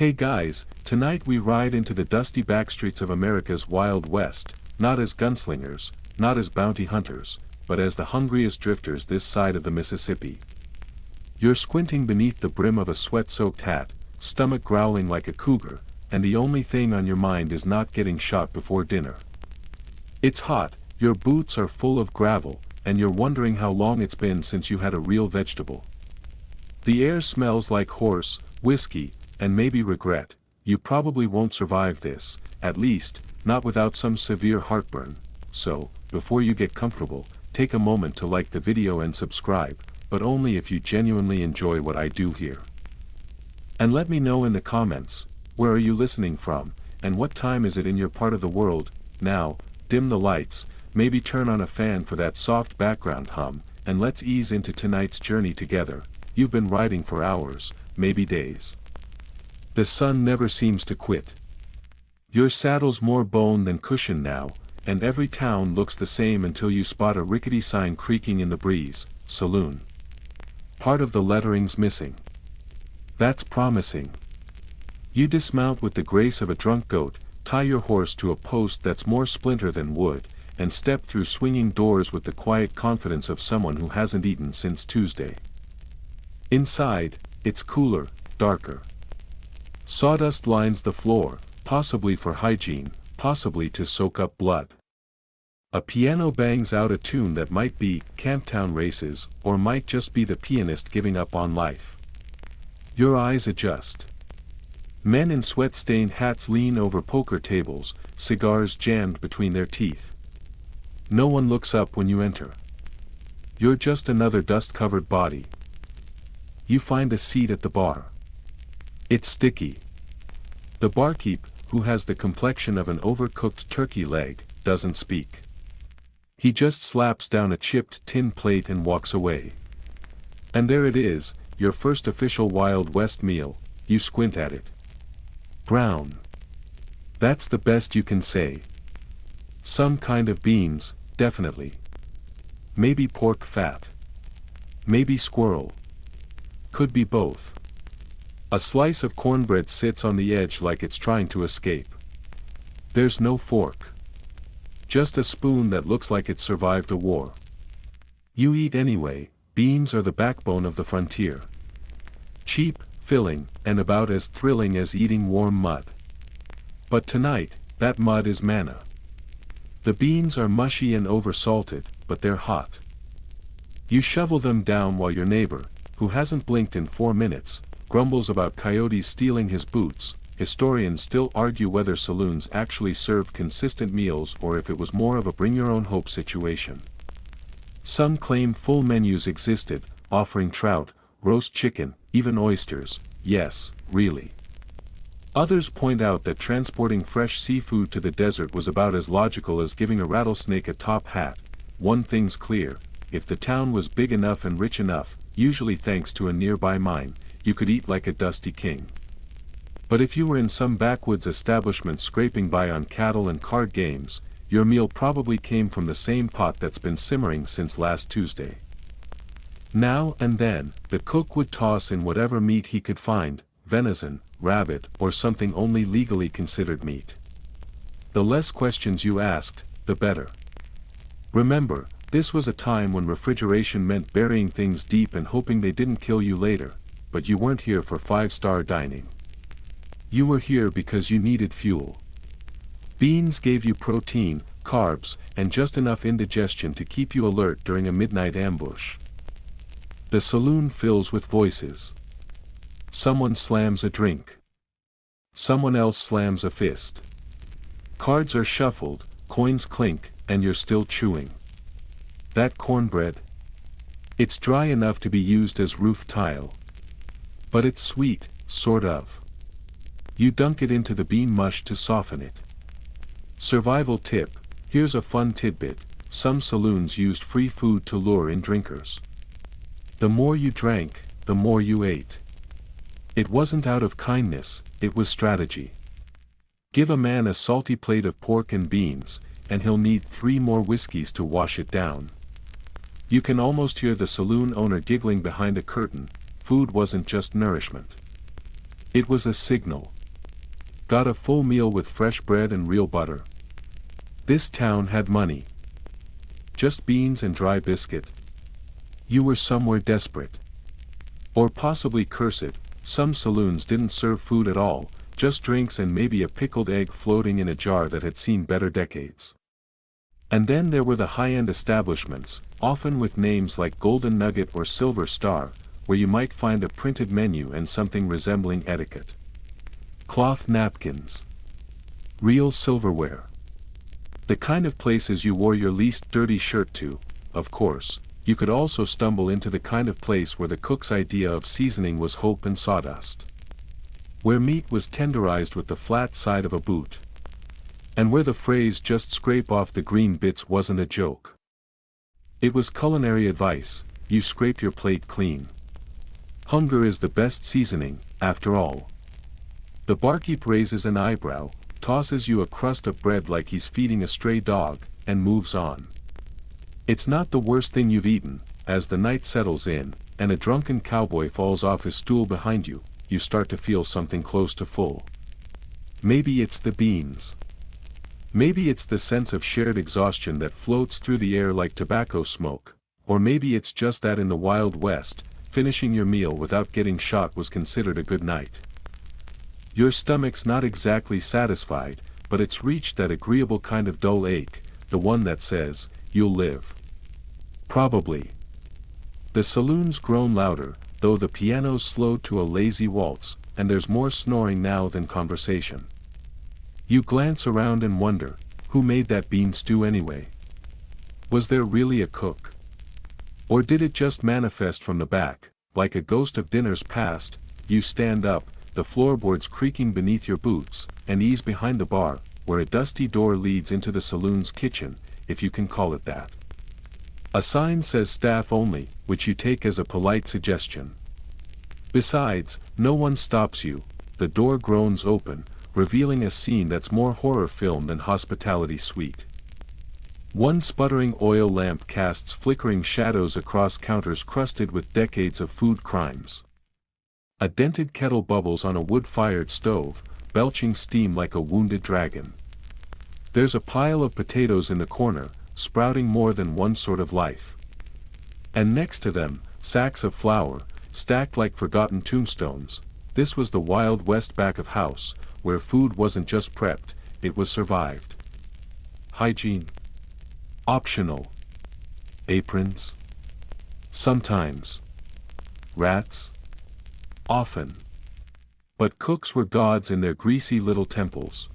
Hey guys, tonight we ride into the dusty backstreets of America's Wild West, not as gunslingers, not as bounty hunters, but as the hungriest drifters this side of the Mississippi. You're squinting beneath the brim of a sweat-soaked hat, stomach growling like a cougar, and the only thing on your mind is not getting shot before dinner. It's hot, your boots are full of gravel, and you're wondering how long it's been since you had a real vegetable. The air smells like horse, whiskey, and maybe regret. You probably won't survive this, at least, not without some severe heartburn. So, before you get comfortable, take a moment to like the video and subscribe, but only if you genuinely enjoy what I do here. And let me know in the comments, where are you listening from, and what time is it in your part of the world? Now, dim the lights, maybe turn on a fan for that soft background hum, and let's ease into tonight's journey together. You've been riding for hours, maybe days. The sun never seems to quit. Your saddle's more bone than cushion now, and every town looks the same until you spot a rickety sign creaking in the breeze, Saloon. Part of the lettering's missing. That's promising. You dismount with the grace of a drunk goat, tie your horse to a post that's more splinter than wood, and step through swinging doors with the quiet confidence of someone who hasn't eaten since Tuesday. Inside, it's cooler, darker. Sawdust lines the floor, possibly for hygiene, possibly to soak up blood. A piano bangs out a tune that might be Camptown Races, or might just be the pianist giving up on life. Your eyes adjust. Men in sweat-stained hats lean over poker tables, cigars jammed between their teeth. No one looks up when you enter. You're just another dust-covered body. You find a seat at the bar. It's sticky. The barkeep, who has the complexion of an overcooked turkey leg, doesn't speak. He just slaps down a chipped tin plate and walks away. And there it is, your first official Wild West meal. You squint at it. Brown. That's the best you can say. Some kind of beans, definitely. Maybe pork fat. Maybe squirrel. Could be both. A slice of cornbread sits on the edge like it's trying to escape. There's no fork. Just a spoon that looks like it survived a war. You eat anyway. Beans are the backbone of the frontier. Cheap, filling, and about as thrilling as eating warm mud. But tonight, that mud is manna. The beans are mushy and oversalted, but they're hot. You shovel them down while your neighbor, who hasn't blinked in 4 minutes, grumbles about coyotes stealing his boots. Historians still argue whether saloons actually served consistent meals or if it was more of a bring-your-own-hope situation. Some claim full menus existed, offering trout, roast chicken, even oysters. Yes, really. Others point out that transporting fresh seafood to the desert was about as logical as giving a rattlesnake a top hat. One thing's clear, if the town was big enough and rich enough, usually thanks to a nearby mine, you could eat like a dusty king. But if you were in some backwoods establishment scraping by on cattle and card games, your meal probably came from the same pot that's been simmering since last Tuesday. Now and then, the cook would toss in whatever meat he could find, venison, rabbit, or something only legally considered meat. The less questions you asked, the better. Remember, this was a time when refrigeration meant burying things deep and hoping they didn't kill you later, but you weren't here for 5-star dining. You were here because you needed fuel. Beans gave you protein, carbs, and just enough indigestion to keep you alert during a midnight ambush. The saloon fills with voices. Someone slams a drink. Someone else slams a fist. Cards are shuffled, coins clink, and you're still chewing. That cornbread? It's dry enough to be used as roof tile. But it's sweet, sort of. You dunk it into the bean mush to soften it. Survival tip: here's a fun tidbit, some saloons used free food to lure in drinkers. The more you drank, the more you ate. It wasn't out of kindness, it was strategy. Give a man a salty plate of pork and beans, and he'll need 3 more whiskeys to wash it down. You can almost hear the saloon owner giggling behind a curtain. Food wasn't just nourishment. It was a signal. Got a full meal with fresh bread and real butter. This town had money. Just beans and dry biscuit. You were somewhere desperate. Or possibly cursed. Some saloons didn't serve food at all, just drinks and maybe a pickled egg floating in a jar that had seen better decades. And then there were the high-end establishments, often with names like Golden Nugget or Silver Star, where you might find a printed menu and something resembling etiquette. Cloth napkins. Real silverware. The kind of places you wore your least dirty shirt to. Of course, you could also stumble into the kind of place where the cook's idea of seasoning was hope and sawdust. Where meat was tenderized with the flat side of a boot. And where the phrase "just scrape off the green bits" wasn't a joke. It was culinary advice: you scrape your plate clean. Hunger is the best seasoning, after all. The barkeep raises an eyebrow, tosses you a crust of bread like he's feeding a stray dog, and moves on. It's not the worst thing you've eaten. As the night settles in, and a drunken cowboy falls off his stool behind you, you start to feel something close to full. Maybe it's the beans. Maybe it's the sense of shared exhaustion that floats through the air like tobacco smoke, or maybe it's just that in the Wild West, finishing your meal without getting shot was considered a good night. Your stomach's not exactly satisfied, but it's reached that agreeable kind of dull ache, the one that says, "You'll live." Probably. The saloon's grown louder, though the piano's slowed to a lazy waltz, and there's more snoring now than conversation. You glance around and wonder, who made that bean stew anyway? Was there really a cook? Or did it just manifest from the back, like a ghost of dinners past? You stand up, the floorboards creaking beneath your boots, and ease behind the bar, where a dusty door leads into the saloon's kitchen, if you can call it that. A sign says staff only, which you take as a polite suggestion. Besides, no one stops you. The door groans open, revealing a scene that's more horror film than hospitality suite. One sputtering oil lamp casts flickering shadows across counters crusted with decades of food crimes. A dented kettle bubbles on a wood-fired stove, belching steam like a wounded dragon. There's a pile of potatoes in the corner, sprouting more than one sort of life. And next to them, sacks of flour, stacked like forgotten tombstones. This was the Wild West back of house, where food wasn't just prepped, it was survived. Hygiene? Optional. Aprons? Sometimes. Rats? Often. But cooks were gods in their greasy little temples.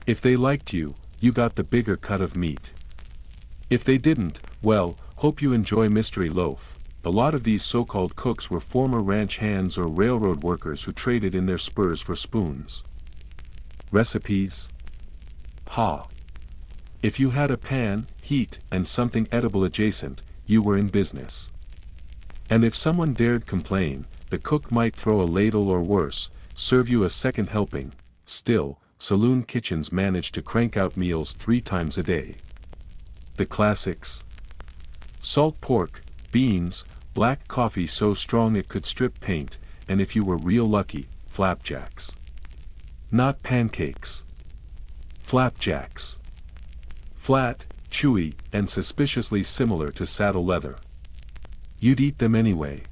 If they liked you, you got the bigger cut of meat. If they didn't, well, hope you enjoy mystery loaf. A lot of these so-called cooks were former ranch hands or railroad workers who traded in their spurs for spoons. Recipes? Ha! If you had a pan, heat, and something edible adjacent, you were in business. And if someone dared complain, the cook might throw a ladle or worse, serve you a second helping. Still, saloon kitchens managed to crank out meals 3 times a day. The classics. Salt pork, beans, black coffee so strong it could strip paint, and if you were real lucky, flapjacks. Not pancakes. Flapjacks. Flat, chewy, and suspiciously similar to saddle leather. You'd eat them anyway.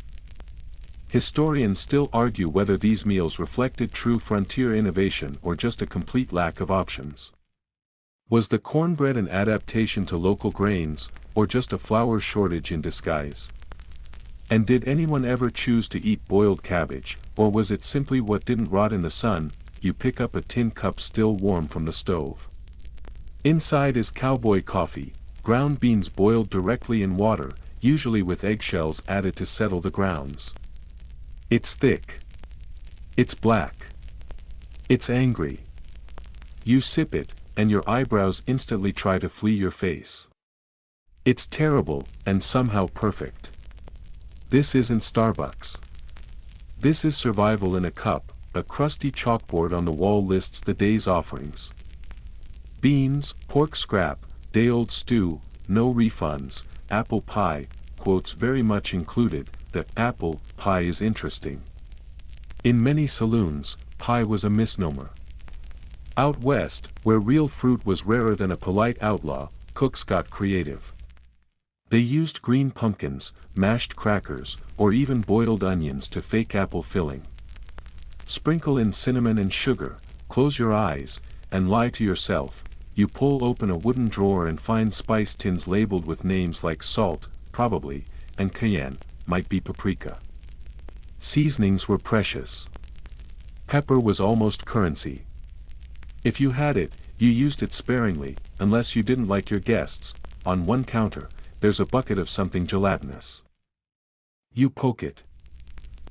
Historians still argue whether these meals reflected true frontier innovation or just a complete lack of options. Was the cornbread an adaptation to local grains, or just a flour shortage in disguise? And did anyone ever choose to eat boiled cabbage, or was it simply what didn't rot in the sun? You pick up a tin cup still warm from the stove. Inside is cowboy coffee, ground beans boiled directly in water, usually with eggshells added to settle the grounds. It's thick. It's black. It's angry. You sip it, and your eyebrows instantly try to flee your face. It's terrible, and somehow perfect. This isn't Starbucks. This is survival in a cup. A crusty chalkboard on the wall lists the day's offerings. Beans, pork scrap, day-old stew, no refunds, apple pie, quotes very much included. The apple pie is interesting. In many saloons, pie was a misnomer. Out west, where real fruit was rarer than a polite outlaw, cooks got creative. They used green pumpkins, mashed crackers, or even boiled onions to fake apple filling. Sprinkle in cinnamon and sugar, close your eyes, and lie to yourself. You pull open a wooden drawer and find spice tins labeled with names like salt, probably, and cayenne, might be paprika. Seasonings were precious. Pepper was almost currency. If you had it, you used it sparingly, unless you didn't like your guests. On one counter, there's a bucket of something gelatinous. You poke it.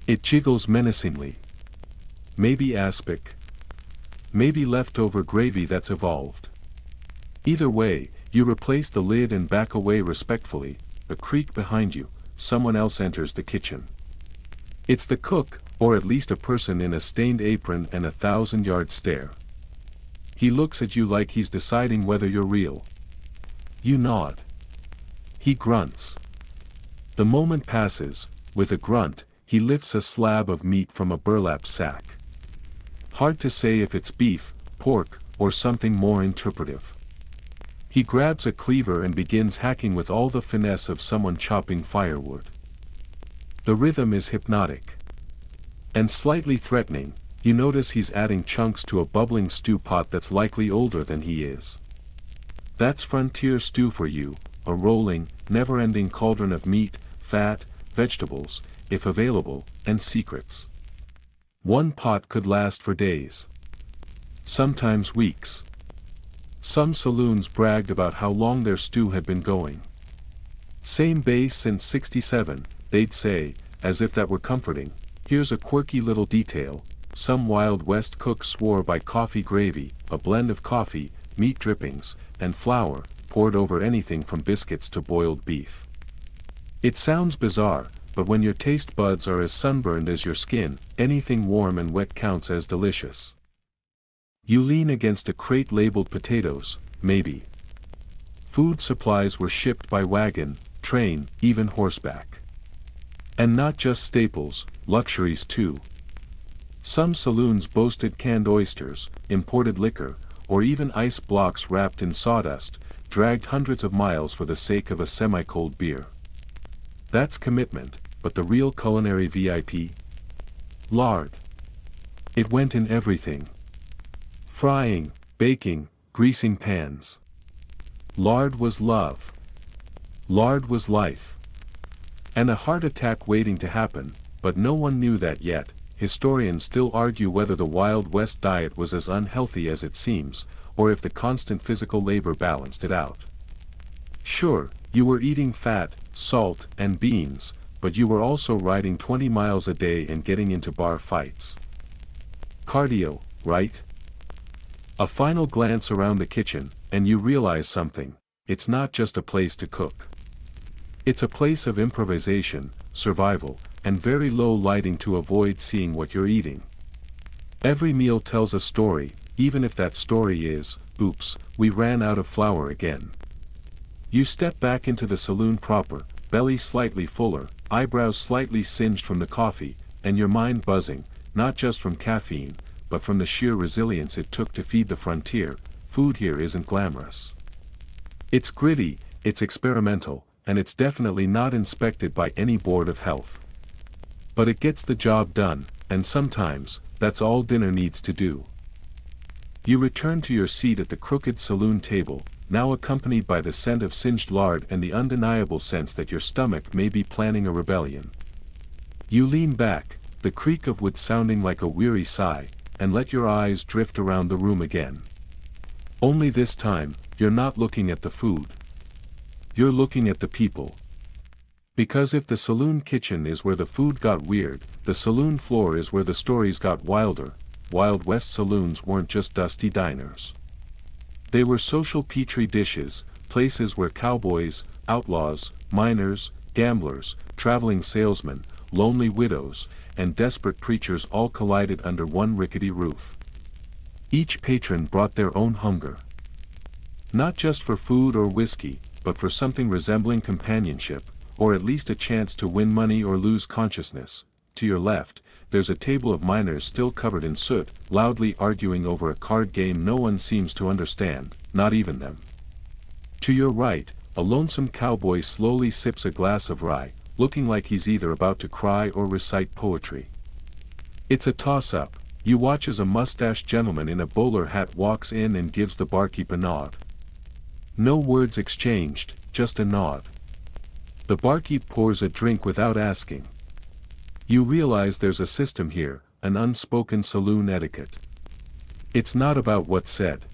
It jiggles menacingly. Maybe aspic. Maybe leftover gravy that's evolved. Either way, you replace the lid and back away respectfully. A creak behind you, someone else enters the kitchen. It's the cook, or at least a person in a stained apron and a 1,000-yard stare. He looks at you like he's deciding whether you're real. You nod. He grunts. The moment passes. With a grunt, he lifts a slab of meat from a burlap sack. Hard to say if it's beef, pork, or something more interpretive. He grabs a cleaver and begins hacking with all the finesse of someone chopping firewood. The rhythm is hypnotic. And slightly threatening. You notice he's adding chunks to a bubbling stew pot that's likely older than he is. That's frontier stew for you, a rolling, never-ending cauldron of meat, fat, vegetables, if available, and secrets. One pot could last for days. Sometimes weeks. Some saloons bragged about how long their stew had been going. Same base since '67, they'd say, as if that were comforting. Here's a quirky little detail. Some Wild West cook swore by coffee gravy, a blend of coffee, meat drippings, and flour, poured over anything from biscuits to boiled beef. It sounds bizarre, but when your taste buds are as sunburned as your skin, anything warm and wet counts as delicious. You lean against a crate labeled potatoes, maybe. Food supplies were shipped by wagon, train, even horseback. And not just staples, luxuries too. Some saloons boasted canned oysters, imported liquor, or even ice blocks wrapped in sawdust, dragged hundreds of miles for the sake of a semi-cold beer. That's commitment, but the real culinary VIP? Lard. It went in everything. Frying, baking, greasing pans. Lard was love. Lard was life. And a heart attack waiting to happen, but no one knew that yet. Historians still argue whether the Wild West diet was as unhealthy as it seems, or if the constant physical labor balanced it out. Sure, you were eating fat, salt, and beans, but you were also riding 20 miles a day and getting into bar fights. Cardio, right? A final glance around the kitchen, and you realize something. It's not just a place to cook. It's a place of improvisation, survival, and very low lighting to avoid seeing what you're eating. Every meal tells a story, even if that story is, oops, we ran out of flour again. You step back into the saloon proper, belly slightly fuller, eyebrows slightly singed from the coffee, and your mind buzzing, not just from caffeine, but from the sheer resilience it took to feed the frontier. Food here isn't glamorous. It's gritty, it's experimental, and it's definitely not inspected by any board of health. But it gets the job done, and sometimes, that's all dinner needs to do. You return to your seat at the crooked saloon table, now accompanied by the scent of singed lard and the undeniable sense that your stomach may be planning a rebellion. You lean back, the creak of wood sounding like a weary sigh, and let your eyes drift around the room again. Only this time, you're not looking at the food. You're looking at the people. Because if the saloon kitchen is where the food got weird, the saloon floor is where the stories got wilder. Wild West saloons weren't just dusty diners. They were social petri dishes, places where cowboys, outlaws, miners, gamblers, traveling salesmen, lonely widows, and desperate preachers all collided under one rickety roof. Each patron brought their own hunger. Not just for food or whiskey, but for something resembling companionship, or at least a chance to win money or lose consciousness. To your left, there's a table of miners still covered in soot, loudly arguing over a card game no one seems to understand, not even them. To your right, a lonesome cowboy slowly sips a glass of rye, looking like he's either about to cry or recite poetry. It's a toss-up. You watch as a mustached gentleman in a bowler hat walks in and gives the barkeep a nod. No words exchanged, just a nod. The barkeep pours a drink without asking. You realize there's a system here, an unspoken saloon etiquette. It's not about what's said.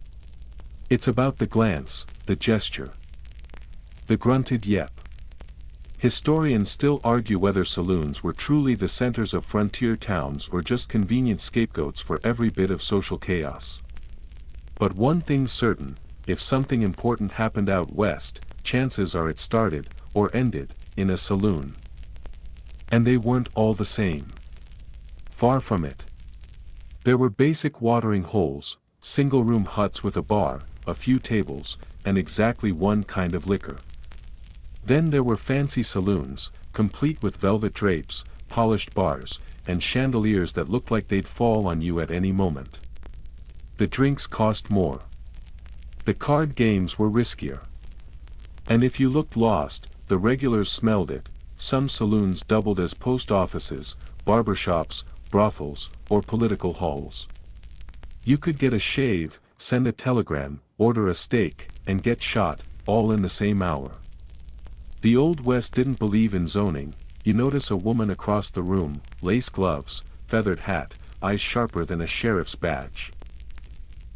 It's about the glance, the gesture. The grunted yep. Historians still argue whether saloons were truly the centers of frontier towns or just convenient scapegoats for every bit of social chaos. But one thing's certain, if something important happened out west, chances are it started, or ended, in a saloon. And they weren't all the same. Far from it. There were basic watering holes, single-room huts with a bar, a few tables, and exactly one kind of liquor. Then there were fancy saloons, complete with velvet drapes, polished bars, and chandeliers that looked like they'd fall on you at any moment. The drinks cost more. The card games were riskier. And if you looked lost, the regulars smelled it. Some saloons doubled as post offices, barbershops, brothels, or political halls. You could get a shave, send a telegram, order a steak, and get shot, all in the same hour. The Old West didn't believe in zoning. You notice a woman across the room, lace gloves, feathered hat, eyes sharper than a sheriff's badge.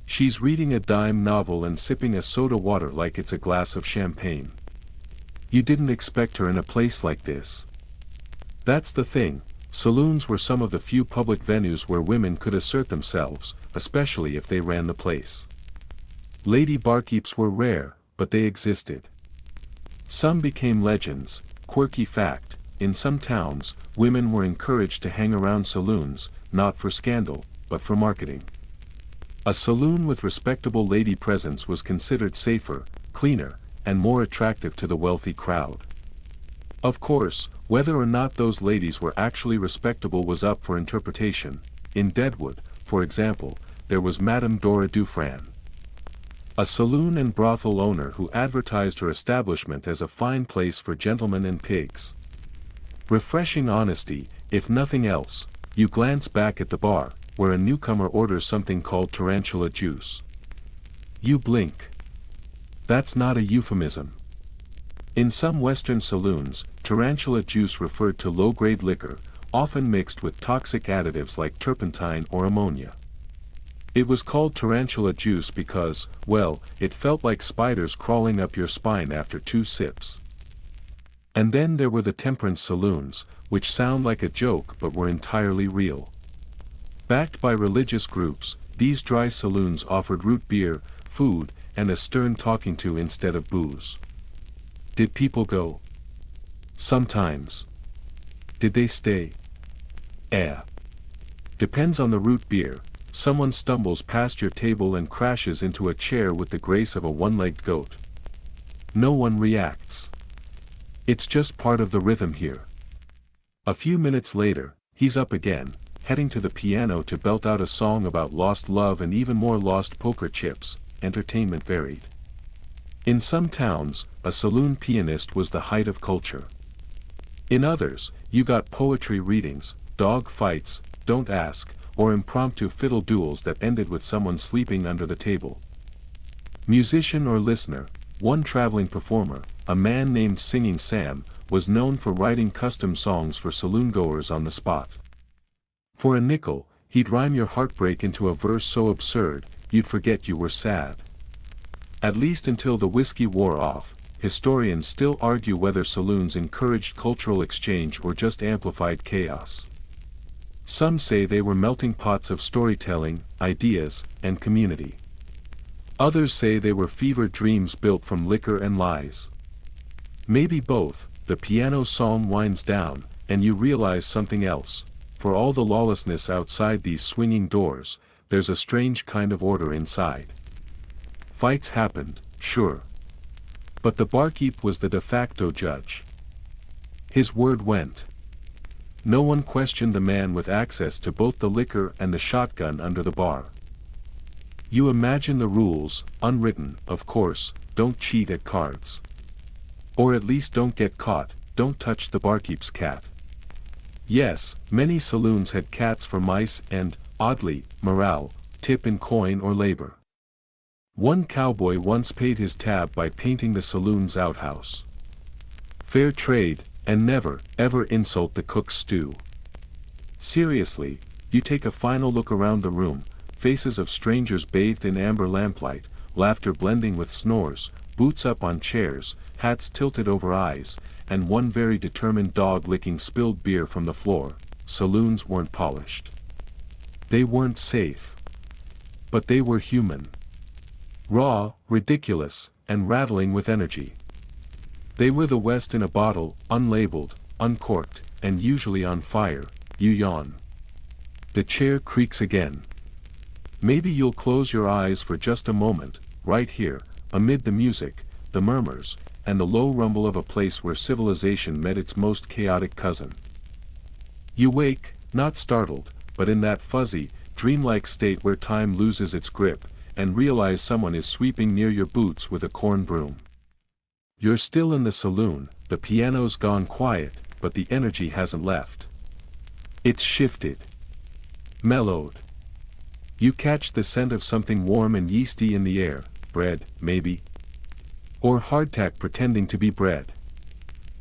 She's reading a dime novel and sipping a soda water like it's a glass of champagne. You didn't expect her in a place like this. That's the thing, saloons were some of the few public venues where women could assert themselves, especially if they ran the place. Lady barkeeps were rare, but they existed. Some became legends. Quirky fact, in some towns, women were encouraged to hang around saloons, not for scandal, but for marketing. A saloon with respectable lady presence was considered safer, cleaner, and more attractive to the wealthy crowd. Of course, whether or not those ladies were actually respectable was up for interpretation. In Deadwood, for example, there was Madame Dora Dufran, a saloon and brothel owner who advertised her establishment as a fine place for gentlemen and pigs. Refreshing honesty, if nothing else. You glance back at the bar, where a newcomer orders something called tarantula juice. You blink. That's not a euphemism. In some Western saloons, tarantula juice referred to low-grade liquor, often mixed with toxic additives like turpentine or ammonia. It was called tarantula juice because, well, it felt like spiders crawling up your spine after 2 sips. And then there were the temperance saloons, which sound like a joke but were entirely real. Backed by religious groups, these dry saloons offered root beer, food, and a stern talking to instead of booze. Did people go? Sometimes. Did they stay? Depends on the root beer. Someone stumbles past your table and crashes into a chair with the grace of a one-legged goat. No one reacts. It's just part of the rhythm here. A few minutes later, he's up again, heading to the piano to belt out a song about lost love and even more lost poker chips. Entertainment varied. In some towns, a saloon pianist was the height of culture. In others, you got poetry readings, dog fights, don't ask, or impromptu fiddle duels that ended with someone sleeping under the table. Musician or listener, one traveling performer, a man named Singing Sam, was known for writing custom songs for saloon-goers on the spot. For a nickel, he'd rhyme your heartbreak into a verse so absurd, you'd forget you were sad. At least until the whiskey wore off, historians still argue whether saloons encouraged cultural exchange or just amplified chaos. Some say they were melting pots of storytelling, ideas, and community. Others say they were fever dreams built from liquor and lies. Maybe both. The piano song winds down, and you realize something else. For all the lawlessness outside these swinging doors, there's a strange kind of order inside. Fights happened, sure. But the barkeep was the de facto judge. His word went. No one questioned the man with access to both the liquor and the shotgun under the bar. You imagine the rules, unwritten, of course: don't cheat at cards. Or at least don't get caught, don't touch the barkeep's cat. Yes, many saloons had cats for mice and, oddly, morale, tip in coin or labor. One cowboy once paid his tab by painting the saloon's outhouse. Fair trade, and never, ever insult the cook's stew. Seriously, you take a final look around the room: faces of strangers bathed in amber lamplight, laughter blending with snores, boots up on chairs, hats tilted over eyes, and one very determined dog licking spilled beer from the floor. Saloons weren't polished. They weren't safe. But they were human. Raw, ridiculous, and rattling with energy. They were the West in a bottle, unlabeled, uncorked, and usually on fire. You yawn. The chair creaks again. Maybe you'll close your eyes for just a moment, right here, amid the music, the murmurs, and the low rumble of a place where civilization met its most chaotic cousin. You wake, not startled, but in that fuzzy, dreamlike state where time loses its grip, and realize someone is sweeping near your boots with a corn broom. You're still in the saloon, the piano's gone quiet, but the energy hasn't left. It's shifted. Mellowed. You catch the scent of something warm and yeasty in the air: bread, maybe? Or hardtack pretending to be bread.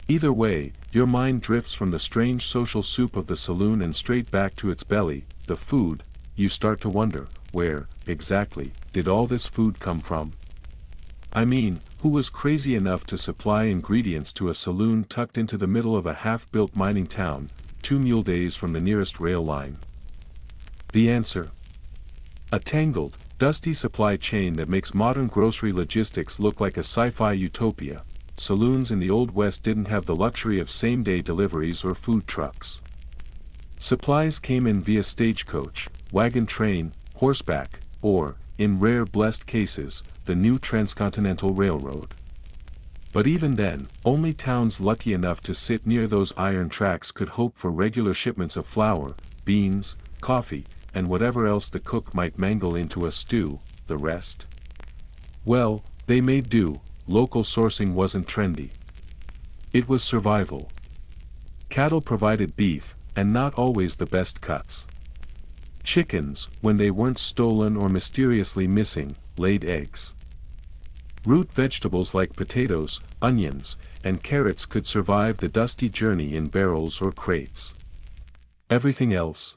Either way, your mind drifts from the strange social soup of the saloon and straight back to its belly, the food. You start to wonder, where, exactly, did all this food come from? I mean, who was crazy enough to supply ingredients to a saloon tucked into the middle of a half-built mining town, 2 mule days from the nearest rail line? The answer: a tangled, dusty supply chain that makes modern grocery logistics look like a sci-fi utopia. Saloons in the Old West didn't have the luxury of same-day deliveries or food trucks. Supplies came in via stagecoach, wagon train, horseback, or, in rare blessed cases, the new transcontinental railroad. But even then, only towns lucky enough to sit near those iron tracks could hope for regular shipments of flour, beans, coffee, and whatever else the cook might mangle into a stew. The rest? Well, they made do. Local sourcing wasn't trendy. It was survival. Cattle provided beef, and not always the best cuts. Chickens, when they weren't stolen or mysteriously missing, laid eggs. Root vegetables like potatoes, onions, and carrots could survive the dusty journey in barrels or crates. Everything else?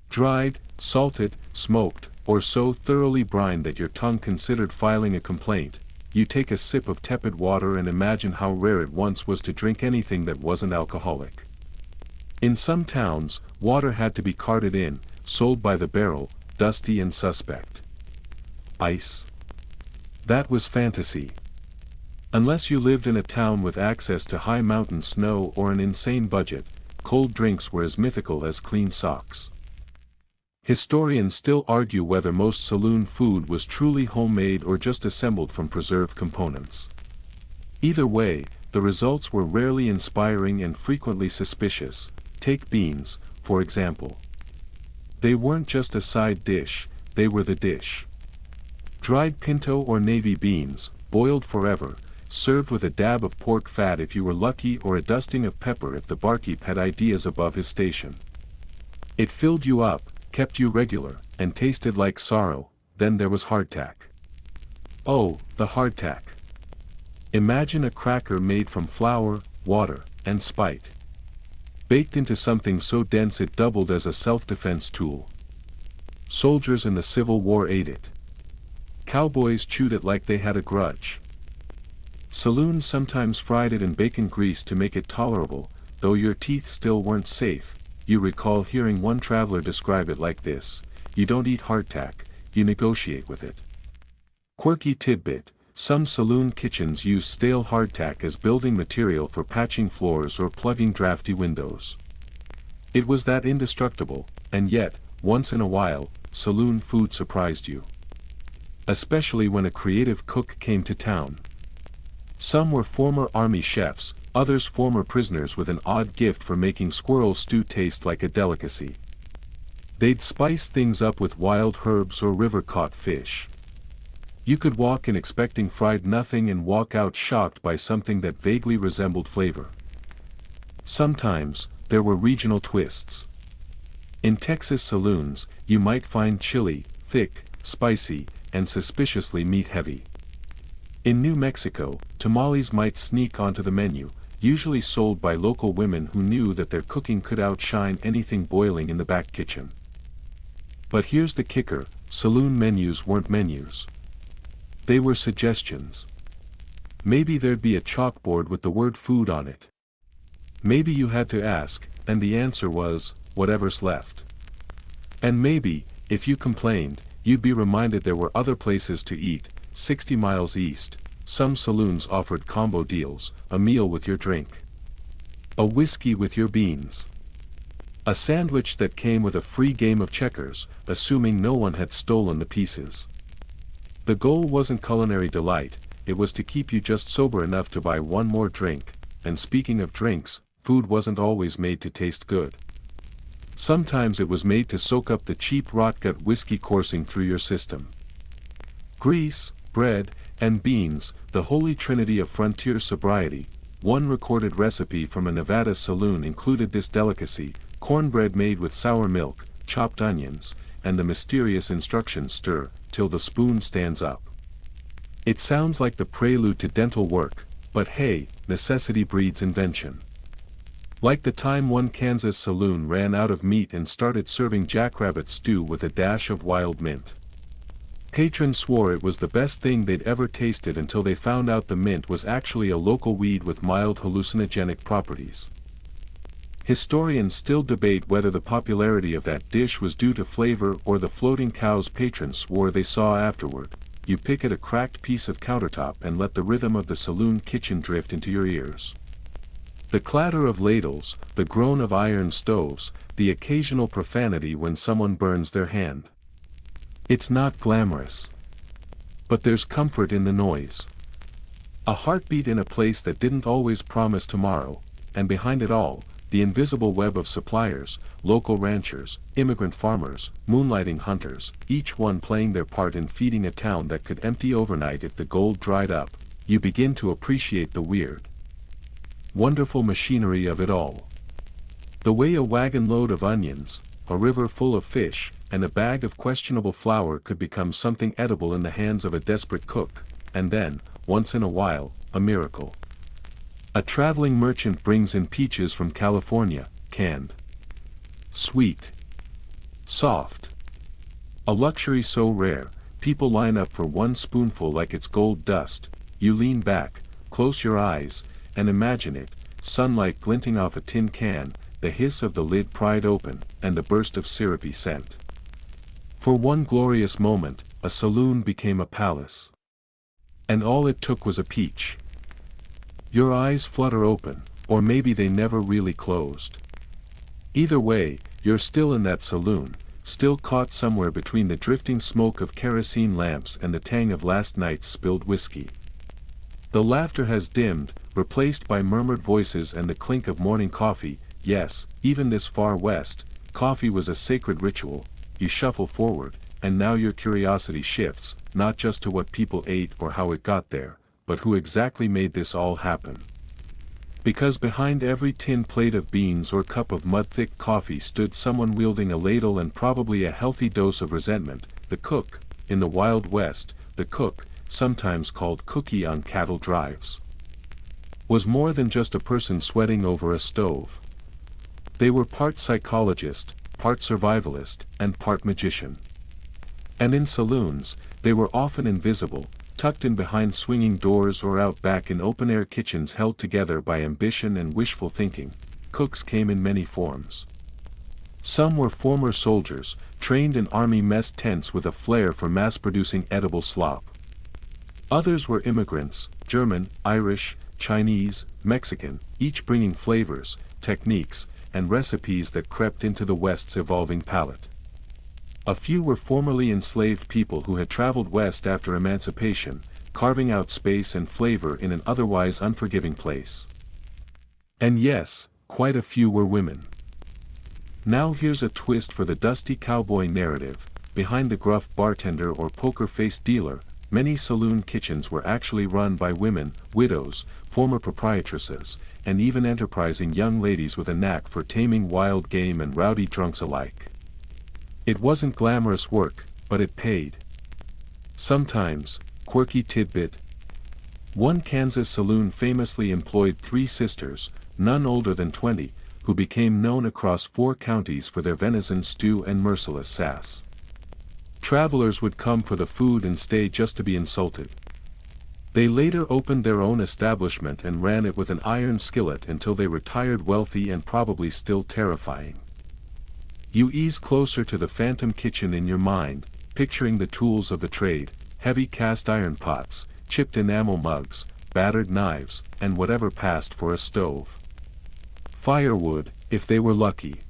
Dried, salted, smoked, or so thoroughly brined that your tongue considered filing a complaint. You take a sip of tepid water and imagine how rare it once was to drink anything that wasn't alcoholic. In some towns, water had to be carted in, sold by the barrel, dusty and suspect. Ice? That was fantasy. Unless you lived in a town with access to high mountain snow or an insane budget, cold drinks were as mythical as clean socks. Historians still argue whether most saloon food was truly homemade or just assembled from preserved components. Either way, the results were rarely inspiring and frequently suspicious. Take beans, for example. They weren't just a side dish, they were the dish. Dried pinto or navy beans, boiled forever, served with a dab of pork fat if you were lucky or a dusting of pepper if the barkeep had ideas above his station. It filled you up, kept you regular, and tasted like sorrow. Then there was hardtack. Oh, the hardtack. Imagine a cracker made from flour, water, and spite. Baked into something so dense it doubled as a self-defense tool. Soldiers in the Civil War ate it. Cowboys chewed it like they had a grudge. Saloons sometimes fried it in bacon grease to make it tolerable, though your teeth still weren't safe. You recall hearing one traveler describe it like this: you don't eat hardtack, you negotiate with it. Quirky tidbit: some saloon kitchens use stale hardtack as building material for patching floors or plugging drafty windows. It was that indestructible, and yet, once in a while, saloon food surprised you. Especially when a creative cook came to town. Some were former army chefs, others former prisoners with an odd gift for making squirrel stew taste like a delicacy. They'd spice things up with wild herbs or river-caught fish. You could walk in expecting fried nothing and walk out shocked by something that vaguely resembled flavor. Sometimes, there were regional twists. In Texas saloons, you might find chili, thick, spicy, and suspiciously meat-heavy. In New Mexico, tamales might sneak onto the menu, usually sold by local women who knew that their cooking could outshine anything boiling in the back kitchen. But here's the kicker, saloon menus weren't menus. They were suggestions. Maybe there'd be a chalkboard with the word food on it. Maybe you had to ask, and the answer was, whatever's left. And maybe, if you complained, you'd be reminded there were other places to eat. 60 miles east, some saloons offered combo deals, a meal with your drink, a whiskey with your beans, a sandwich that came with a free game of checkers, assuming no one had stolen the pieces. The goal wasn't culinary delight, it was to keep you just sober enough to buy one more drink, and speaking of drinks, food wasn't always made to taste good. Sometimes it was made to soak up the cheap rot-gut whiskey coursing through your system. Grease, bread, and beans, the holy trinity of frontier sobriety. One recorded recipe from a Nevada saloon included this delicacy: cornbread made with sour milk, chopped onions, and the mysterious instruction: stir till the spoon stands up. It sounds like the prelude to dental work, but hey, necessity breeds invention. Like the time one Kansas saloon ran out of meat and started serving jackrabbit stew with a dash of wild mint. Patrons swore it was the best thing they'd ever tasted until they found out the mint was actually a local weed with mild hallucinogenic properties. Historians still debate whether the popularity of that dish was due to flavor or the floating cows patrons swore they saw afterward. You pick at a cracked piece of countertop and let the rhythm of the saloon kitchen drift into your ears. The clatter of ladles, the groan of iron stoves, the occasional profanity when someone burns their hand. It's not glamorous. But there's comfort in the noise. A heartbeat in a place that didn't always promise tomorrow, and behind it all, the invisible web of suppliers, local ranchers, immigrant farmers, moonlighting hunters, each one playing their part in feeding a town that could empty overnight if the gold dried up. You begin to appreciate the weird, wonderful machinery of it all. The way a wagon load of onions, a river full of fish, and a bag of questionable flour could become something edible in the hands of a desperate cook, and then, once in a while, a miracle. A traveling merchant brings in peaches from California, canned. Sweet. Soft. A luxury so rare, people line up for one spoonful like it's gold dust. You lean back, close your eyes, and imagine it, sunlight glinting off a tin can, the hiss of the lid pried open, and the burst of syrupy scent. For one glorious moment, a saloon became a palace. And all it took was a peach. Your eyes flutter open, or maybe they never really closed. Either way, you're still in that saloon, still caught somewhere between the drifting smoke of kerosene lamps and the tang of last night's spilled whiskey. The laughter has dimmed, replaced by murmured voices and the clink of morning coffee. Yes, even this far west, coffee was a sacred ritual. You shuffle forward, and now your curiosity shifts, not just to what people ate or how it got there, but who exactly made this all happen. Because behind every tin plate of beans or cup of mud-thick coffee stood someone wielding a ladle and probably a healthy dose of resentment. The cook. In the Wild West, the cook, sometimes called cookie on cattle drives, was more than just a person sweating over a stove. They were part psychologist, part survivalist, and part magician. And in saloons, they were often invisible, tucked in behind swinging doors or out back in open-air kitchens held together by ambition and wishful thinking. Cooks came in many forms. Some were former soldiers, trained in army mess tents with a flair for mass-producing edible slop. Others were immigrants, German, Irish, Chinese, Mexican, each bringing flavors, techniques, and recipes that crept into the West's evolving palate. A few were formerly enslaved people who had traveled west after emancipation, carving out space and flavor in an otherwise unforgiving place. And yes, quite a few were women. Now here's a twist for the dusty cowboy narrative. Behind the gruff bartender or poker-faced dealer, many saloon kitchens were actually run by women, widows, former proprietresses, and even enterprising young ladies with a knack for taming wild game and rowdy drunks alike. It wasn't glamorous work, but it paid. Sometimes, quirky tidbit. One Kansas saloon famously employed 3 sisters, none older than 20, who became known across 4 counties for their venison stew and merciless sass. Travelers would come for the food and stay just to be insulted. They later opened their own establishment and ran it with an iron skillet until they retired wealthy and probably still terrifying. You ease closer to the phantom kitchen in your mind, picturing the tools of the trade, heavy cast iron pots, chipped enamel mugs, battered knives, and whatever passed for a stove. Firewood, if they were lucky.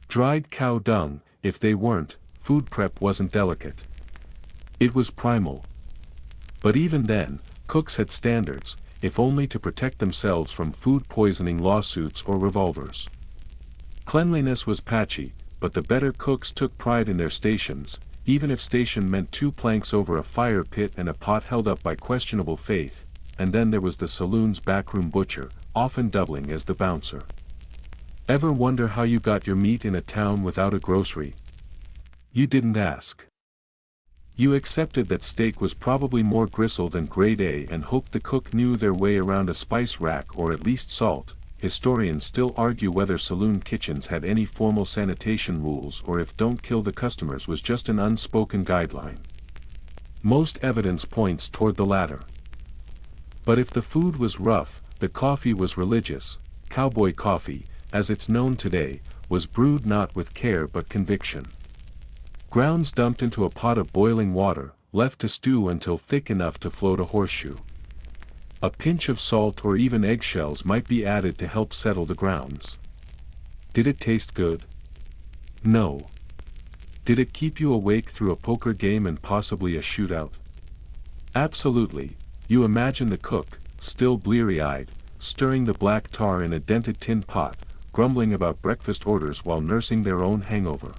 Dried cow dung, if they weren't. Food prep wasn't delicate. It was primal. But even then, cooks had standards, if only to protect themselves from food poisoning lawsuits or revolvers. Cleanliness was patchy, but the better cooks took pride in their stations, even if station meant 2 planks over a fire pit and a pot held up by questionable faith. And then there was the saloon's backroom butcher, often doubling as the bouncer. Ever wonder how you got your meat in a town without a grocery? You didn't ask. You accepted that steak was probably more gristle than grade A and hoped the cook knew their way around a spice rack or at least salt. Historians still argue whether saloon kitchens had any formal sanitation rules or if "don't kill the customers" was just an unspoken guideline. Most evidence points toward the latter. But if the food was rough, the coffee was religious. Cowboy coffee, as it's known today, was brewed not with care but conviction. Grounds dumped into a pot of boiling water, left to stew until thick enough to float a horseshoe. A pinch of salt or even eggshells might be added to help settle the grounds. Did it taste good? No. Did it keep you awake through a poker game and possibly a shootout? Absolutely. You imagine the cook, still bleary-eyed, stirring the black tar in a dented tin pot, grumbling about breakfast orders while nursing their own hangover.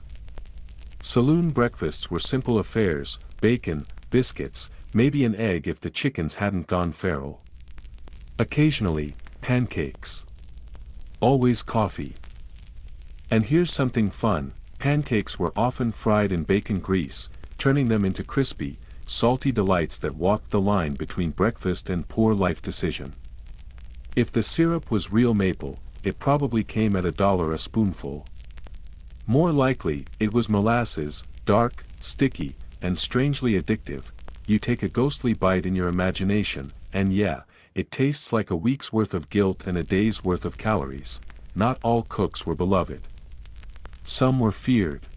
Saloon breakfasts were simple affairs: bacon, biscuits, maybe an egg if the chickens hadn't gone feral. Occasionally, pancakes. Always coffee. And here's something fun: pancakes were often fried in bacon grease, turning them into crispy, salty delights that walked the line between breakfast and poor life decision. If the syrup was real maple, it probably came at $1 a spoonful. More likely, it was molasses, dark, sticky, and strangely addictive. You take a ghostly bite in your imagination, and yeah, it tastes like a week's worth of guilt and a day's worth of calories. Not all cooks were beloved. Some were feared.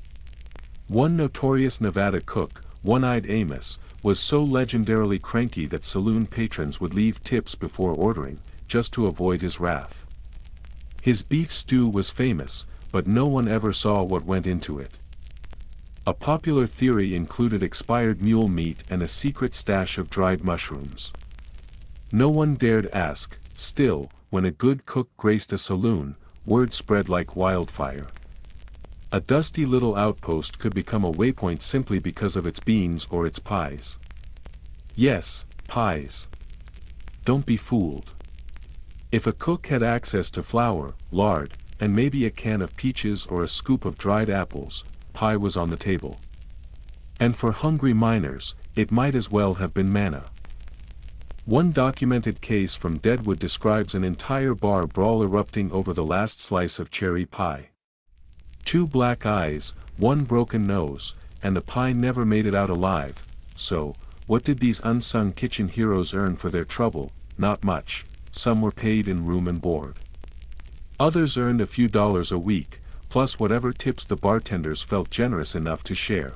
One notorious Nevada cook, One-Eyed Amos, was so legendarily cranky that saloon patrons would leave tips before ordering, just to avoid his wrath. His beef stew was famous, but no one ever saw what went into it. A popular theory included expired mule meat and a secret stash of dried mushrooms. No one dared ask. Still, when a good cook graced a saloon, word spread like wildfire. A dusty little outpost could become a waypoint simply because of its beans or its pies. Yes, pies. Don't be fooled. If a cook had access to flour, lard, and maybe a can of peaches or a scoop of dried apples, pie was on the table. And for hungry miners, it might as well have been manna. One documented case from Deadwood describes an entire bar brawl erupting over the last slice of cherry pie. 2 black eyes, 1 broken nose, and the pie never made it out alive. So, what did these unsung kitchen heroes earn for their trouble? Not much. Some were paid in room and board. Others earned a few dollars a week, plus whatever tips the bartenders felt generous enough to share.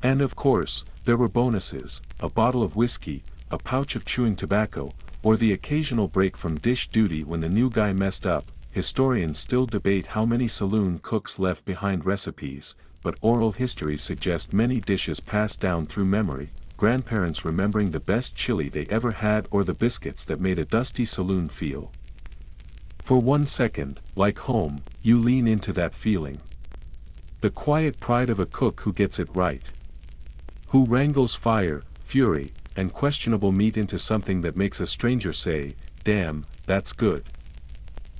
And of course, there were bonuses: a bottle of whiskey, a pouch of chewing tobacco, or the occasional break from dish duty when the new guy messed up. Historians still debate how many saloon cooks left behind recipes, but oral histories suggest many dishes passed down through memory, grandparents remembering the best chili they ever had or the biscuits that made a dusty saloon feel For 1 second, like home, you lean into that feeling. The quiet pride of a cook who gets it right. Who wrangles fire, fury, and questionable meat into something that makes a stranger say, "Damn, that's good."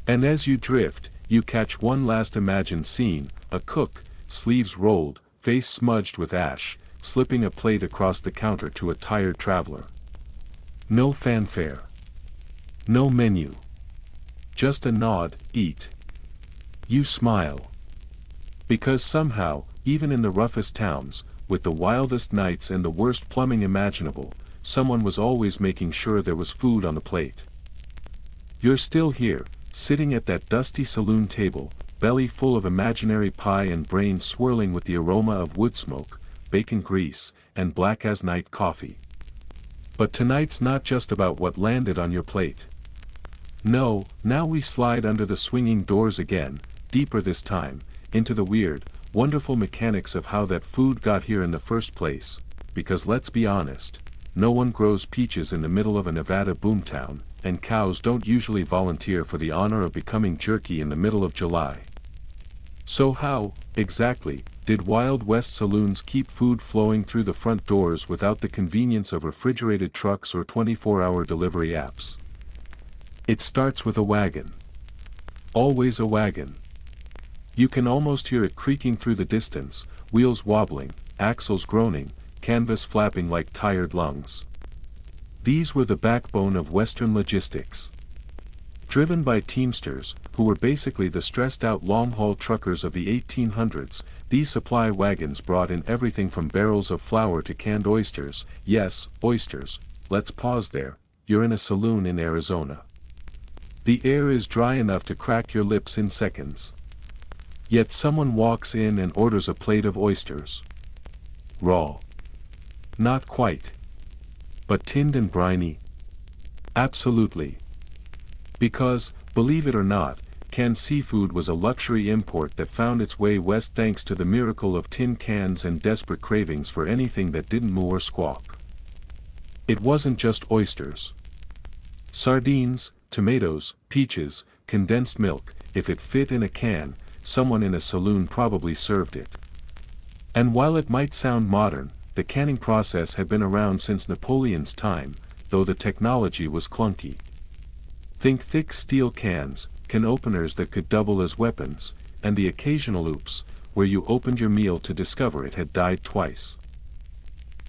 And as you drift, you catch one last imagined scene, a cook, sleeves rolled, face smudged with ash, slipping a plate across the counter to a tired traveler. No fanfare. No menu. Just a nod, eat. You smile. Because somehow, even in the roughest towns, with the wildest nights and the worst plumbing imaginable, someone was always making sure there was food on the plate. You're still here, sitting at that dusty saloon table, belly full of imaginary pie and brain swirling with the aroma of wood smoke, bacon grease, and black as night coffee. But tonight's not just about what landed on your plate. No, now we slide under the swinging doors again, deeper this time, into the weird, wonderful mechanics of how that food got here in the first place, because let's be honest, no one grows peaches in the middle of a Nevada boomtown, and cows don't usually volunteer for the honor of becoming jerky in the middle of July. So how, exactly, did Wild West saloons keep food flowing through the front doors without the convenience of refrigerated trucks or 24-hour delivery apps? It starts with a wagon. Always a wagon. You can almost hear it creaking through the distance, wheels wobbling, axles groaning, canvas flapping like tired lungs. These were the backbone of Western logistics. Driven by teamsters, who were basically the stressed-out long-haul truckers of the 1800s, these supply wagons brought in everything from barrels of flour to canned oysters. Yes, oysters. Let's pause there. You're in a saloon in Arizona. The air is dry enough to crack your lips in seconds. Yet someone walks in and orders a plate of oysters. Raw. Not quite. But tinned and briny? Absolutely. Because, believe it or not, canned seafood was a luxury import that found its way west thanks to the miracle of tin cans and desperate cravings for anything that didn't moo or squawk. It wasn't just oysters. Sardines, tomatoes, peaches, condensed milk. If it fit in a can, someone in a saloon probably served it. And while it might sound modern, the canning process had been around since Napoleon's time, though the technology was clunky. Think thick steel cans, can openers that could double as weapons, and the occasional oops, where you opened your meal to discover it had died twice.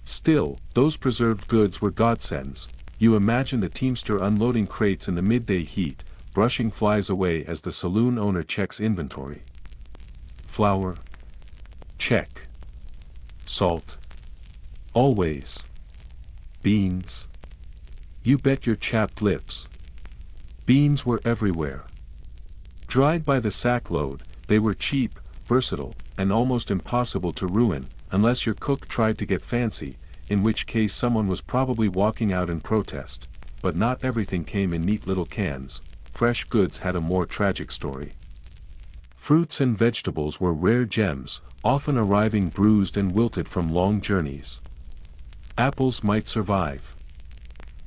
Still, those preserved goods were godsends. You imagine the teamster unloading crates in the midday heat, brushing flies away as the saloon owner checks inventory. Flour? Check. Salt? Always. Beans? You bet your chapped lips. Beans were everywhere. Dried by the sackload, they were cheap, versatile, and almost impossible to ruin, unless your cook tried to get fancy, in which case someone was probably walking out in protest. But not everything came in neat little cans. Fresh goods had a more tragic story. Fruits and vegetables were rare gems, often arriving bruised and wilted from long journeys. Apples might survive.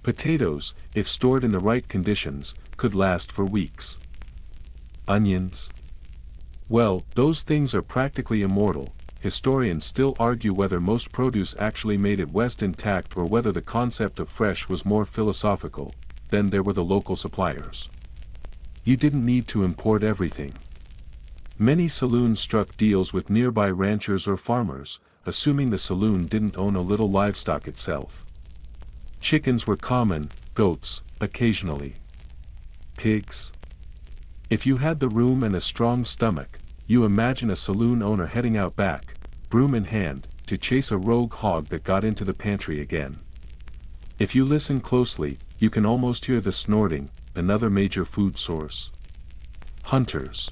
Potatoes, if stored in the right conditions, could last for weeks. Onions? Well, those things are practically immortal. Historians still argue whether most produce actually made it west intact or whether the concept of fresh was more philosophical. Then there were the local suppliers. You didn't need to import everything. Many saloons struck deals with nearby ranchers or farmers, assuming the saloon didn't own a little livestock itself. Chickens were common, goats, occasionally. Pigs? If you had the room and a strong stomach, you imagine a saloon owner heading out back, broom in hand, to chase a rogue hog that got into the pantry again. If you listen closely, you can almost hear the snorting. Another major food source. Hunters.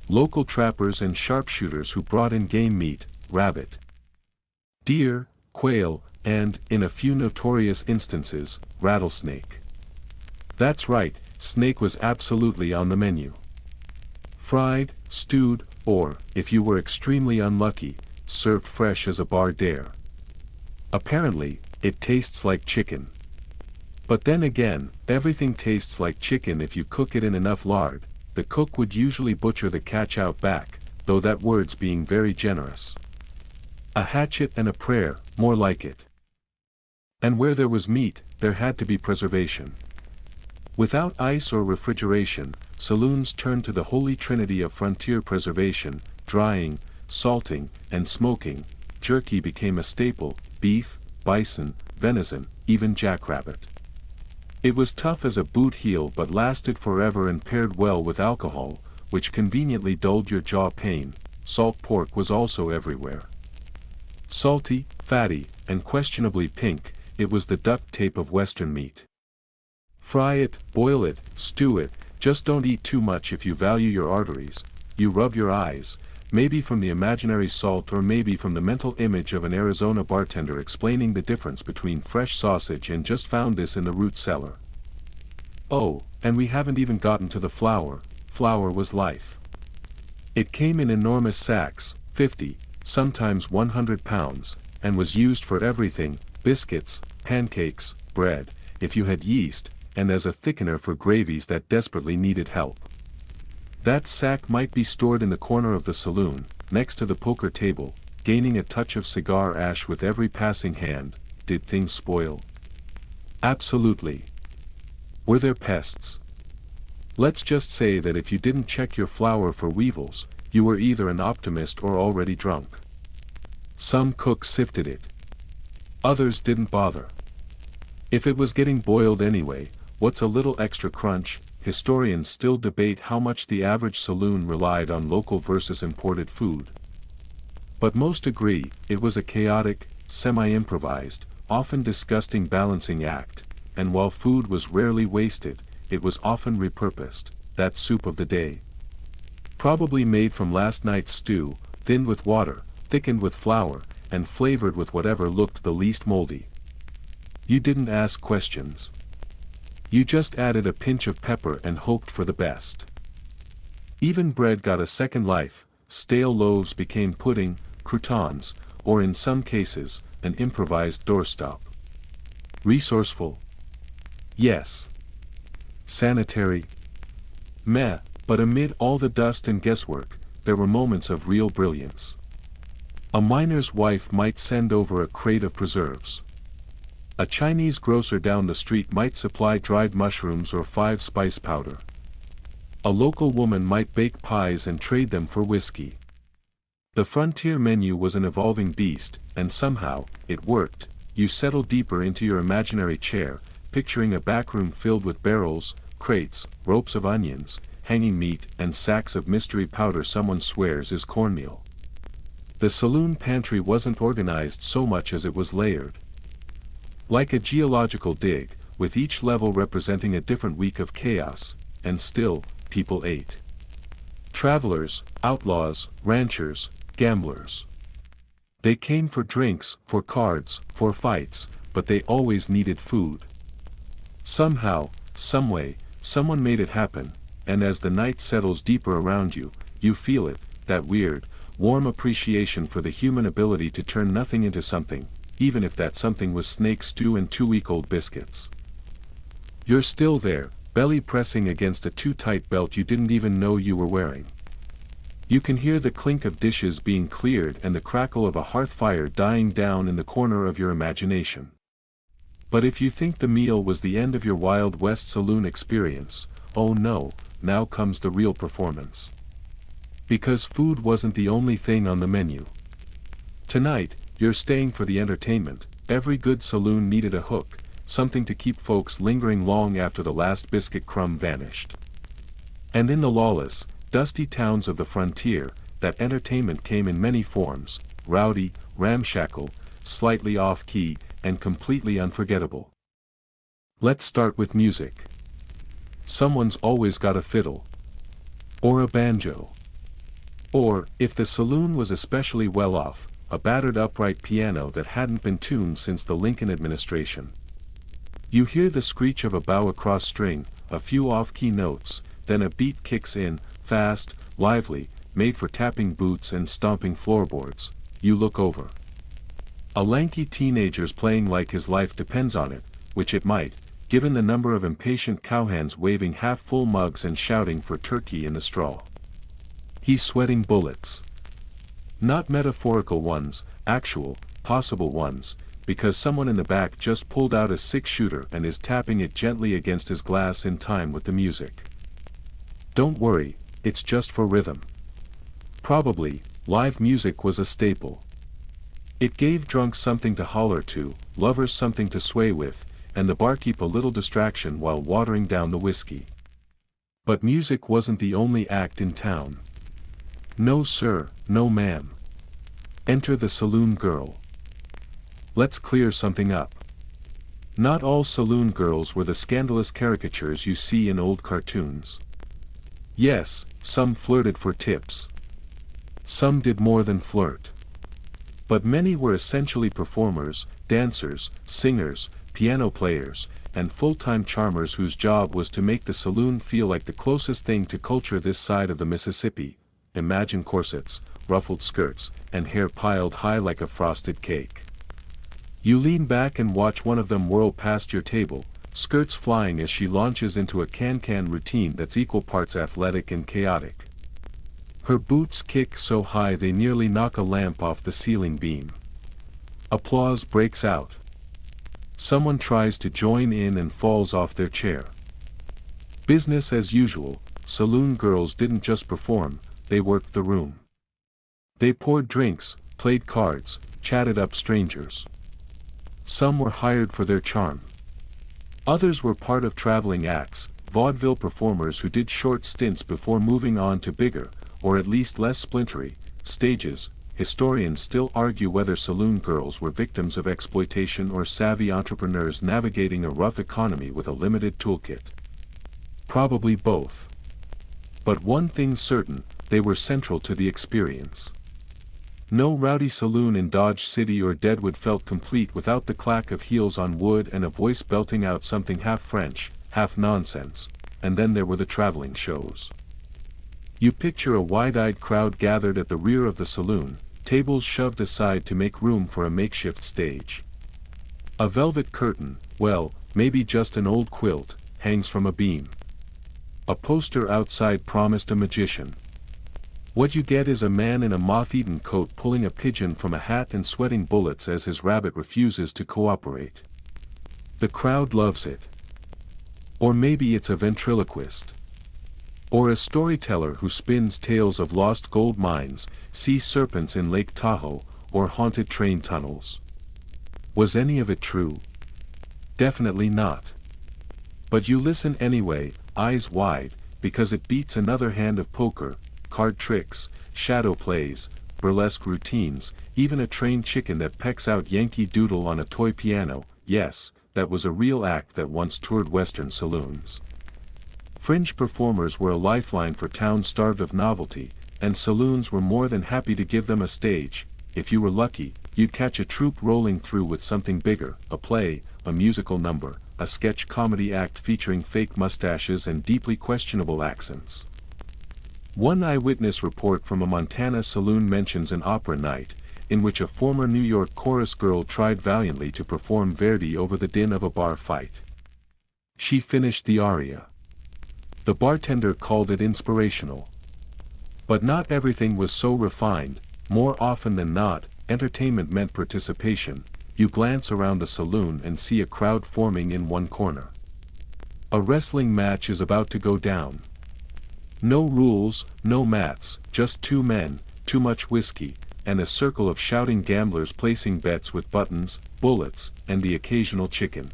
Local trappers and sharpshooters who brought in game meat, rabbit, deer, quail, and, in a few notorious instances, rattlesnake. That's right, snake was absolutely on the menu. Fried, stewed, or, if you were extremely unlucky, served fresh as a bar dare. Apparently, it tastes like chicken. But then again, everything tastes like chicken if you cook it in enough lard. The cook would usually butcher the catch out back, though that word's being very generous. A hatchet and a prayer, more like it. And where there was meat, there had to be preservation. Without ice or refrigeration, saloons turned to the holy trinity of frontier preservation: drying, salting, and smoking. Jerky became a staple: beef, bison, venison, even jackrabbit. It was tough as a boot heel but lasted forever and paired well with alcohol, which conveniently dulled your jaw pain. Salt pork was also everywhere. Salty, fatty, and questionably pink, it was the duct tape of Western meat. Fry it, boil it, stew it, just don't eat too much if you value your arteries. You rub your eyes, maybe from the imaginary salt or maybe from the mental image of an Arizona bartender explaining the difference between fresh sausage and just found this in the root cellar. Oh, and we haven't even gotten to the flour. Flour was life. It came in enormous sacks, 50, sometimes 100 pounds, and was used for everything: biscuits, pancakes, bread, if you had yeast, and as a thickener for gravies that desperately needed help. That sack might be stored in the corner of the saloon, next to the poker table, gaining a touch of cigar ash with every passing hand. Did things spoil? Absolutely. Were there pests? Let's just say that if you didn't check your flour for weevils, you were either an optimist or already drunk. Some cooks sifted it. Others didn't bother. If it was getting boiled anyway, what's a little extra crunch? Historians still debate how much the average saloon relied on local versus imported food. But most agree, it was a chaotic, semi-improvised, often disgusting balancing act, and while food was rarely wasted, it was often repurposed. That soup of the day. Probably made from last night's stew, thinned with water, thickened with flour, and flavored with whatever looked the least moldy. You didn't ask questions. You just added a pinch of pepper and hoped for the best. Even bread got a second life. Stale loaves became pudding, croutons, or in some cases, an improvised doorstop. Resourceful? Yes. Sanitary? Meh, but amid all the dust and guesswork, there were moments of real brilliance. A miner's wife might send over a crate of preserves. A Chinese grocer down the street might supply dried mushrooms or 5-spice powder. A local woman might bake pies and trade them for whiskey. The frontier menu was an evolving beast, and somehow, it worked. You settled deeper into your imaginary chair, picturing a backroom filled with barrels, crates, ropes of onions, hanging meat, and sacks of mystery powder someone swears is cornmeal. The saloon pantry wasn't organized so much as it was layered. Like a geological dig, with each level representing a different week of chaos, and still, people ate. Travelers, outlaws, ranchers, gamblers. They came for drinks, for cards, for fights, but they always needed food. Somehow, someway, someone made it happen, and as the night settles deeper around you, you feel it, that weird, warm appreciation for the human ability to turn nothing into something, even if that something was snake stew and 2-week-old biscuits. You're still there, belly pressing against a too-tight belt you didn't even know you were wearing. You can hear the clink of dishes being cleared and the crackle of a hearth fire dying down in the corner of your imagination. But if you think the meal was the end of your Wild West saloon experience, oh no, now comes the real performance. Because food wasn't the only thing on the menu. Tonight, you're staying for the entertainment. Every good saloon needed a hook, something to keep folks lingering long after the last biscuit crumb vanished. And in the lawless, dusty towns of the frontier, that entertainment came in many forms: rowdy, ramshackle, slightly off-key, and completely unforgettable. Let's start with music. Someone's always got a fiddle. Or a banjo. Or, if the saloon was especially well off, a battered upright piano that hadn't been tuned since the Lincoln administration. You hear the screech of a bow across string, a few off-key notes, then a beat kicks in, fast, lively, made for tapping boots and stomping floorboards. You look over. A lanky teenager's playing like his life depends on it, which it might. given the number of impatient cowhands waving half-full mugs and shouting for turkey in the straw. He's sweating bullets. Not metaphorical ones, actual, possible ones, because someone in the back just pulled out a six-shooter and is tapping it gently against his glass in time with the music. Don't worry, it's just for rhythm. Probably, live music was a staple. It gave drunks something to holler to, lovers something to sway with, and the barkeep a little distraction while watering down the whiskey. But music wasn't the only act in town. No sir, no ma'am. Enter the saloon girl. Let's clear something up. Not all saloon girls were the scandalous caricatures you see in old cartoons. Yes, some flirted for tips. Some did more than flirt. But many were essentially performers, dancers, singers, piano players, and full-time charmers whose job was to make the saloon feel like the closest thing to culture this side of the Mississippi. Imagine corsets, ruffled skirts, and hair piled high like a frosted cake. You lean back and watch one of them whirl past your table, skirts flying as she launches into a can-can routine that's equal parts athletic and chaotic. Her boots kick so high they nearly knock a lamp off the ceiling beam. Applause breaks out. Someone tries to join in and falls off their chair. Business as usual, saloon girls didn't just perform, they worked the room. They poured drinks, played cards, chatted up strangers. Some were hired for their charm. Others were part of traveling acts, vaudeville performers who did short stints before moving on to bigger, or at least less splintery, stages. Historians still argue whether saloon girls were victims of exploitation or savvy entrepreneurs navigating a rough economy with a limited toolkit. Probably both. But one thing's certain, they were central to the experience. No rowdy saloon in Dodge City or Deadwood felt complete without the clack of heels on wood and a voice belting out something half French, half nonsense, and then there were the traveling shows. You picture a wide-eyed crowd gathered at the rear of the saloon, tables shoved aside to make room for a makeshift stage. A velvet curtain, well, maybe just an old quilt, hangs from a beam. A poster outside promised a magician. What you get is a man in a moth-eaten coat pulling a pigeon from a hat and sweating bullets as his rabbit refuses to cooperate. The crowd loves it. Or maybe it's a ventriloquist. Or a storyteller who spins tales of lost gold mines, sea serpents in Lake Tahoe, or haunted train tunnels. Was any of it true? Definitely not. But you listen anyway, eyes wide, because it beats another hand of poker, card tricks, shadow plays, burlesque routines, even a trained chicken that pecks out Yankee Doodle on a toy piano. Yes, that was a real act that once toured Western saloons. Fringe performers were a lifeline for towns starved of novelty, and saloons were more than happy to give them a stage. If you were lucky, you'd catch a troupe rolling through with something bigger, a play, a musical number, a sketch comedy act featuring fake mustaches and deeply questionable accents. One eyewitness report from a Montana saloon mentions an opera night, in which a former New York chorus girl tried valiantly to perform Verdi over the din of a bar fight. She finished the aria. The bartender called it inspirational. But not everything was so refined. More often than not, entertainment meant participation. You glance around the saloon and see a crowd forming in one corner. A wrestling match is about to go down. No rules, no mats, just two men, too much whiskey, and a circle of shouting gamblers placing bets with buttons, bullets, and the occasional chicken.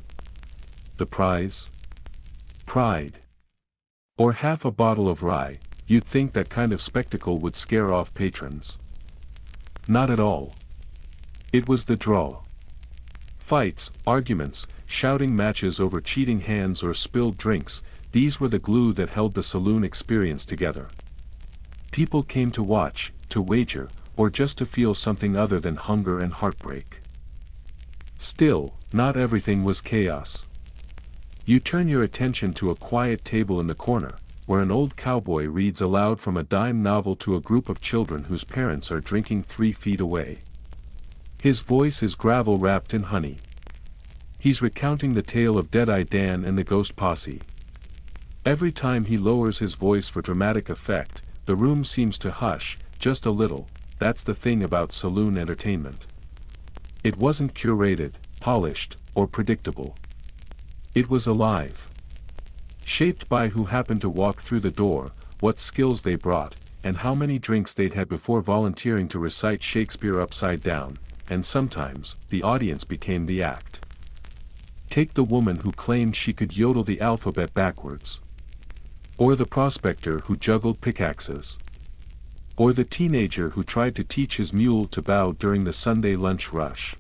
The prize? Pride. Or half a bottle of rye. You'd think that kind of spectacle would scare off patrons. Not at all. It was the draw. Fights, arguments, shouting matches over cheating hands or spilled drinks, these were the glue that held the saloon experience together. People came to watch, to wager, or just to feel something other than hunger and heartbreak. Still, not everything was chaos. You turn your attention to a quiet table in the corner, where an old cowboy reads aloud from a dime novel to a group of children whose parents are drinking 3 feet away. His voice is gravel wrapped in honey. He's recounting the tale of Dead-Eye Dan and the Ghost Posse. Every time he lowers his voice for dramatic effect, the room seems to hush, just a little. That's the thing about saloon entertainment. It wasn't curated, polished, or predictable. It was alive. Shaped by who happened to walk through the door, what skills they brought, and how many drinks they'd had before volunteering to recite Shakespeare upside down, and sometimes, the audience became the act. Take the woman who claimed she could yodel the alphabet backwards. Or the prospector who juggled pickaxes. Or the teenager who tried to teach his mule to bow during the Sunday lunch rush.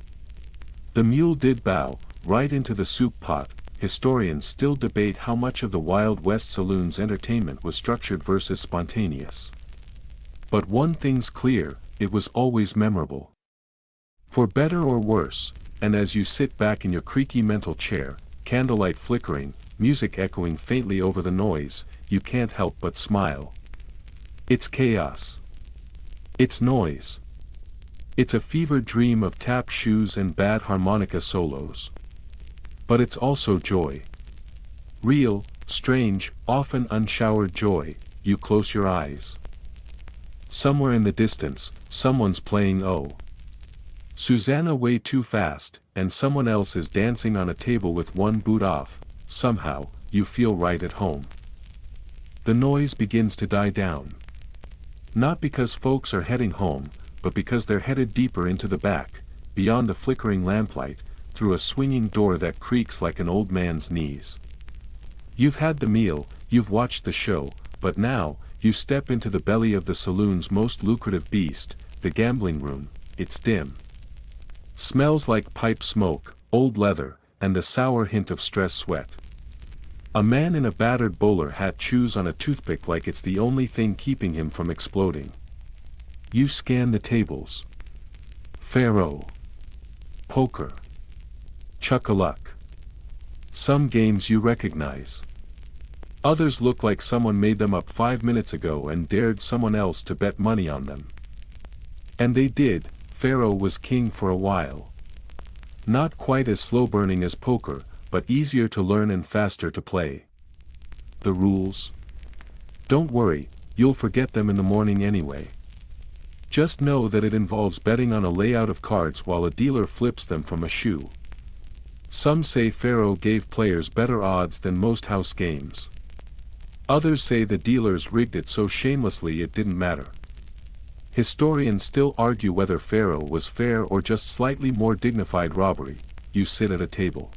The mule did bow, right into the soup pot. Historians still debate how much of the Wild West saloon's entertainment was structured versus spontaneous. But one thing's clear, it was always memorable. For better or worse, and as you sit back in your creaky mental chair, candlelight flickering, music echoing faintly over the noise, you can't help but smile. It's chaos. It's noise. It's a fevered dream of tap shoes and bad harmonica solos. But it's also joy. Real, strange, often unshowered joy. You close your eyes. Somewhere in the distance, someone's playing "Oh, Susanna" way too fast, and someone else is dancing on a table with one boot off. Somehow, you feel right at home. The noise begins to die down. Not because folks are heading home, but because they're headed deeper into the back, beyond the flickering lamplight, through a swinging door that creaks like an old man's knees. You've had the meal, you've watched the show, but now, you step into the belly of the saloon's most lucrative beast, the gambling room. It's dim. Smells like pipe smoke, old leather, and the sour hint of stress sweat. A man in a battered bowler hat chews on a toothpick like it's the only thing keeping him from exploding. You scan the tables. Faro. Poker. Chuck-a-luck. Some games you recognize. Others look like someone made them up 5 minutes ago and dared someone else to bet money on them. And they did. Faro was king for a while. Not quite as slow-burning as poker, but easier to learn and faster to play. The rules? Don't worry, you'll forget them in the morning anyway. Just know that it involves betting on a layout of cards while a dealer flips them from a shoe. Some say Faro gave players better odds than most house games. Others say the dealers rigged it so shamelessly it didn't matter. Historians still argue whether Faro was fair or just slightly more dignified robbery. You sit at a table.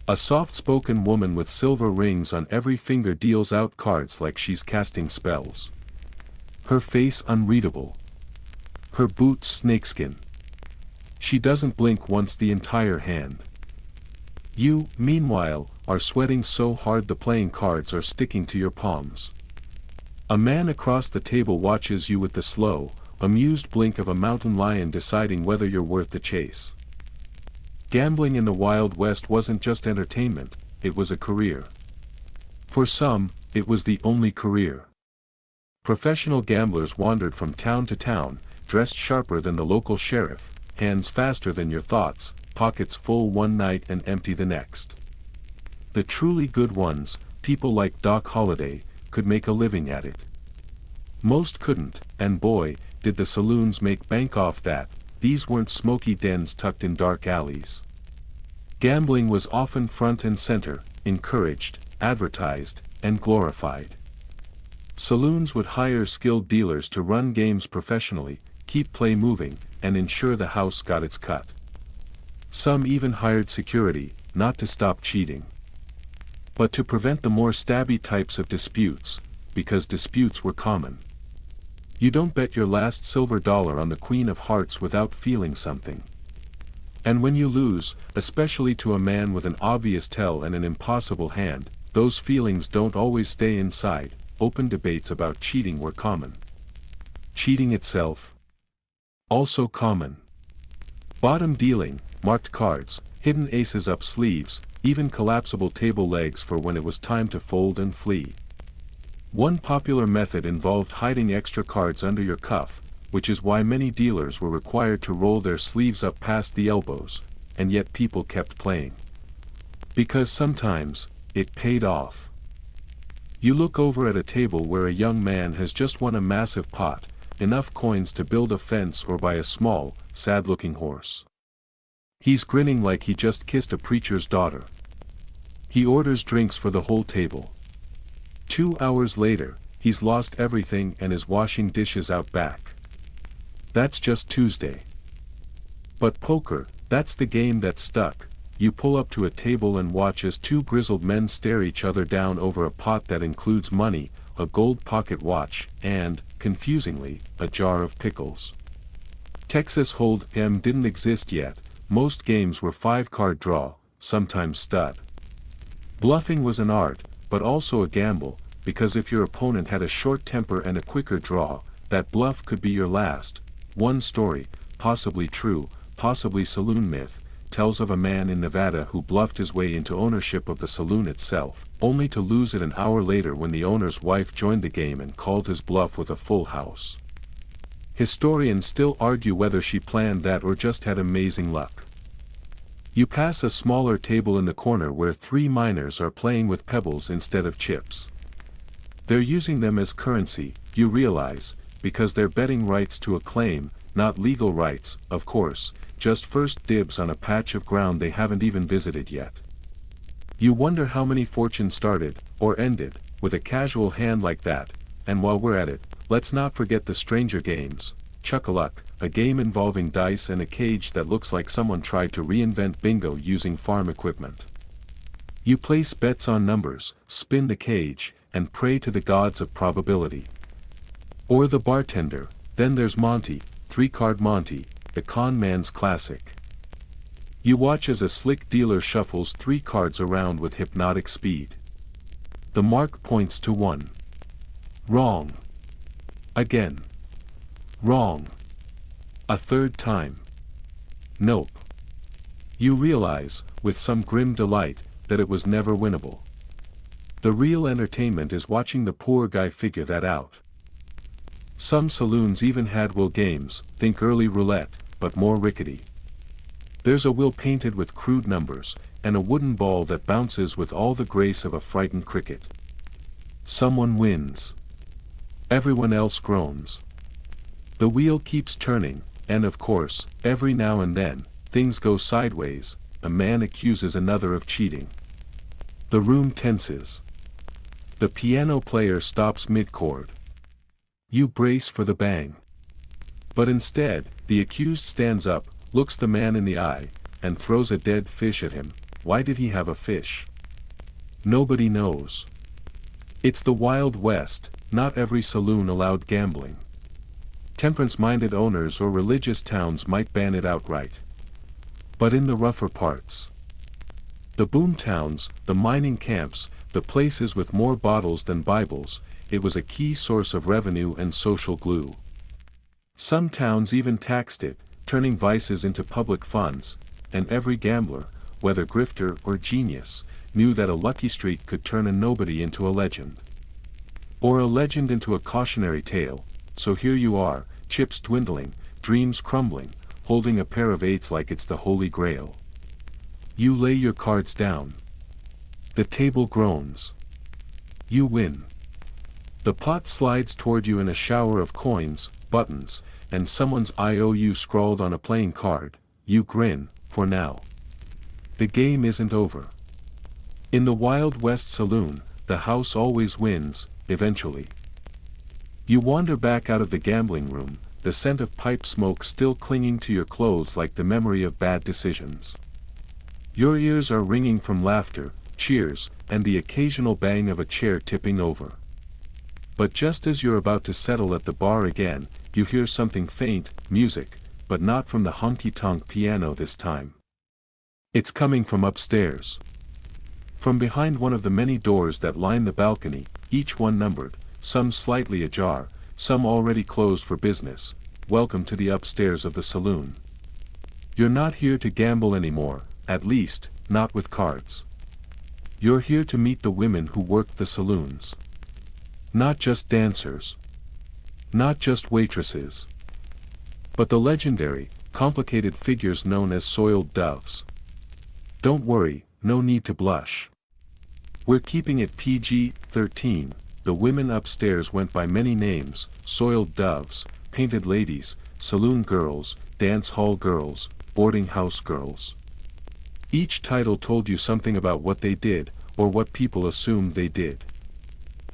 A soft-spoken woman with silver rings on every finger deals out cards like she's casting spells. Her face unreadable. Her boots snakeskin. She doesn't blink once the entire hand. You, meanwhile, are sweating so hard the playing cards are sticking to your palms. A man across the table watches you with the slow, amused blink of a mountain lion deciding whether you're worth the chase. Gambling in the Wild West wasn't just entertainment, it was a career. For some, it was the only career. Professional gamblers wandered from town to town, dressed sharper than the local sheriff, hands faster than your thoughts, pockets full one night and empty the next. The truly good ones, people like Doc Holliday, could make a living at it. Most couldn't, and boy, did the saloons make bank off that. These weren't smoky dens tucked in dark alleys. Gambling was often front and center, encouraged, advertised, and glorified. Saloons would hire skilled dealers to run games professionally, keep play moving, and ensure the house got its cut. Some even hired security, not to stop cheating, but to prevent the more stabby types of disputes, because disputes were common. You don't bet your last silver dollar on the Queen of Hearts without feeling something. And when you lose, especially to a man with an obvious tell and an impossible hand, those feelings don't always stay inside. Open debates about cheating were common. Cheating itself? Also common. Bottom dealing, marked cards, hidden aces up sleeves, even collapsible table legs for when it was time to fold and flee. One popular method involved hiding extra cards under your cuff, which is why many dealers were required to roll their sleeves up past the elbows, and yet people kept playing. Because sometimes, it paid off. You look over at a table where a young man has just won a massive pot, enough coins to build a fence or buy a small, sad-looking horse. He's grinning like he just kissed a preacher's daughter. He orders drinks for the whole table. 2 hours later, he's lost everything and is washing dishes out back. That's just Tuesday. But poker, that's the game that's stuck. You pull up to a table and watch as two grizzled men stare each other down over a pot that includes money, a gold pocket watch, and, confusingly, a jar of pickles. Texas Hold'em didn't exist yet. Most games were 5-card draw, sometimes stud. Bluffing was an art, but also a gamble, because if your opponent had a short temper and a quicker draw, that bluff could be your last. One story, possibly true, possibly saloon myth, tells of a man in Nevada who bluffed his way into ownership of the saloon itself, only to lose it an hour later when the owner's wife joined the game and called his bluff with a full house. Historians still argue whether she planned that or just had amazing luck. You pass a smaller table in the corner where 3 miners are playing with pebbles instead of chips. They're using them as currency, you realize, because they're betting rights to a claim, not legal rights, of course, just first dibs on a patch of ground they haven't even visited yet. You wonder how many fortunes started, or ended, with a casual hand like that, and while we're at it, let's not forget the stranger games. Chuck-a-luck, a game involving dice and a cage that looks like someone tried to reinvent bingo using farm equipment. You place bets on numbers, spin the cage, and pray to the gods of probability. Or the bartender. Then there's Monty, 3-card Monty, the con man's classic. You watch as a slick dealer shuffles 3 cards around with hypnotic speed. The mark points to 1. Wrong. Again. Wrong. A third time. Nope. You realize, with some grim delight, that it was never winnable. The real entertainment is watching the poor guy figure that out. Some saloons even had will games, think early roulette, but more rickety. There's a wheel painted with crude numbers, and a wooden ball that bounces with all the grace of a frightened cricket. Someone wins. Everyone else groans. The wheel keeps turning, and of course, every now and then, things go sideways. A man accuses another of cheating. The room tenses. The piano player stops mid-chord. You brace for the bang. But instead, the accused stands up, looks the man in the eye, and throws a dead fish at him. Why did he have a fish? Nobody knows. It's the Wild West. Not every saloon allowed gambling. Temperance-minded owners or religious towns might ban it outright. But in the rougher parts, the boom towns, the mining camps, the places with more bottles than Bibles, it was a key source of revenue and social glue. Some towns even taxed it, turning vices into public funds, and every gambler, whether grifter or genius, knew that a lucky streak could turn a nobody into a legend. Or a legend into a cautionary tale. So here you are, chips dwindling, dreams crumbling, holding a pair of 8s like it's the Holy Grail. You lay your cards down. The table groans. You win. The pot slides toward you in a shower of coins, buttons, and someone's IOU scrawled on a playing card. You grin, for now. The game isn't over. In the Wild West saloon, the house always wins, eventually. You wander back out of the gambling room, the scent of pipe smoke still clinging to your clothes like the memory of bad decisions. Your ears are ringing from laughter, cheers, and the occasional bang of a chair tipping over. But just as you're about to settle at the bar again, you hear something faint, music, but not from the honky-tonk piano this time. It's coming from upstairs. From behind one of the many doors that line the balcony, each one numbered, some slightly ajar, some already closed for business. Welcome to the upstairs of the saloon. You're not here to gamble anymore, at least, not with cards. You're here to meet the women who work the saloons. Not just dancers. Not just waitresses. But the legendary, complicated figures known as soiled doves. Don't worry, no need to blush. We're keeping it PG-13. The women upstairs went by many names: soiled doves, painted ladies, saloon girls, dance hall girls, boarding house girls. Each title told you something about what they did, or what people assumed they did.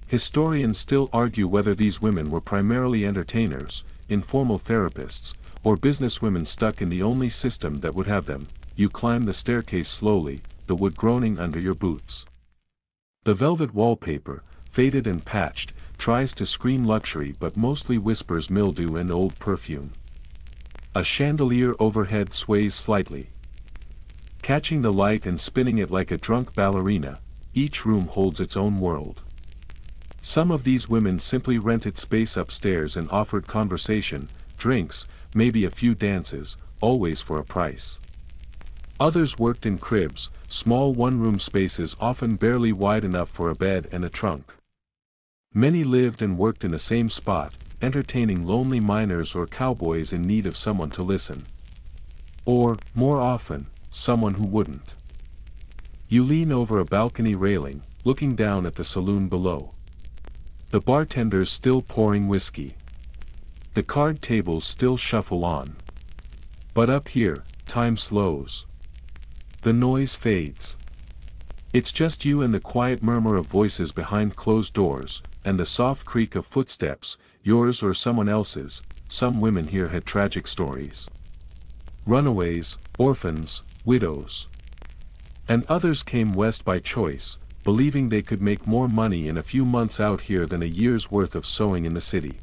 Historians still argue whether these women were primarily entertainers, informal therapists, or businesswomen stuck in the only system that would have them. You climb the staircase slowly, the wood groaning under your boots. The velvet wallpaper, faded and patched, tries to scream luxury but mostly whispers mildew and old perfume. A chandelier overhead sways slightly, catching the light and spinning it like a drunk ballerina. Each room holds its own world. Some of these women simply rented space upstairs and offered conversation, drinks, maybe a few dances, always for a price. Others worked in cribs, small one-room spaces often barely wide enough for a bed and a trunk. Many lived and worked in the same spot, entertaining lonely miners or cowboys in need of someone to listen. Or, more often, someone who wouldn't. You lean over a balcony railing, looking down at the saloon below. The bartenders still pouring whiskey. The card tables still shuffle on. But up here, time slows. The noise fades. It's just you and the quiet murmur of voices behind closed doors, and the soft creak of footsteps, yours or someone else's. Some women here had tragic stories. Runaways, orphans, widows. And others came west by choice, believing they could make more money in a few months out here than a year's worth of sewing in the city.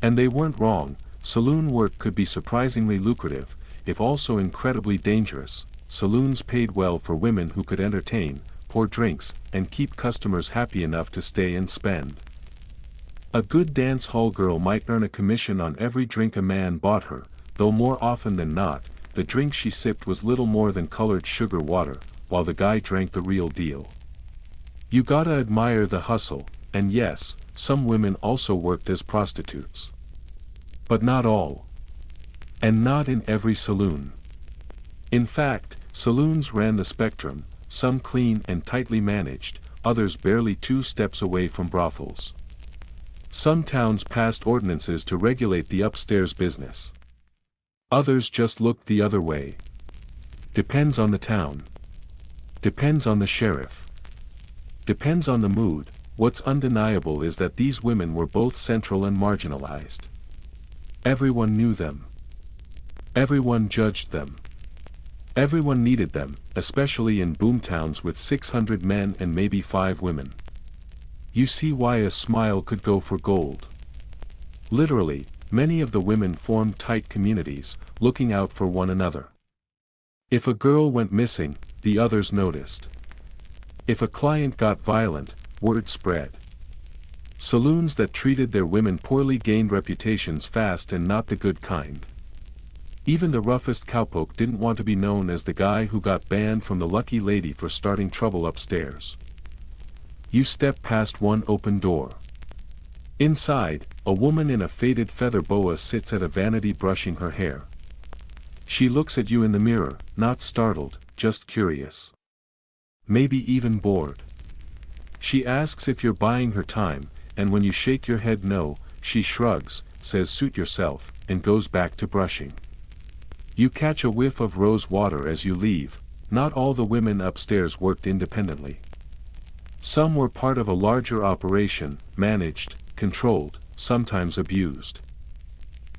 And they weren't wrong. Saloon work could be surprisingly lucrative, if also incredibly dangerous. Saloons paid well for women who could entertain, pour drinks, and keep customers happy enough to stay and spend. A good dance hall girl might earn a commission on every drink a man bought her, though more often than not, the drink she sipped was little more than colored sugar water, while the guy drank the real deal. You gotta admire the hustle, and yes, some women also worked as prostitutes. But not all. And not in every saloon. In fact, saloons ran the spectrum, some clean and tightly managed, others barely 2 steps away from brothels. Some towns passed ordinances to regulate the upstairs business. Others just looked the other way. Depends on the town. Depends on the sheriff. Depends on the mood. What's undeniable is that these women were both central and marginalized. Everyone knew them. Everyone judged them. Everyone needed them, especially in boomtowns with 600 men and maybe 5 women. You see why a smile could go for gold. Literally, many of the women formed tight communities, looking out for one another. If a girl went missing, the others noticed. If a client got violent, word spread. Saloons that treated their women poorly gained reputations fast, and not the good kind. Even the roughest cowpoke didn't want to be known as the guy who got banned from the lucky lady for starting trouble upstairs. You step past one open door. Inside, a woman in a faded feather boa sits at a vanity brushing her hair. She looks at you in the mirror, not startled, just curious. Maybe even bored. She asks if you're buying her time, and when you shake your head no, she shrugs, says suit yourself, and goes back to brushing. You catch a whiff of rose water as you leave. Not all the women upstairs worked independently. Some were part of a larger operation, managed, controlled, sometimes abused.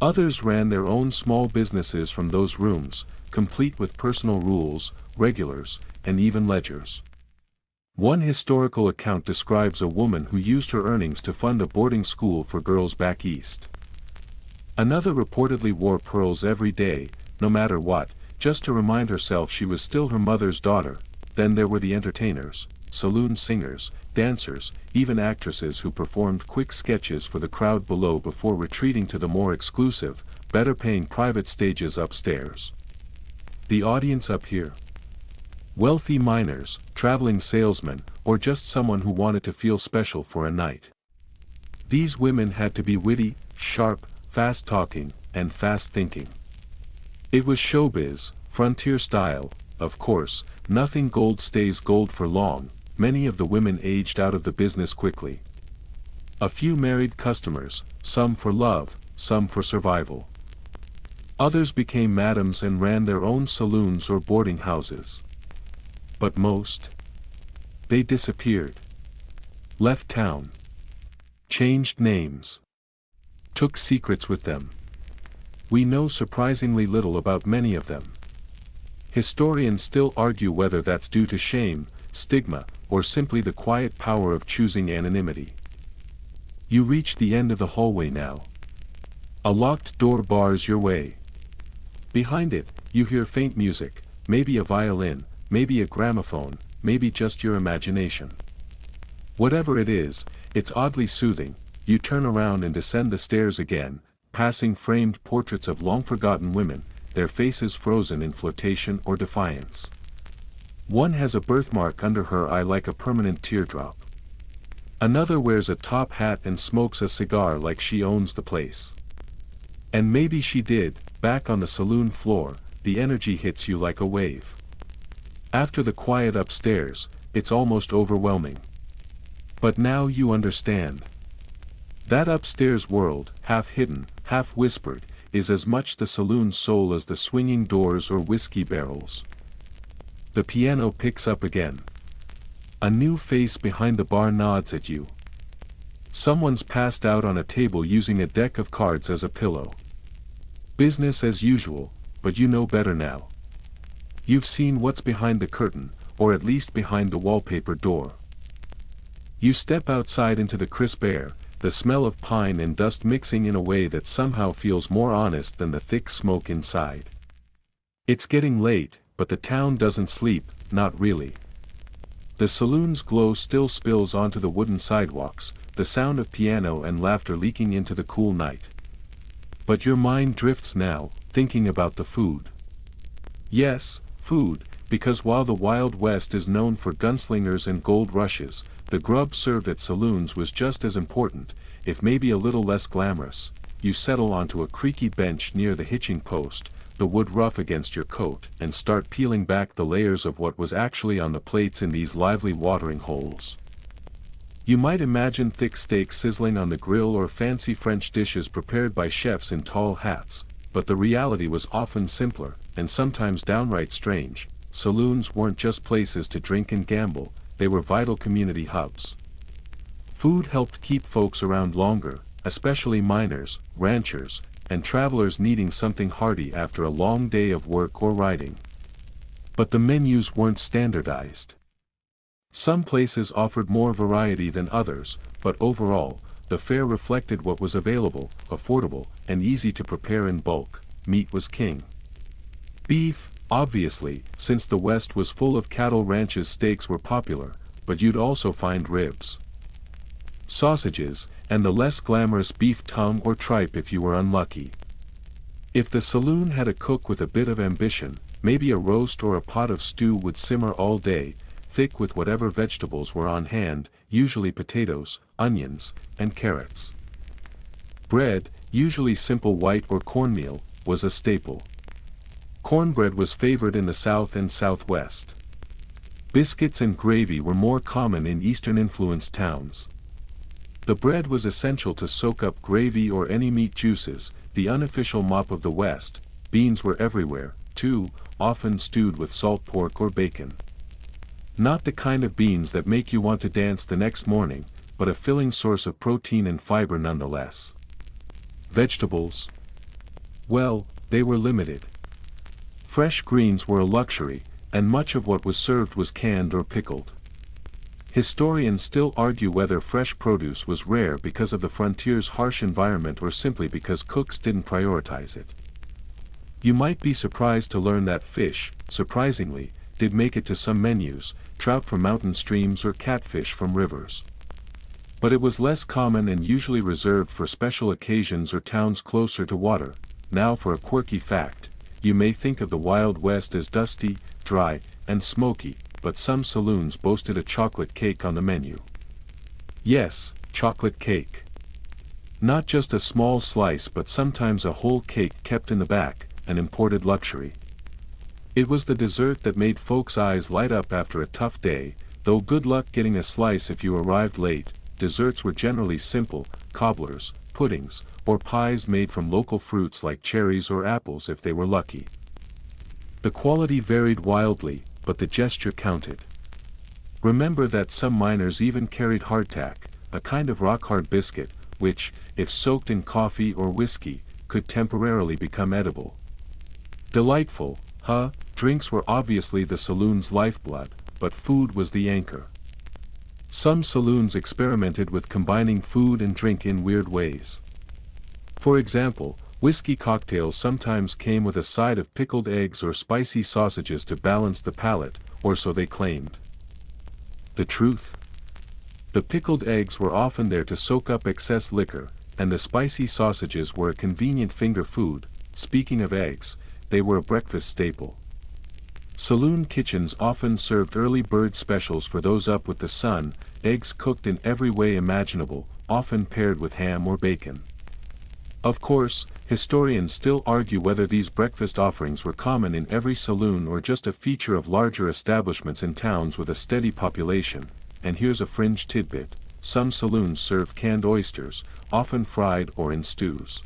Others ran their own small businesses from those rooms, complete with personal rules, regulars, and even ledgers. One historical account describes a woman who used her earnings to fund a boarding school for girls back east. Another reportedly wore pearls every day, no matter what, just to remind herself she was still her mother's daughter. Then there were the entertainers, saloon singers, dancers, even actresses who performed quick sketches for the crowd below before retreating to the more exclusive, better-paying private stages upstairs. The audience up here? Wealthy miners, traveling salesmen, or just someone who wanted to feel special for a night. These women had to be witty, sharp, fast-talking, and fast-thinking. It was showbiz, frontier style, of course, nothing gold stays gold for long. Many of the women aged out of the business quickly. A few married customers, some for love, some for survival. Others became madams and ran their own saloons or boarding houses. But most? They disappeared. Left town. Changed names. Took secrets with them. We know surprisingly little about many of them. Historians still argue whether that's due to shame, stigma, or simply the quiet power of choosing anonymity. You reach the end of the hallway now. A locked door bars your way. Behind it, you hear faint music, maybe a violin, maybe a gramophone, maybe just your imagination. Whatever it is, it's oddly soothing. You turn around and descend the stairs again, passing framed portraits of long-forgotten women, their faces frozen in flirtation or defiance. One has a birthmark under her eye like a permanent teardrop. Another wears a top hat and smokes a cigar like she owns the place. And maybe she did. Back on the saloon floor, the energy hits you like a wave. After the quiet upstairs, it's almost overwhelming. But now you understand. That upstairs world, half hidden, half whispered, is as much the saloon's soul as the swinging doors or whiskey barrels. The piano picks up again. A new face behind the bar nods at you. Someone's passed out on a table using a deck of cards as a pillow. Business as usual, but you know better now. You've seen what's behind the curtain, or at least behind the wallpaper door. You step outside into the crisp air, the smell of pine and dust mixing in a way that somehow feels more honest than the thick smoke inside. It's getting late, but the town doesn't sleep, not really. The saloon's glow still spills onto the wooden sidewalks, the sound of piano and laughter leaking into the cool night. But your mind drifts now, thinking about the food. Yes, food, because while the Wild West is known for gunslingers and gold rushes, the grub served at saloons was just as important, if maybe a little less glamorous. You settle onto a creaky bench near the hitching post, the wood rough against your coat, and start peeling back the layers of what was actually on the plates in these lively watering holes. You might imagine thick steaks sizzling on the grill or fancy French dishes prepared by chefs in tall hats, but the reality was often simpler, and sometimes downright strange. Saloons weren't just places to drink and gamble, they were vital community hubs. Food helped keep folks around longer, especially miners, ranchers, and travelers needing something hearty after a long day of work or riding. But the menus weren't standardized. Some places offered more variety than others, but overall, the fare reflected what was available, affordable, and easy to prepare in bulk. Meat was king. Beef, obviously, since the West was full of cattle ranches, steaks were popular, but you'd also find ribs, sausages, and the less glamorous beef tongue or tripe if you were unlucky. If the saloon had a cook with a bit of ambition, maybe a roast or a pot of stew would simmer all day, thick with whatever vegetables were on hand, usually potatoes, onions, and carrots. Bread, usually simple white or cornmeal, was a staple. Cornbread was favored in the South and Southwest. Biscuits and gravy were more common in Eastern-influenced towns. The bread was essential to soak up gravy or any meat juices, the unofficial mop of the West. Beans were everywhere, too, often stewed with salt pork or bacon. Not the kind of beans that make you want to dance the next morning, but a filling source of protein and fiber nonetheless. Vegetables? Well, they were limited. Fresh greens were a luxury, and much of what was served was canned or pickled. Historians still argue whether fresh produce was rare because of the frontier's harsh environment or simply because cooks didn't prioritize it. You might be surprised to learn that fish, surprisingly, did make it to some menus, trout from mountain streams or catfish from rivers. But it was less common and usually reserved for special occasions or towns closer to water. Now for a quirky fact, you may think of the Wild West as dusty, dry, and smoky, but some saloons boasted a chocolate cake on the menu. Yes, chocolate cake. Not just a small slice but sometimes a whole cake kept in the back, an imported luxury. It was the dessert that made folks' eyes light up after a tough day, though good luck getting a slice if you arrived late. Desserts were generally simple, cobblers, puddings, or pies made from local fruits like cherries or apples if they were lucky. The quality varied wildly, but the gesture counted. Remember that some miners even carried hardtack, a kind of rock-hard biscuit, which, if soaked in coffee or whiskey, could temporarily become edible. Delightful, huh? Drinks were obviously the saloon's lifeblood, but food was the anchor. Some saloons experimented with combining food and drink in weird ways. For example, whiskey cocktails sometimes came with a side of pickled eggs or spicy sausages to balance the palate, or so they claimed. The truth? The pickled eggs were often there to soak up excess liquor, and the spicy sausages were a convenient finger food. Speaking of eggs, they were a breakfast staple. Saloon kitchens often served early bird specials for those up with the sun, eggs cooked in every way imaginable, often paired with ham or bacon. Of course, historians still argue whether these breakfast offerings were common in every saloon or just a feature of larger establishments in towns with a steady population, and here's a fringe tidbit: some saloons served canned oysters, often fried or in stews.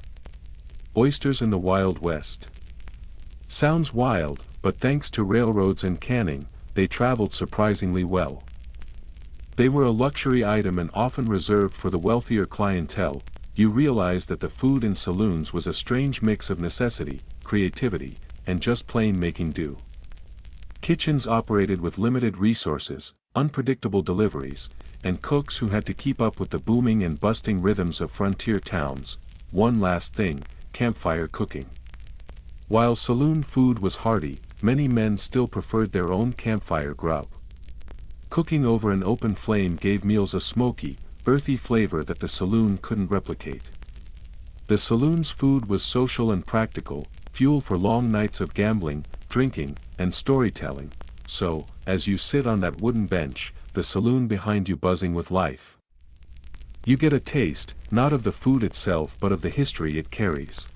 Oysters in the Wild West. Sounds wild, but thanks to railroads and canning, they traveled surprisingly well. They were a luxury item and often reserved for the wealthier clientele. You realize that the food in saloons was a strange mix of necessity, creativity, and just plain making do. Kitchens operated with limited resources, unpredictable deliveries, and cooks who had to keep up with the booming and busting rhythms of frontier towns. One last thing: campfire cooking. While saloon food was hearty, many men still preferred their own campfire grub. Cooking over an open flame gave meals a smoky, earthy flavor that the saloon couldn't replicate. The saloon's food was social and practical, fuel for long nights of gambling, drinking, and storytelling, so, as you sit on that wooden bench, the saloon behind you buzzing with life, you get a taste, not of the food itself but of the history it carries.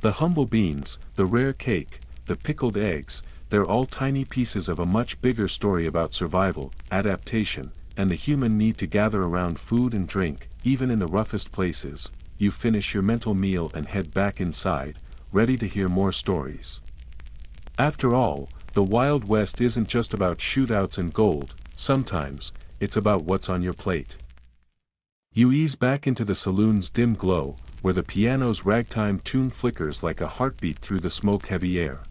The humble beans, the rare cake, the pickled eggs, they're all tiny pieces of a much bigger story about survival, adaptation, and the human need to gather around food and drink. Even in the roughest places, you finish your mental meal and head back inside, ready to hear more stories. After all, the Wild West isn't just about shootouts and gold. Sometimes, it's about what's on your plate. You ease back into the saloon's dim glow, where the piano's ragtime tune flickers like a heartbeat through the smoke-heavy air.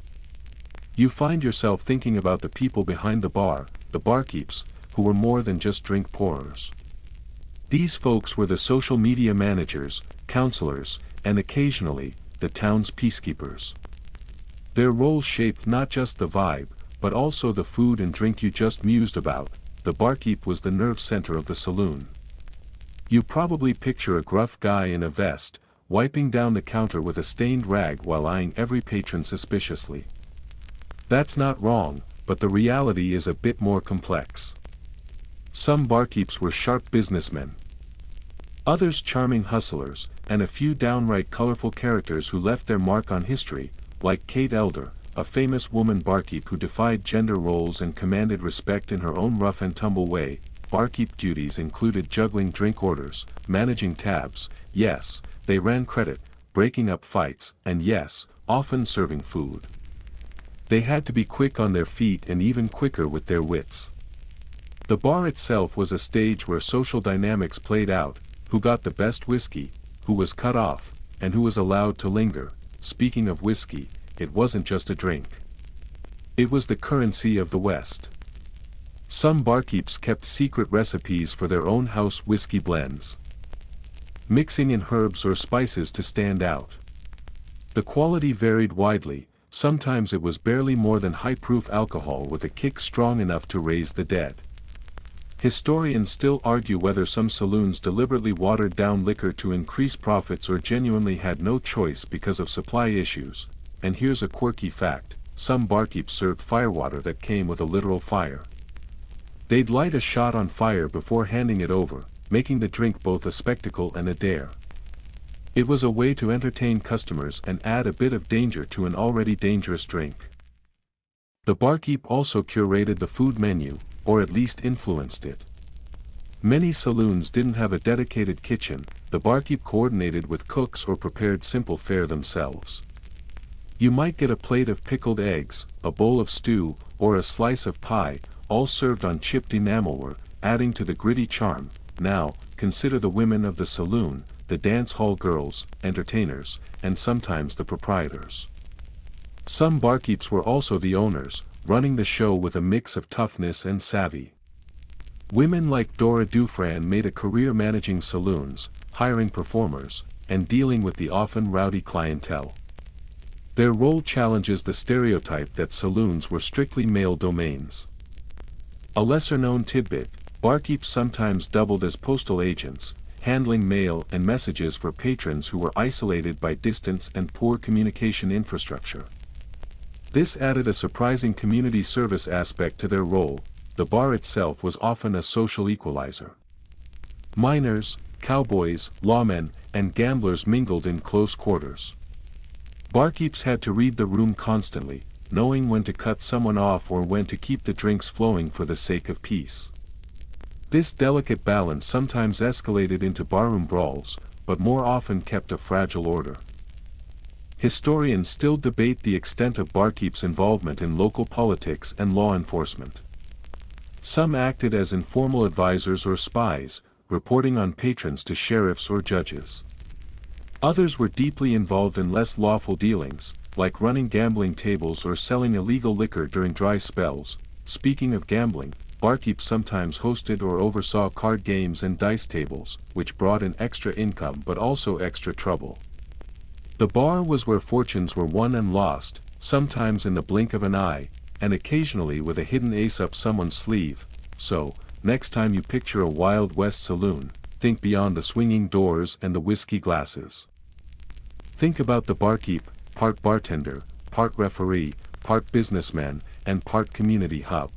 You find yourself thinking about the people behind the bar, the barkeeps, who were more than just drink pourers. These folks were the social media managers, counselors, and occasionally, the town's peacekeepers. Their roles shaped not just the vibe, but also the food and drink you just mused about. The barkeep was the nerve center of the saloon. You probably picture a gruff guy in a vest, wiping down the counter with a stained rag while eyeing every patron suspiciously. That's not wrong, but the reality is a bit more complex. Some barkeeps were sharp businessmen. Others charming hustlers, and a few downright colorful characters who left their mark on history, like Kate Elder, a famous woman barkeep who defied gender roles and commanded respect in her own rough-and-tumble way. Barkeep duties included juggling drink orders, managing tabs, yes, they ran credit, breaking up fights, and yes, often serving food. They had to be quick on their feet and even quicker with their wits. The bar itself was a stage where social dynamics played out: who got the best whiskey, who was cut off, and who was allowed to linger. Speaking of whiskey, it wasn't just a drink. It was the currency of the West. Some barkeeps kept secret recipes for their own house whiskey blends, mixing in herbs or spices to stand out. The quality varied widely. Sometimes it was barely more than high-proof alcohol with a kick strong enough to raise the dead. Historians still argue whether some saloons deliberately watered down liquor to increase profits or genuinely had no choice because of supply issues. And here's a quirky fact: some barkeeps served firewater that came with a literal fire. They'd light a shot on fire before handing it over, making the drink both a spectacle and a dare. It was a way to entertain customers and add a bit of danger to an already dangerous drink. The barkeep also curated the food menu, or at least influenced it. Many saloons didn't have a dedicated kitchen, the barkeep coordinated with cooks or prepared simple fare themselves. You might get a plate of pickled eggs, a bowl of stew, or a slice of pie, all served on chipped enamelware, adding to the gritty charm. Now, consider the women of the saloon, the dance hall girls, entertainers, and sometimes the proprietors. Some barkeeps were also the owners, running the show with a mix of toughness and savvy. Women like Dora Dufran made a career managing saloons, hiring performers, and dealing with the often rowdy clientele. Their role challenges the stereotype that saloons were strictly male domains. A lesser-known tidbit, barkeeps sometimes doubled as postal agents, handling mail and messages for patrons who were isolated by distance and poor communication infrastructure. This added a surprising community service aspect to their role. The bar itself was often a social equalizer. Miners, cowboys, lawmen, and gamblers mingled in close quarters. Barkeeps had to read the room constantly, knowing when to cut someone off or when to keep the drinks flowing for the sake of peace. This delicate balance sometimes escalated into barroom brawls, but more often kept a fragile order. Historians still debate the extent of barkeeps' involvement in local politics and law enforcement. Some acted as informal advisors or spies, reporting on patrons to sheriffs or judges. Others were deeply involved in less lawful dealings, like running gambling tables or selling illegal liquor during dry spells. Speaking of gambling, barkeeps sometimes hosted or oversaw card games and dice tables, which brought in extra income but also extra trouble. The bar was where fortunes were won and lost, sometimes in the blink of an eye, and occasionally with a hidden ace up someone's sleeve. So, next time you picture a Wild West saloon, think beyond the swinging doors and the whiskey glasses. Think about the barkeep, part bartender, part referee, part businessman, and part community hub.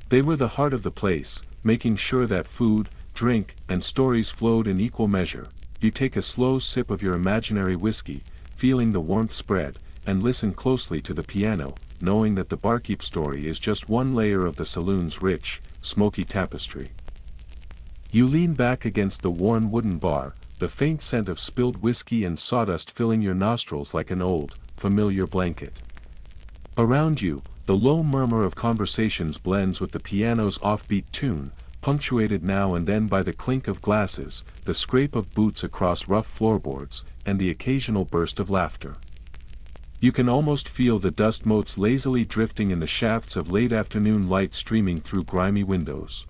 They were the heart of the place, making sure that food, drink, and stories flowed in equal measure. You take a slow sip of your imaginary whiskey, feeling the warmth spread, and listen closely to the piano, knowing that the barkeep story is just one layer of the saloon's rich, smoky tapestry. You lean back against the worn wooden bar, the faint scent of spilled whiskey and sawdust filling your nostrils like an old, familiar blanket. Around you, the low murmur of conversations blends with the piano's offbeat tune, punctuated now and then by the clink of glasses, the scrape of boots across rough floorboards, and the occasional burst of laughter. You can almost feel the dust motes lazily drifting in the shafts of late afternoon light streaming through grimy windows.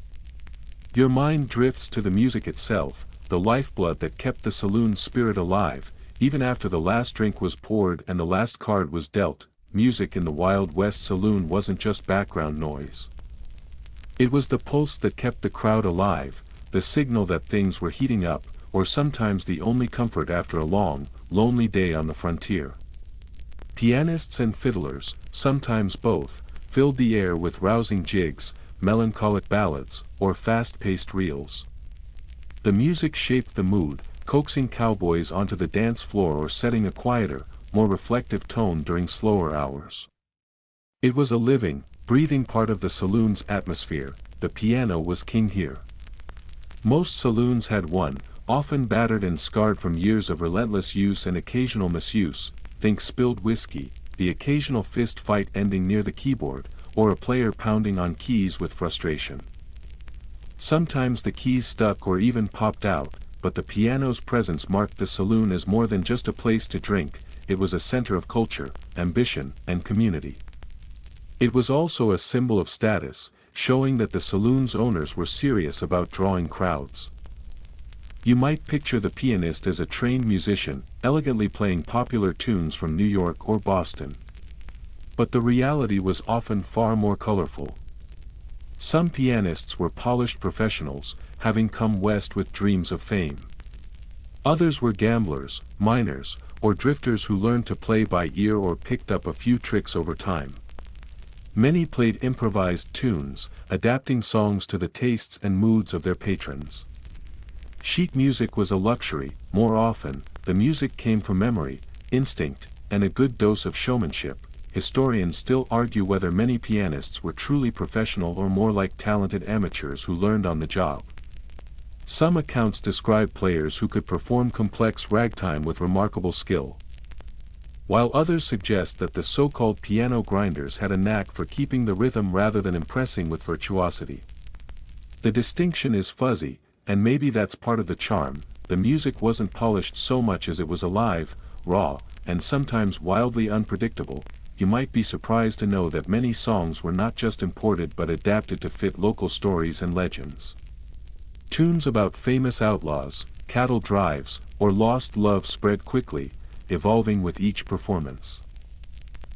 Your mind drifts to the music itself, the lifeblood that kept the saloon's spirit alive, even after the last drink was poured and the last card was dealt. Music in the Wild West saloon wasn't just background noise. It was the pulse that kept the crowd alive, the signal that things were heating up, or sometimes the only comfort after a long, lonely day on the frontier. Pianists and fiddlers, sometimes both, filled the air with rousing jigs, melancholic ballads, or fast-paced reels. The music shaped the mood, coaxing cowboys onto the dance floor or setting a quieter, more reflective tone during slower hours. It was a living, breathing part of the saloon's atmosphere. The piano was king here. Most saloons had one, often battered and scarred from years of relentless use and occasional misuse. Think spilled whiskey, the occasional fist fight ending near the keyboard, or a player pounding on keys with frustration. Sometimes the keys stuck or even popped out, but the piano's presence marked the saloon as more than just a place to drink. It was a center of culture, ambition, and community. It was also a symbol of status, showing that the saloon's owners were serious about drawing crowds. You might picture the pianist as a trained musician, elegantly playing popular tunes from New York or Boston. But the reality was often far more colorful. Some pianists were polished professionals, having come west with dreams of fame. Others were gamblers, miners, or drifters who learned to play by ear or picked up a few tricks over time. Many played improvised tunes, adapting songs to the tastes and moods of their patrons. Sheet music was a luxury. More often, the music came from memory, instinct, and a good dose of showmanship. historians still argue whether many pianists were truly professional or more like talented amateurs who learned on the job. Some accounts describe players who could perform complex ragtime with remarkable skill, while others suggest that the so-called piano grinders had a knack for keeping the rhythm rather than impressing with virtuosity. The distinction is fuzzy, and maybe that's part of the charm. The music wasn't polished so much as it was alive, raw, and sometimes wildly unpredictable. You might be surprised to know that many songs were not just imported but adapted to fit local stories and legends. Tunes about famous outlaws, cattle drives, or lost love spread quickly, evolving with each performance.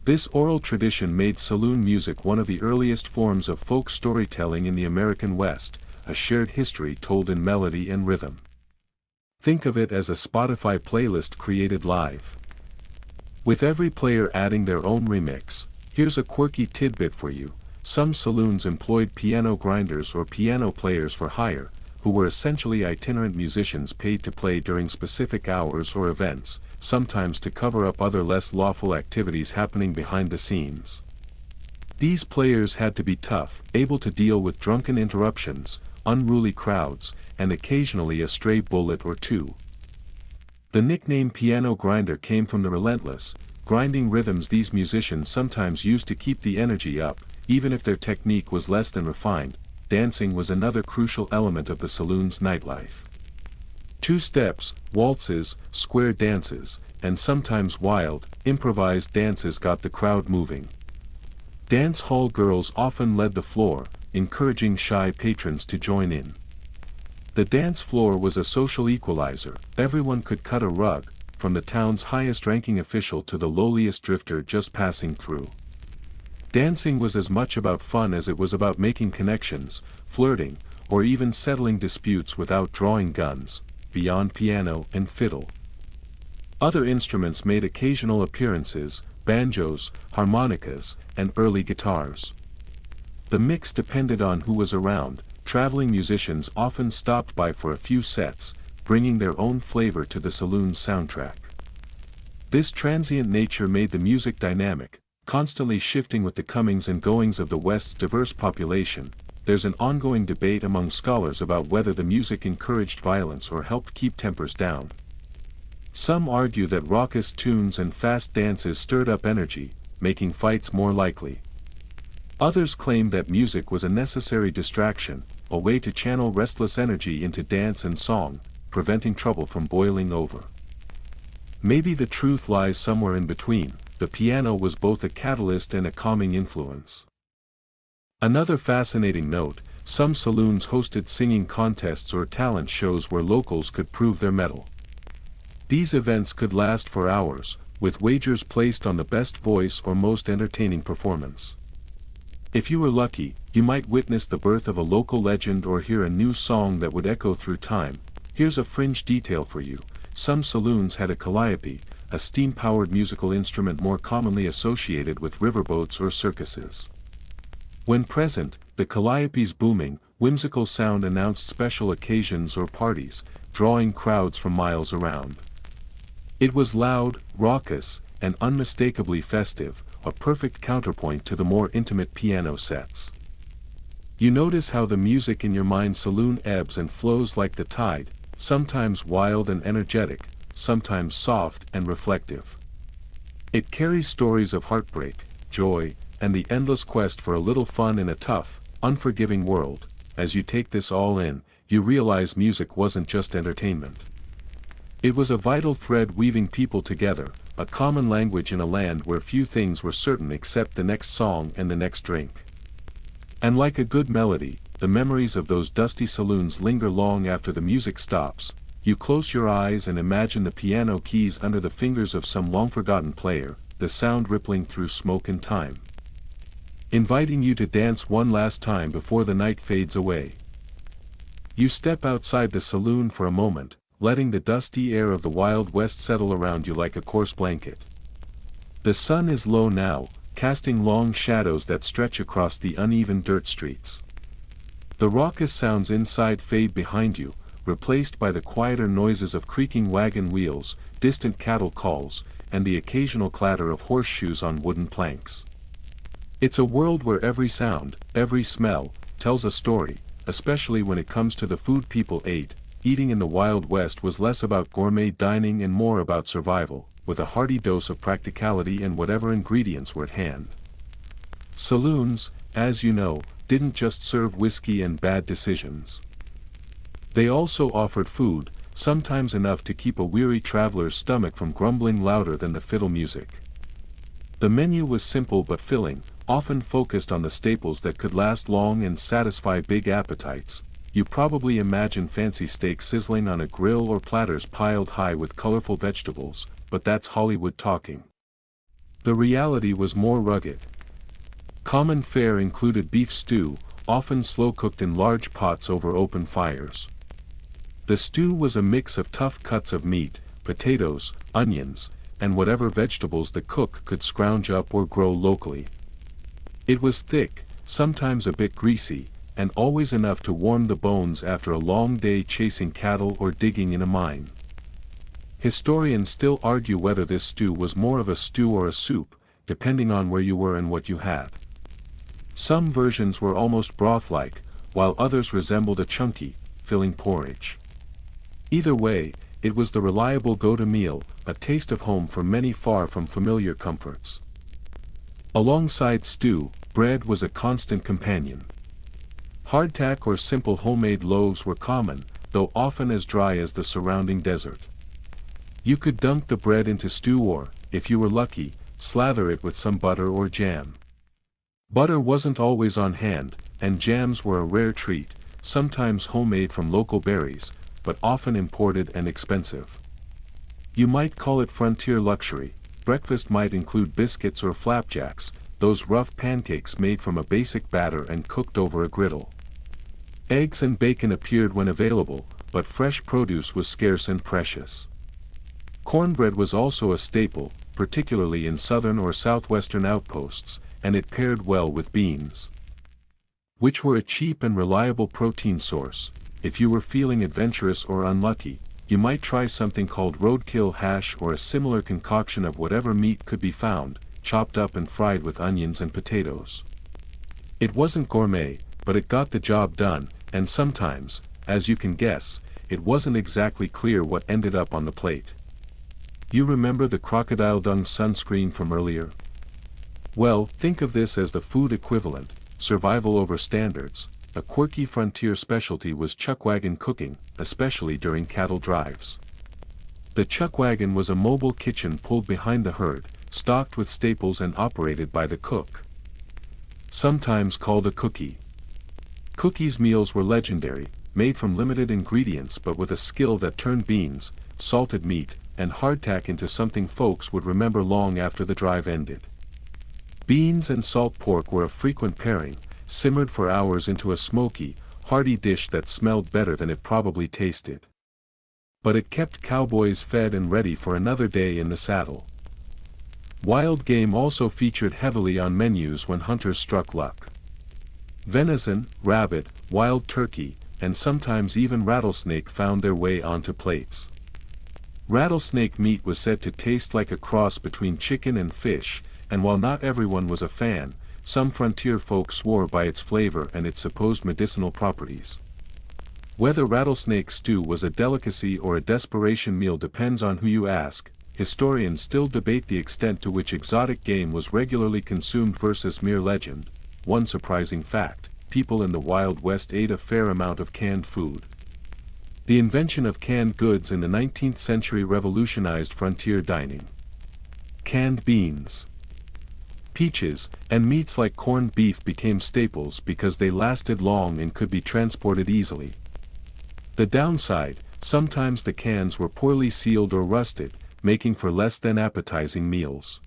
This oral tradition made saloon music one of the earliest forms of folk storytelling in the American West, a shared history told in melody and rhythm. Think of it as a Spotify playlist created live, with every player adding their own remix. Here's a quirky tidbit for you. Some saloons employed piano grinders or piano players for hire, who were essentially itinerant musicians paid to play during specific hours or events, sometimes to cover up other less lawful activities happening behind the scenes. These players had to be tough, able to deal with drunken interruptions, unruly crowds, and occasionally a stray bullet or two. The nickname piano grinder came from the relentless, grinding rhythms these musicians sometimes used to keep the energy up, even if their technique was less than refined. Dancing was another crucial element of the saloon's nightlife. Two-steps, waltzes, square dances, and sometimes wild, improvised dances got the crowd moving. Dance hall girls often led the floor, encouraging shy patrons to join in. The dance floor was a social equalizer. Everyone could cut a rug, from the town's highest-ranking official to the lowliest drifter just passing through. Dancing was as much about fun as it was about making connections, flirting, or even settling disputes without drawing guns, beyond piano and fiddle. Other instruments made occasional appearances: banjos, harmonicas, and early guitars. The mix depended on who was around. Traveling musicians often stopped by for a few sets, bringing their own flavor to the saloon's soundtrack. This transient nature made the music dynamic, constantly shifting with the comings and goings of the West's diverse population. There's an ongoing debate among scholars about whether the music encouraged violence or helped keep tempers down. Some argue that raucous tunes and fast dances stirred up energy, making fights more likely. Others claim that music was a necessary distraction, a way to channel restless energy into dance and song, preventing trouble from boiling over. Maybe the truth lies somewhere in between. The piano was both a catalyst and a calming influence. Another fascinating note: some saloons hosted singing contests or talent shows where locals could prove their mettle. These events could last for hours, with wagers placed on the best voice or most entertaining performance. If you were lucky, you might witness the birth of a local legend or hear a new song that would echo through time. Here's a fringe detail for you: some saloons had a calliope, a steam-powered musical instrument more commonly associated with riverboats or circuses. When present, the calliope's booming, whimsical sound announced special occasions or parties, drawing crowds from miles around. It was loud, raucous, and unmistakably festive, a perfect counterpoint to the more intimate piano sets. You notice how the music in your mind's saloon ebbs and flows like the tide, sometimes wild and energetic, sometimes soft and reflective. It carries stories of heartbreak, joy, and the endless quest for a little fun in a tough, unforgiving world. As you take this all in, you realize music wasn't just entertainment. It was a vital thread weaving people together, a common language in a land where few things were certain except the next song and the next drink. And like a good melody, the memories of those dusty saloons linger long after the music stops. You close your eyes and imagine the piano keys under the fingers of some long-forgotten player, the sound rippling through smoke and time, inviting you to dance one last time before the night fades away. You step outside the saloon for a moment, letting the dusty air of the Wild West settle around you like a coarse blanket. The sun is low now, casting long shadows that stretch across the uneven dirt streets. The raucous sounds inside fade behind you, replaced by the quieter noises of creaking wagon wheels, distant cattle calls, and the occasional clatter of horseshoes on wooden planks. It's a world where every sound, every smell, tells a story, especially when it comes to the food people ate. Eating in the Wild West was less about gourmet dining and more about survival, with a hearty dose of practicality and whatever ingredients were at hand. Saloons, as you know, didn't just serve whiskey and bad decisions. They also offered food, sometimes enough to keep a weary traveler's stomach from grumbling louder than the fiddle music. The menu was simple but filling, often focused on the staples that could last long and satisfy big appetites. You probably imagine fancy steaks sizzling on a grill or platters piled high with colorful vegetables, but that's Hollywood talking. The reality was more rugged. Common fare included beef stew, often slow-cooked in large pots over open fires. The stew was a mix of tough cuts of meat, potatoes, onions, and whatever vegetables the cook could scrounge up or grow locally. It was thick, sometimes a bit greasy, and always enough to warm the bones after a long day chasing cattle or digging in a mine. Historians still argue whether this stew was more of a stew or a soup, depending on where you were and what you had. Some versions were almost broth-like, while others resembled a chunky, filling porridge. Either way, it was the reliable go-to meal, a taste of home for many far from familiar comforts. Alongside stew, bread was a constant companion. Hardtack or simple homemade loaves were common, though often as dry as the surrounding desert. You could dunk the bread into stew or, if you were lucky, slather it with some butter or jam. Butter wasn't always on hand, and jams were a rare treat, sometimes homemade from local berries, but often imported and expensive. You might call it frontier luxury. Breakfast might include biscuits or flapjacks, those rough pancakes made from a basic batter and cooked over a griddle. Eggs and bacon appeared when available, but fresh produce was scarce and precious. Cornbread was also a staple, particularly in southern or southwestern outposts, and it paired well with beans, which were a cheap and reliable protein source. If you were feeling adventurous or unlucky, you might try something called roadkill hash or a similar concoction of whatever meat could be found, chopped up and fried with onions and potatoes. It wasn't gourmet, but it got the job done, and sometimes, as you can guess, it wasn't exactly clear what ended up on the plate. You remember the crocodile dung sunscreen from earlier? Well, think of this as the food equivalent, survival over standards. A quirky frontier specialty was chuckwagon cooking, especially during cattle drives. The chuckwagon was a mobile kitchen pulled behind the herd, stocked with staples and operated by the cook. Sometimes called a cookie. Cookie's meals were legendary, made from limited ingredients but with a skill that turned beans, salted meat, and hardtack into something folks would remember long after the drive ended. Beans and salt pork were a frequent pairing, simmered for hours into a smoky, hearty dish that smelled better than it probably tasted. But it kept cowboys fed and ready for another day in the saddle. Wild game also featured heavily on menus when hunters struck luck. Venison, rabbit, wild turkey, and sometimes even rattlesnake found their way onto plates. Rattlesnake meat was said to taste like a cross between chicken and fish, and while not everyone was a fan, some frontier folk swore by its flavor and its supposed medicinal properties. Whether rattlesnake stew was a delicacy or a desperation meal depends on who you ask. Historians still debate the extent to which exotic game was regularly consumed versus mere legend. One surprising fact: people in the Wild West ate a fair amount of canned food. The invention of canned goods in the 19th century revolutionized frontier dining. Canned beans, peaches, and meats like corned beef became staples because they lasted long and could be transported easily. The downside: sometimes the cans were poorly sealed or rusted, making for less than appetizing meals.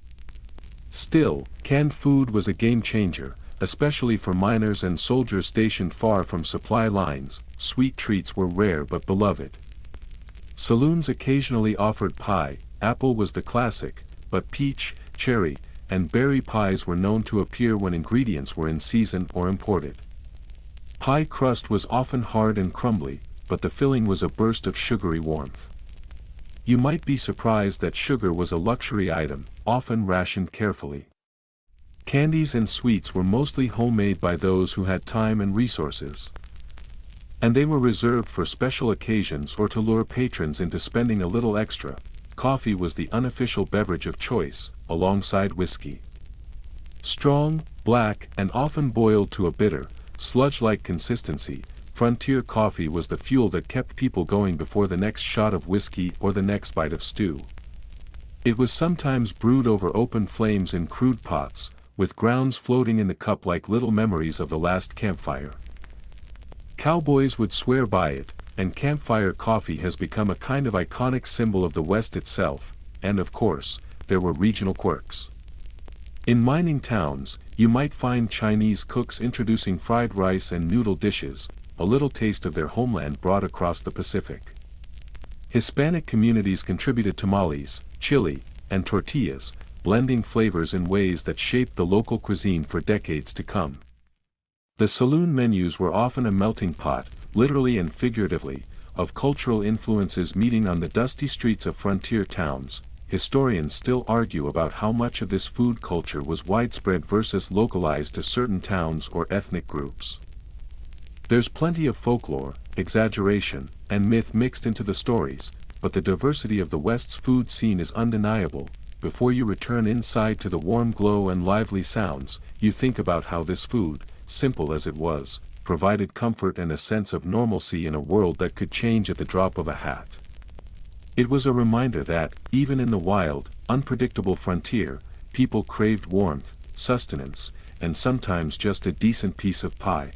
Still, canned food was a game changer, especially for miners and soldiers stationed far from supply lines. Sweet treats were rare but beloved. Saloons occasionally offered pie. Apple was the classic, but peach, cherry, and berry pies were known to appear when ingredients were in season or imported. Pie crust was often hard and crumbly, but the filling was a burst of sugary warmth. You might be surprised that sugar was a luxury item, often rationed carefully. Candies and sweets were mostly homemade by those who had time and resources. And they were reserved for special occasions or to lure patrons into spending a little extra. Coffee was the unofficial beverage of choice, alongside whiskey. Strong, black, and often boiled to a bitter, sludge-like consistency, frontier coffee was the fuel that kept people going before the next shot of whiskey or the next bite of stew. It was sometimes brewed over open flames in crude pots, with grounds floating in the cup like little memories of the last campfire. Cowboys would swear by it, and campfire coffee has become a kind of iconic symbol of the West itself, and of course, there were regional quirks. In mining towns, you might find Chinese cooks introducing fried rice and noodle dishes, a little taste of their homeland brought across the Pacific. Hispanic communities contributed tamales, chili, and tortillas, blending flavors in ways that shaped the local cuisine for decades to come. The saloon menus were often a melting pot, literally and figuratively, of cultural influences meeting on the dusty streets of frontier towns. Historians still argue about how much of this food culture was widespread versus localized to certain towns or ethnic groups. There's plenty of folklore, exaggeration, and myth mixed into the stories, but the diversity of the West's food scene is undeniable. Before you return inside to the warm glow and lively sounds, you think about how this food, simple as it was, provided comfort and a sense of normalcy in a world that could change at the drop of a hat. It was a reminder that, even in the wild, unpredictable frontier, people craved warmth, sustenance, and sometimes just a decent piece of pie.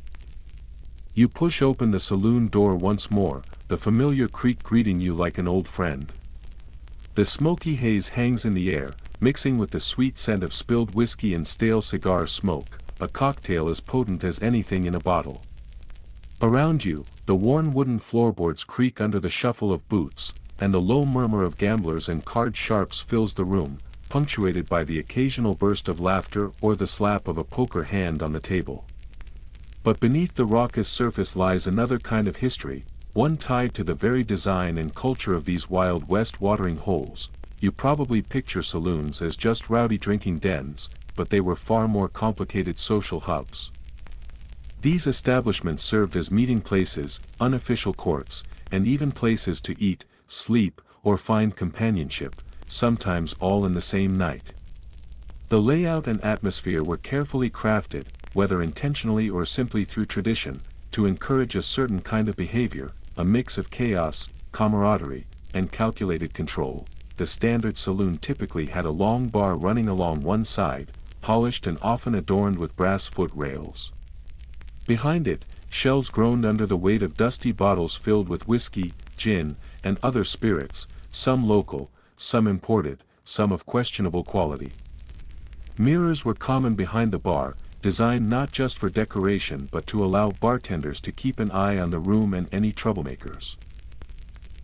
You push open the saloon door once more, the familiar creak greeting you like an old friend. The smoky haze hangs in the air, mixing with the sweet scent of spilled whiskey and stale cigar smoke, a cocktail as potent as anything in a bottle. Around you, the worn wooden floorboards creak under the shuffle of boots, and the low murmur of gamblers and card sharps fills the room, punctuated by the occasional burst of laughter or the slap of a poker hand on the table. But beneath the raucous surface lies another kind of history, one tied to the very design and culture of these Wild West watering holes. You probably picture saloons as just rowdy drinking dens, but they were far more complicated social hubs. These establishments served as meeting places, unofficial courts, and even places to eat, sleep, or find companionship, sometimes all in the same night. The layout and atmosphere were carefully crafted, whether intentionally or simply through tradition, to encourage a certain kind of behavior, a mix of chaos, camaraderie, and calculated control. The standard saloon typically had a long bar running along one side, polished and often adorned with brass foot rails. Behind it, shelves groaned under the weight of dusty bottles filled with whiskey, gin, and other spirits, some local, some imported, some of questionable quality. Mirrors were common behind the bar, designed not just for decoration but to allow bartenders to keep an eye on the room and any troublemakers.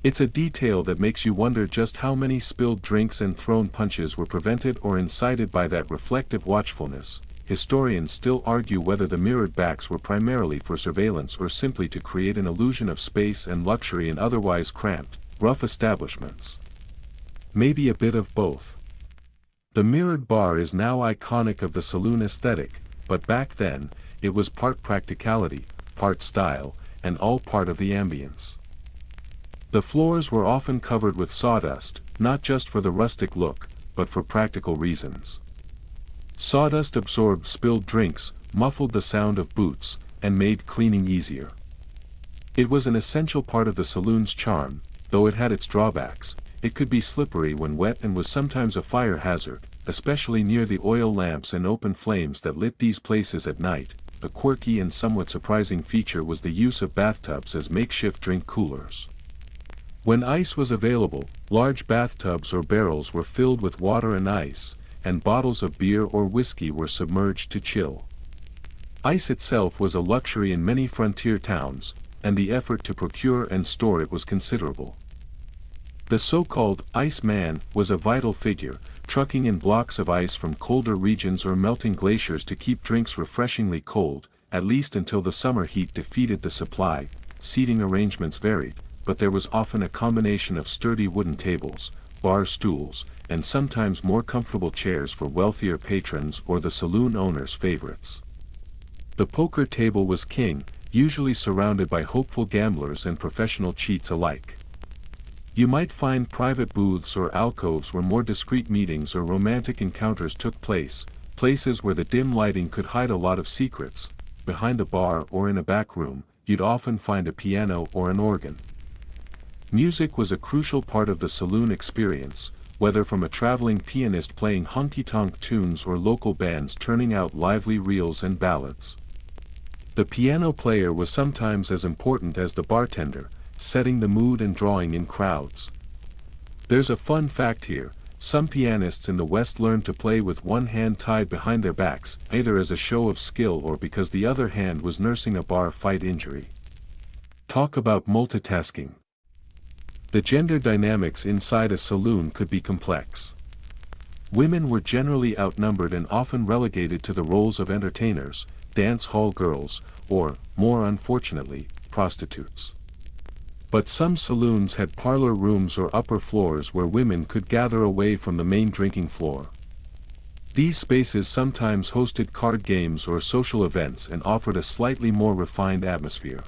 It's a detail that makes you wonder just how many spilled drinks and thrown punches were prevented or incited by that reflective watchfulness. Historians still argue whether the mirrored backs were primarily for surveillance or simply to create an illusion of space and luxury in otherwise cramped, rough establishments. Maybe a bit of both. The mirrored bar is now iconic of the saloon aesthetic, but back then, it was part practicality, part style, and all part of the ambience. The floors were often covered with sawdust, not just for the rustic look, but for practical reasons. Sawdust absorbed spilled drinks, muffled the sound of boots, and made cleaning easier. It was an essential part of the saloon's charm, though it had its drawbacks. It could be slippery when wet and was sometimes a fire hazard, especially near the oil lamps and open flames that lit these places at night. A quirky and somewhat surprising feature was the use of bathtubs as makeshift drink coolers. When ice was available, large bathtubs or barrels were filled with water and ice, and bottles of beer or whiskey were submerged to chill. Ice itself was a luxury in many frontier towns, and the effort to procure and store it was considerable. The so-called ice man was a vital figure, trucking in blocks of ice from colder regions or melting glaciers to keep drinks refreshingly cold, at least until the summer heat defeated the supply. Seating arrangements varied, but there was often a combination of sturdy wooden tables, bar stools, and sometimes more comfortable chairs for wealthier patrons or the saloon owner's favorites. The poker table was king, usually surrounded by hopeful gamblers and professional cheats alike. You might find private booths or alcoves where more discreet meetings or romantic encounters took place, places where the dim lighting could hide a lot of secrets. Behind the bar or in a back room, you'd often find a piano or an organ. Music was a crucial part of the saloon experience, whether from a traveling pianist playing honky-tonk tunes or local bands turning out lively reels and ballads. The piano player was sometimes as important as the bartender, setting the mood and drawing in crowds. There's a fun fact here: some pianists in the West learned to play with one hand tied behind their backs, either as a show of skill or because the other hand was nursing a bar fight injury. Talk about multitasking. The gender dynamics inside a saloon could be complex. Women were generally outnumbered and often relegated to the roles of entertainers, dance hall girls, or, more unfortunately, prostitutes. But some saloons had parlor rooms or upper floors where women could gather away from the main drinking floor. These spaces sometimes hosted card games or social events and offered a slightly more refined atmosphere.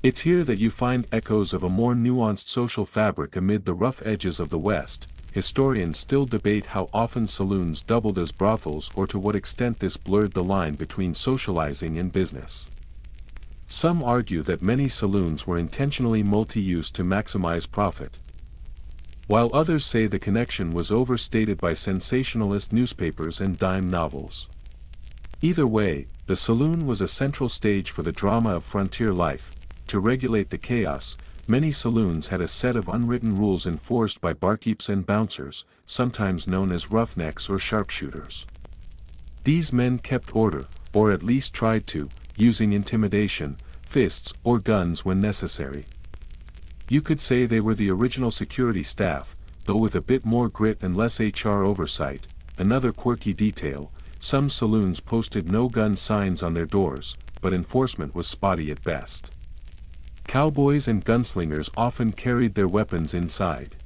It's here that you find echoes of a more nuanced social fabric amid the rough edges of the West. Historians still debate how often saloons doubled as brothels or to what extent this blurred the line between socializing and business. Some argue that many saloons were intentionally multi-use to maximize profit, while others say the connection was overstated by sensationalist newspapers and dime novels. Either way, the saloon was a central stage for the drama of frontier life. To regulate the chaos, many saloons had a set of unwritten rules enforced by barkeeps and bouncers, sometimes known as roughnecks or sharpshooters. These men kept order, or at least tried to, using intimidation, fists, or guns when necessary. You could say they were the original security staff, though with a bit more grit and less HR oversight. Another quirky detail: some saloons posted no-gun signs on their doors, but enforcement was spotty at best. Cowboys and gunslingers often carried their weapons inside,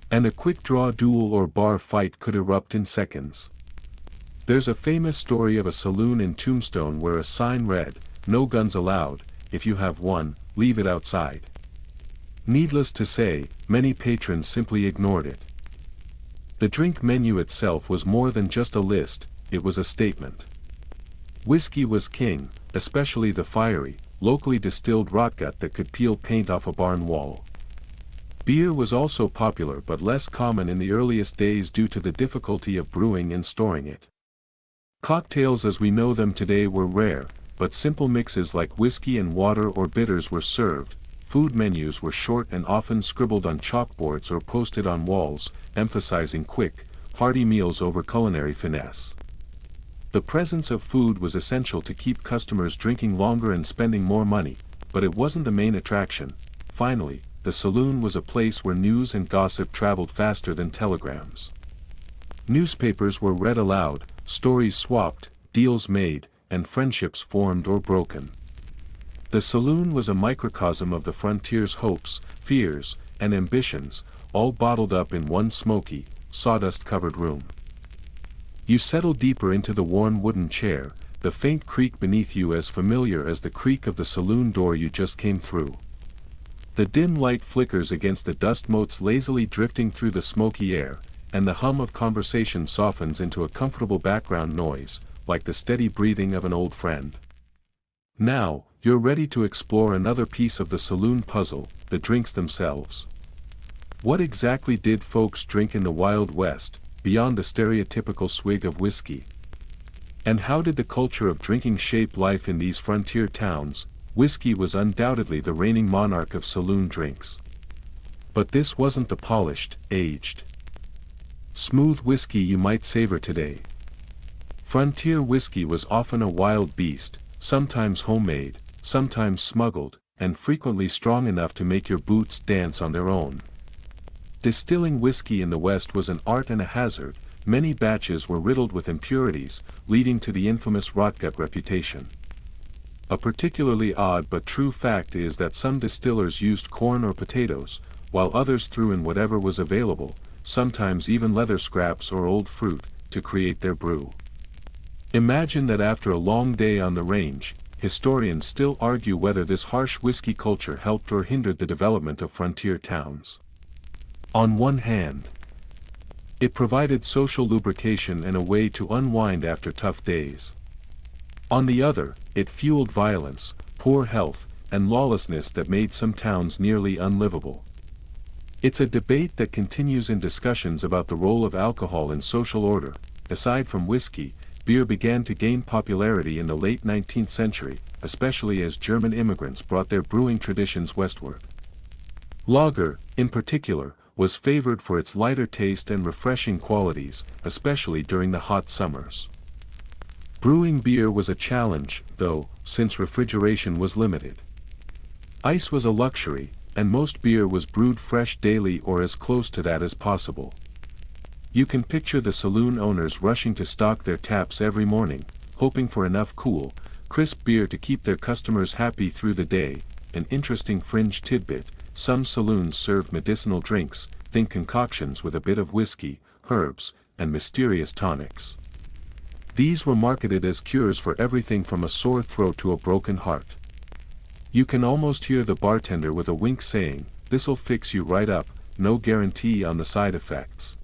and a quick-draw duel or bar fight could erupt in seconds. There's a famous story of a saloon in Tombstone where a sign read, "No guns allowed, if you have one, leave it outside." Needless to say, many patrons simply ignored it. The drink menu itself was more than just a list, it was a statement. Whiskey was king, especially the fiery, locally distilled rotgut that could peel paint off a barn wall. Beer was also popular but less common in the earliest days due to the difficulty of brewing and storing it. Cocktails as we know them today were rare, but simple mixes like whiskey and water or bitters were served. Food menus were short and often scribbled on chalkboards or posted on walls, emphasizing quick, hearty meals over culinary finesse. The presence of food was essential to keep customers drinking longer and spending more money, but it wasn't the main attraction. Finally, the saloon was a place where news and gossip traveled faster than telegrams. Newspapers were read aloud, stories swapped, deals made, and friendships formed or broken. The saloon was a microcosm of the frontier's hopes, fears, and ambitions, all bottled up in one smoky, sawdust-covered room. You settle deeper into the worn wooden chair, the faint creak beneath you as familiar as the creak of the saloon door you just came through. The dim light flickers against the dust motes lazily drifting through the smoky air, and the hum of conversation softens into a comfortable background noise, like the steady breathing of an old friend. Now, you're ready to explore another piece of the saloon puzzle, the drinks themselves. What exactly did folks drink in the Wild West, beyond the stereotypical swig of whiskey? And how did the culture of drinking shape life in these frontier towns? Whiskey was undoubtedly the reigning monarch of saloon drinks. But this wasn't the polished, aged, smooth whiskey you might savor today. Frontier whiskey was often a wild beast, sometimes homemade, sometimes smuggled, and frequently strong enough to make your boots dance on their own. Distilling whiskey in the West was an art and a hazard. Many batches were riddled with impurities, leading to the infamous rotgut reputation. A particularly odd but true fact is that some distillers used corn or potatoes, while others threw in whatever was available, sometimes even leather scraps or old fruit, to create their brew. Imagine that after a long day on the range, historians still argue whether this harsh whiskey culture helped or hindered the development of frontier towns. On one hand, it provided social lubrication and a way to unwind after tough days. On the other, it fueled violence, poor health, and lawlessness that made some towns nearly unlivable. It's a debate that continues in discussions about the role of alcohol in social order. Aside from whiskey, beer began to gain popularity in the late 19th century, especially as German immigrants brought their brewing traditions westward. Lager, in particular, was favored for its lighter taste and refreshing qualities, especially during the hot summers. Brewing beer was a challenge, though, since refrigeration was limited. Ice was a luxury, and most beer was brewed fresh daily or as close to that as possible. You can picture the saloon owners rushing to stock their taps every morning, hoping for enough cool, crisp beer to keep their customers happy through the day. An interesting fringe tidbit: some saloons served medicinal drinks, think concoctions with a bit of whiskey, herbs, and mysterious tonics. These were marketed as cures for everything from a sore throat to a broken heart. You can almost hear the bartender with a wink saying, "This'll fix you right up," no guarantee on the side effects.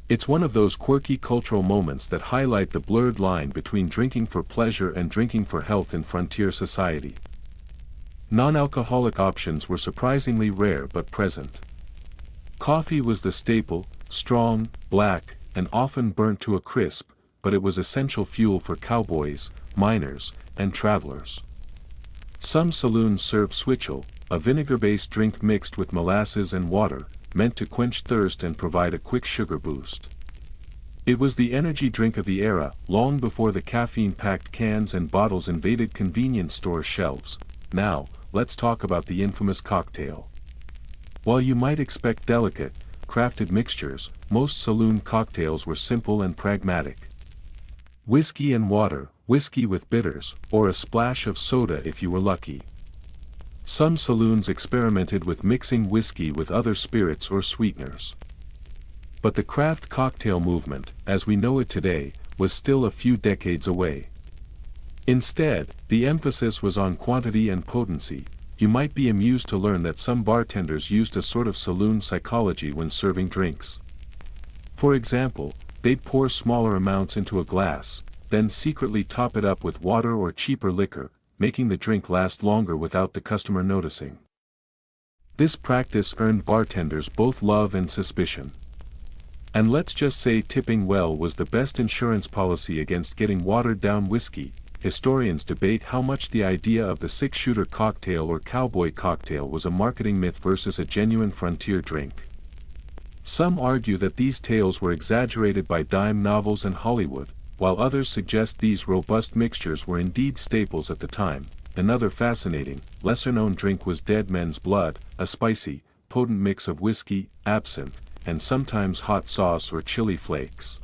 It's one of those quirky cultural moments that highlight the blurred line between drinking for pleasure and drinking for health in frontier society. Non-alcoholic options were surprisingly rare but present. Coffee was the staple, strong, black, and often burnt to a crisp, but it was essential fuel for cowboys, miners, and travelers. Some saloons served switchel, a vinegar-based drink mixed with molasses and water, meant to quench thirst and provide a quick sugar boost. It was the energy drink of the era, long before the caffeine-packed cans and bottles invaded convenience store shelves. Now, let's talk about the infamous cocktail. While you might expect delicate, crafted mixtures, most saloon cocktails were simple and pragmatic. Whiskey and water, whiskey with bitters, or a splash of soda if you were lucky. Some saloons experimented with mixing whiskey with other spirits or sweeteners. But the craft cocktail movement, as we know it today, was still a few decades away. Instead, the emphasis was on quantity and potency. You might be amused to learn that some bartenders used a sort of saloon psychology when serving drinks. For example, they'd pour smaller amounts into a glass, then secretly top it up with water or cheaper liquor, making the drink last longer without the customer noticing. This practice earned bartenders both love and suspicion. And let's just say tipping well was the best insurance policy against getting watered-down whiskey. Historians debate how much the idea of the six-shooter cocktail or cowboy cocktail was a marketing myth versus a genuine frontier drink. Some argue that these tales were exaggerated by dime novels and Hollywood, while others suggest these robust mixtures were indeed staples at the time. Another fascinating, lesser-known drink was Dead Men's Blood, a spicy, potent mix of whiskey, absinthe, and sometimes hot sauce or chili flakes.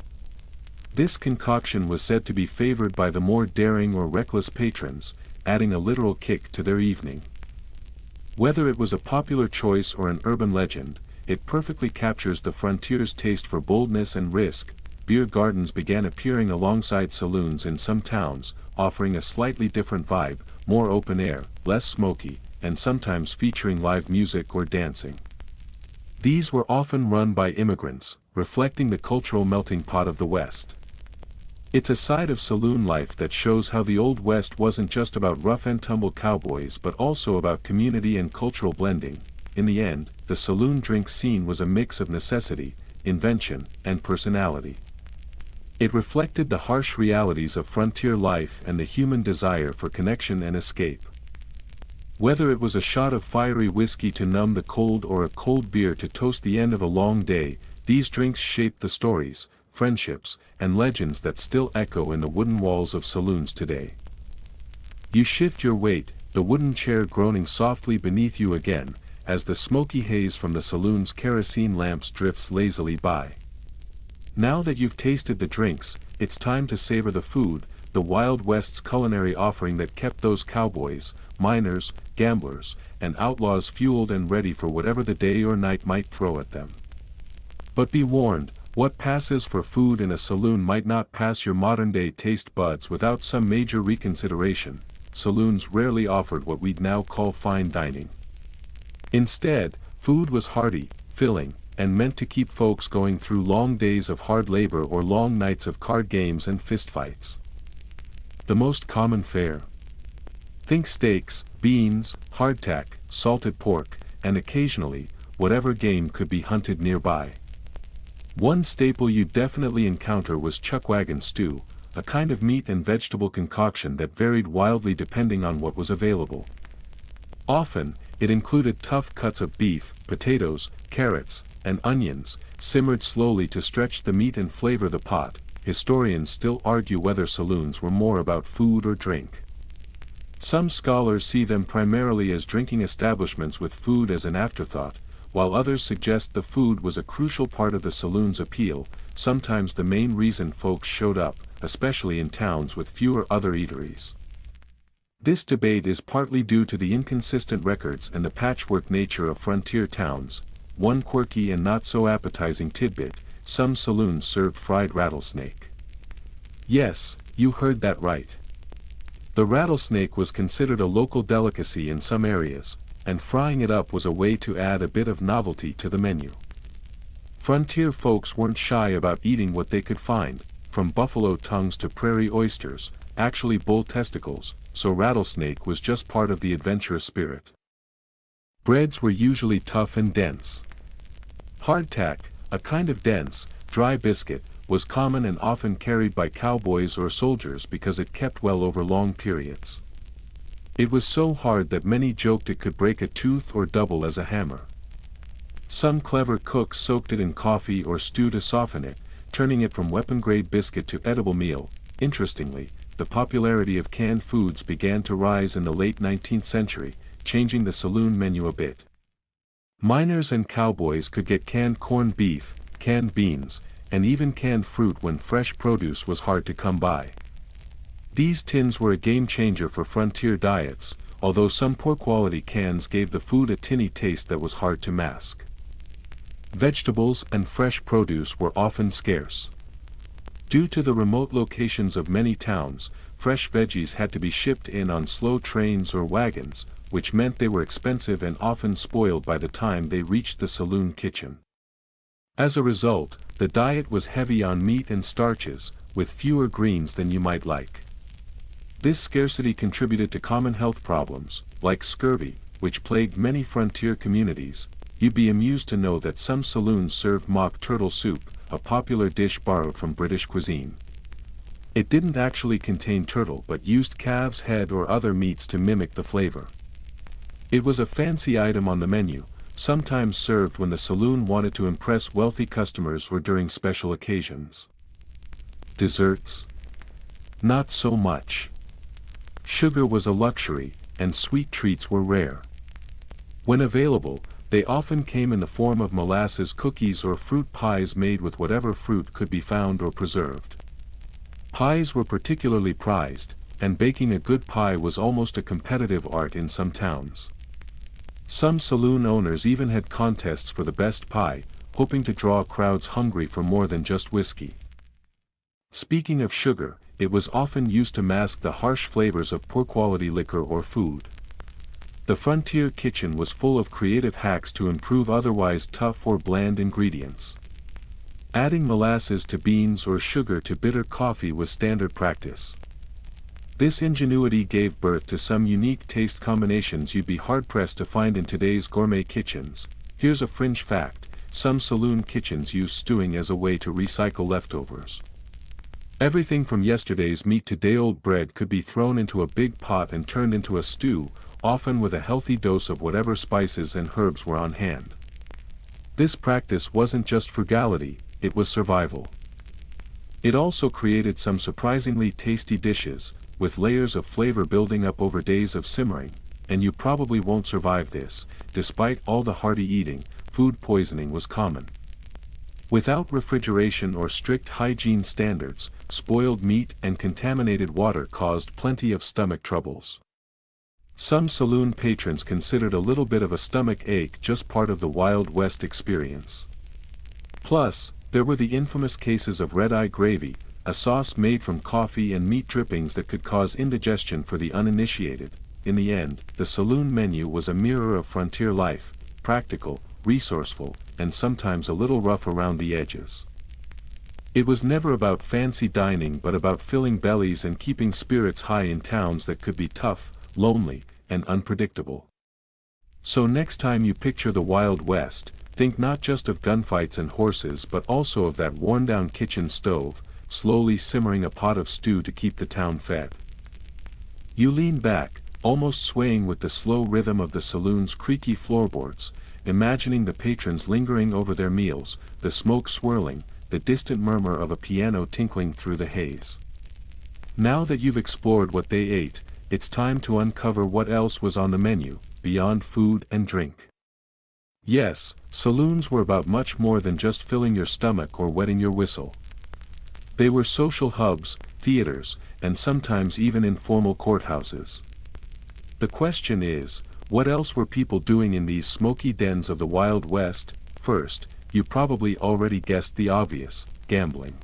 This concoction was said to be favored by the more daring or reckless patrons, adding a literal kick to their evening. Whether it was a popular choice or an urban legend, it perfectly captures the frontier's taste for boldness and risk. Beer gardens began appearing alongside saloons in some towns, offering a slightly different vibe, more open air, less smoky, and sometimes featuring live music or dancing. These were often run by immigrants, reflecting the cultural melting pot of the West. It's a side of saloon life that shows how the Old West wasn't just about rough-and-tumble cowboys but also about community and cultural blending. In the end, the saloon drink scene was a mix of necessity, invention, and personality. It reflected the harsh realities of frontier life and the human desire for connection and escape. Whether it was a shot of fiery whiskey to numb the cold or a cold beer to toast the end of a long day, these drinks shaped the stories, friendships, and legends that still echo in the wooden walls of saloons today. You shift your weight, the wooden chair groaning softly beneath you again, as the smoky haze from the saloon's kerosene lamps drifts lazily by. Now that you've tasted the drinks, it's time to savor the food. the Wild West's culinary offering that kept those cowboys, miners, gamblers, and outlaws fueled and ready for whatever the day or night might throw at them. But be warned, what passes for food in a saloon might not pass your modern-day taste buds without some major reconsideration. Saloons rarely offered what we'd now call fine dining. Instead, food was hearty, filling, and meant to keep folks going through long days of hard labor or long nights of card games and fistfights. The most common fare. Think steaks, beans, hardtack, salted pork, and occasionally, whatever game could be hunted nearby. One staple you'd definitely encounter was chuckwagon stew, a kind of meat and vegetable concoction that varied wildly depending on what was available. Often, it included tough cuts of beef, potatoes, carrots, and onions, simmered slowly to stretch the meat and flavor the pot. Historians still argue whether saloons were more about food or drink. Some scholars see them primarily as drinking establishments with food as an afterthought, while others suggest the food was a crucial part of the saloon's appeal, sometimes the main reason folks showed up, especially in towns with fewer other eateries. This debate is partly due to the inconsistent records and the patchwork nature of frontier towns. One quirky and not so appetizing tidbit: some saloons served fried rattlesnake. Yes, you heard that right. The rattlesnake was considered a local delicacy in some areas, and frying it up was a way to add a bit of novelty to the menu. Frontier folks weren't shy about eating what they could find, from buffalo tongues to prairie oysters, actually bull testicles, so rattlesnake was just part of the adventurous spirit. Breads were usually tough and dense. Hardtack, a kind of dense, dry biscuit, was common and often carried by cowboys or soldiers because it kept well over long periods. It was so hard that many joked it could break a tooth or double as a hammer. Some clever cooks soaked it in coffee or stew to soften it, turning it from weapon-grade biscuit to edible meal. Interestingly, the popularity of canned foods began to rise in the late 19th century, changing the saloon menu a bit. Miners and cowboys could get canned corned beef, canned beans, and even canned fruit when fresh produce was hard to come by. These tins were a game-changer for frontier diets, although some poor-quality cans gave the food a tinny taste that was hard to mask. Vegetables and fresh produce were often scarce. Due to the remote locations of many towns, fresh veggies had to be shipped in on slow trains or wagons, which meant they were expensive and often spoiled by the time they reached the saloon kitchen. As a result, the diet was heavy on meat and starches, with fewer greens than you might like. This scarcity contributed to common health problems, like scurvy, which plagued many frontier communities. You'd be amused to know that some saloons served mock turtle soup, a popular dish borrowed from British cuisine. It didn't actually contain turtle but used calf's head or other meats to mimic the flavor. It was a fancy item on the menu, sometimes served when the saloon wanted to impress wealthy customers or during special occasions. Desserts? Not so much. Sugar was a luxury, and sweet treats were rare. When available, they often came in the form of molasses cookies or fruit pies made with whatever fruit could be found or preserved. Pies were particularly prized, and baking a good pie was almost a competitive art in some towns. Some saloon owners even had contests for the best pie, hoping to draw crowds hungry for more than just whiskey. Speaking of sugar, it was often used to mask the harsh flavors of poor-quality liquor or food. The frontier kitchen was full of creative hacks to improve otherwise tough or bland ingredients. Adding molasses to beans or sugar to bitter coffee was standard practice. This ingenuity gave birth to some unique taste combinations you'd be hard-pressed to find in today's gourmet kitchens. Here's a fringe fact: some saloon kitchens use stewing as a way to recycle leftovers. Everything from yesterday's meat to day-old bread could be thrown into a big pot and turned into a stew, often with a healthy dose of whatever spices and herbs were on hand. This practice wasn't just frugality, it was survival. It also created some surprisingly tasty dishes, with layers of flavor building up over days of simmering, and you probably won't survive this. Despite all the hearty eating, food poisoning was common. Without refrigeration or strict hygiene standards, spoiled meat and contaminated water caused plenty of stomach troubles. Some saloon patrons considered a little bit of a stomach ache just part of the Wild West experience. Plus, there were the infamous cases of red-eye gravy, a sauce made from coffee and meat drippings that could cause indigestion for the uninitiated. In the end, the saloon menu was a mirror of frontier life, practical, resourceful, and sometimes a little rough around the edges. It was never about fancy dining but about filling bellies and keeping spirits high in towns that could be tough, lonely, and unpredictable. So next time you picture the Wild West, think not just of gunfights and horses but also of that worn-down kitchen stove, slowly simmering a pot of stew to keep the town fed. You lean back, almost swaying with the slow rhythm of the saloon's creaky floorboards, imagining the patrons lingering over their meals, the smoke swirling, the distant murmur of a piano tinkling through the haze. Now that you've explored what they ate, it's time to uncover what else was on the menu, beyond food and drink. Yes, saloons were about much more than just filling your stomach or wetting your whistle. They were social hubs, theaters, and sometimes even informal courthouses. The question is, what else were people doing in these smoky dens of the Wild West? First, you probably already guessed the obvious: gambling.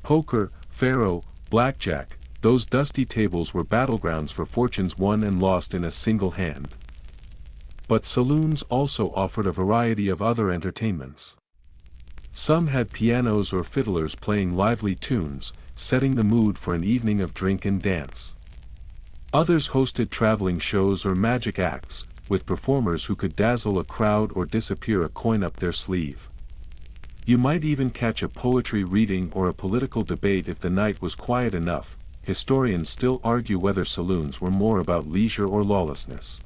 Poker, faro, blackjack, those dusty tables were battlegrounds for fortunes won and lost in a single hand. But saloons also offered a variety of other entertainments. Some had pianos or fiddlers playing lively tunes, setting the mood for an evening of drink and dance. Others hosted traveling shows or magic acts, with performers who could dazzle a crowd or disappear a coin up their sleeve. You might even catch a poetry reading or a political debate if the night was quiet enough. Historians still argue whether saloons were more about leisure or lawlessness.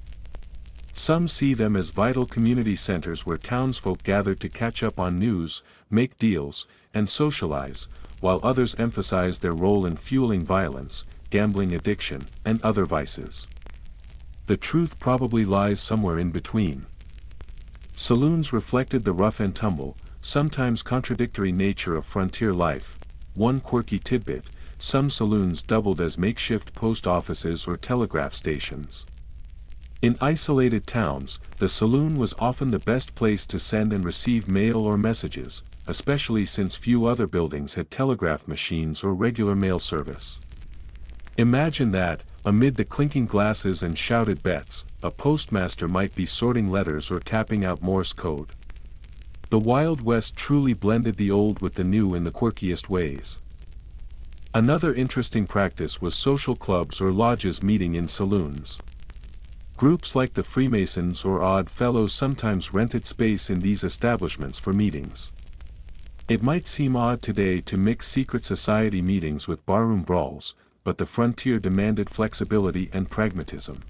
Some see them as vital community centers where townsfolk gathered to catch up on news, make deals, and socialize, while others emphasize their role in fueling violence, gambling addiction, and other vices. The truth probably lies somewhere in between. Saloons reflected the rough and tumble, sometimes contradictory nature of frontier life. One quirky tidbit: some saloons doubled as makeshift post offices or telegraph stations. In isolated towns, the saloon was often the best place to send and receive mail or messages, especially since few other buildings had telegraph machines or regular mail service. Imagine that, amid the clinking glasses and shouted bets, a postmaster might be sorting letters or tapping out Morse code. The Wild West truly blended the old with the new in the quirkiest ways. Another interesting practice was social clubs or lodges meeting in saloons. Groups like the Freemasons or Odd Fellows sometimes rented space in these establishments for meetings. It might seem odd today to mix secret society meetings with barroom brawls, but the frontier demanded flexibility and pragmatism.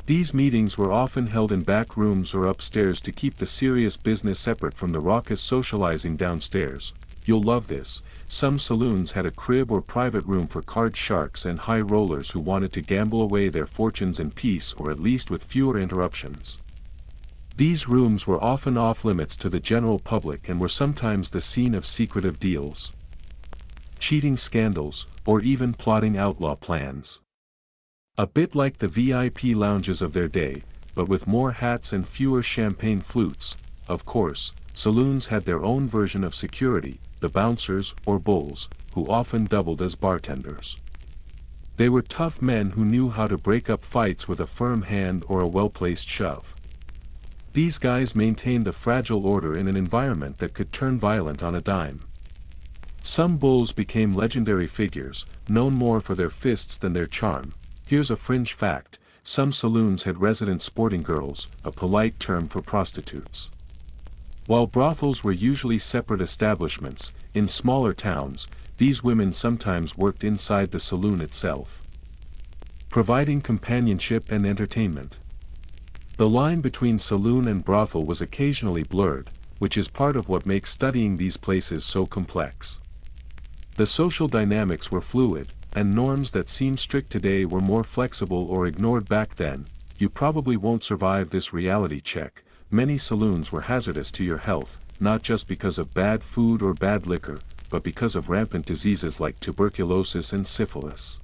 These meetings were often held in back rooms or upstairs to keep the serious business separate from the raucous socializing downstairs. You'll love this: some saloons had a crib or private room for card sharks and high rollers who wanted to gamble away their fortunes in peace or at least with fewer interruptions. These rooms were often off-limits to the general public and were sometimes the scene of secretive deals, cheating scandals, or even plotting outlaw plans. A bit like the VIP lounges of their day, but with more hats and fewer champagne flutes. Of course, saloons had their own version of security: the bouncers or bulls, who often doubled as bartenders. They were tough men who knew how to break up fights with a firm hand or a well-placed shove. These guys maintained a fragile order in an environment that could turn violent on a dime. Some bulls became legendary figures, known more for their fists than their charm. Here's a fringe fact: some saloons had resident sporting girls, a polite term for prostitutes. While brothels were usually separate establishments, in smaller towns, these women sometimes worked inside the saloon itself, providing companionship and entertainment. The line between saloon and brothel was occasionally blurred, which is part of what makes studying these places so complex. The social dynamics were fluid, and norms that seem strict today were more flexible or ignored back then. You probably won't survive this reality check: many saloons were hazardous to your health, not just because of bad food or bad liquor, but because of rampant diseases like tuberculosis and syphilis.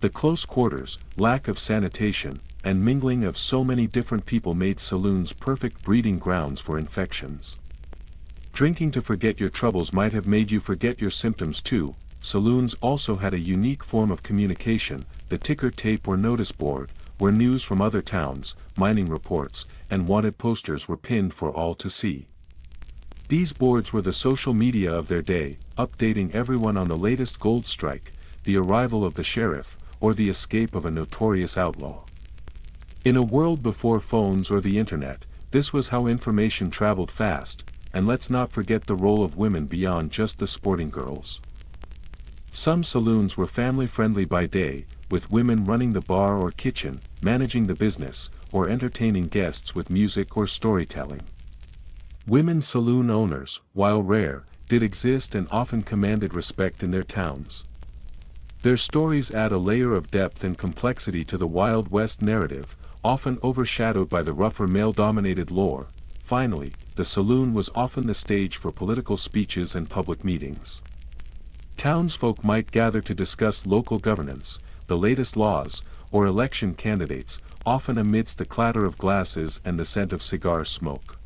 The close quarters, lack of sanitation, and mingling of so many different people made saloons perfect breeding grounds for infections. Drinking to forget your troubles might have made you forget your symptoms too. Saloons also had a unique form of communication, the ticker tape or notice board, where news from other towns, mining reports, and wanted posters were pinned for all to see. These boards were the social media of their day, updating everyone on the latest gold strike, the arrival of the sheriff, or the escape of a notorious outlaw. In a world before phones or the internet, this was how information traveled fast, and let's not forget the role of women beyond just the sporting girls. Some saloons were family-friendly by day, with women running the bar or kitchen, managing the business, or entertaining guests with music or storytelling. Women saloon owners, while rare, did exist and often commanded respect in their towns. Their stories add a layer of depth and complexity to the Wild West narrative, often overshadowed by the rougher male-dominated lore. Finally, the saloon was often the stage for political speeches and public meetings. Townsfolk might gather to discuss local governance, the latest laws, or election candidates, often amidst the clatter of glasses and the scent of cigar smoke.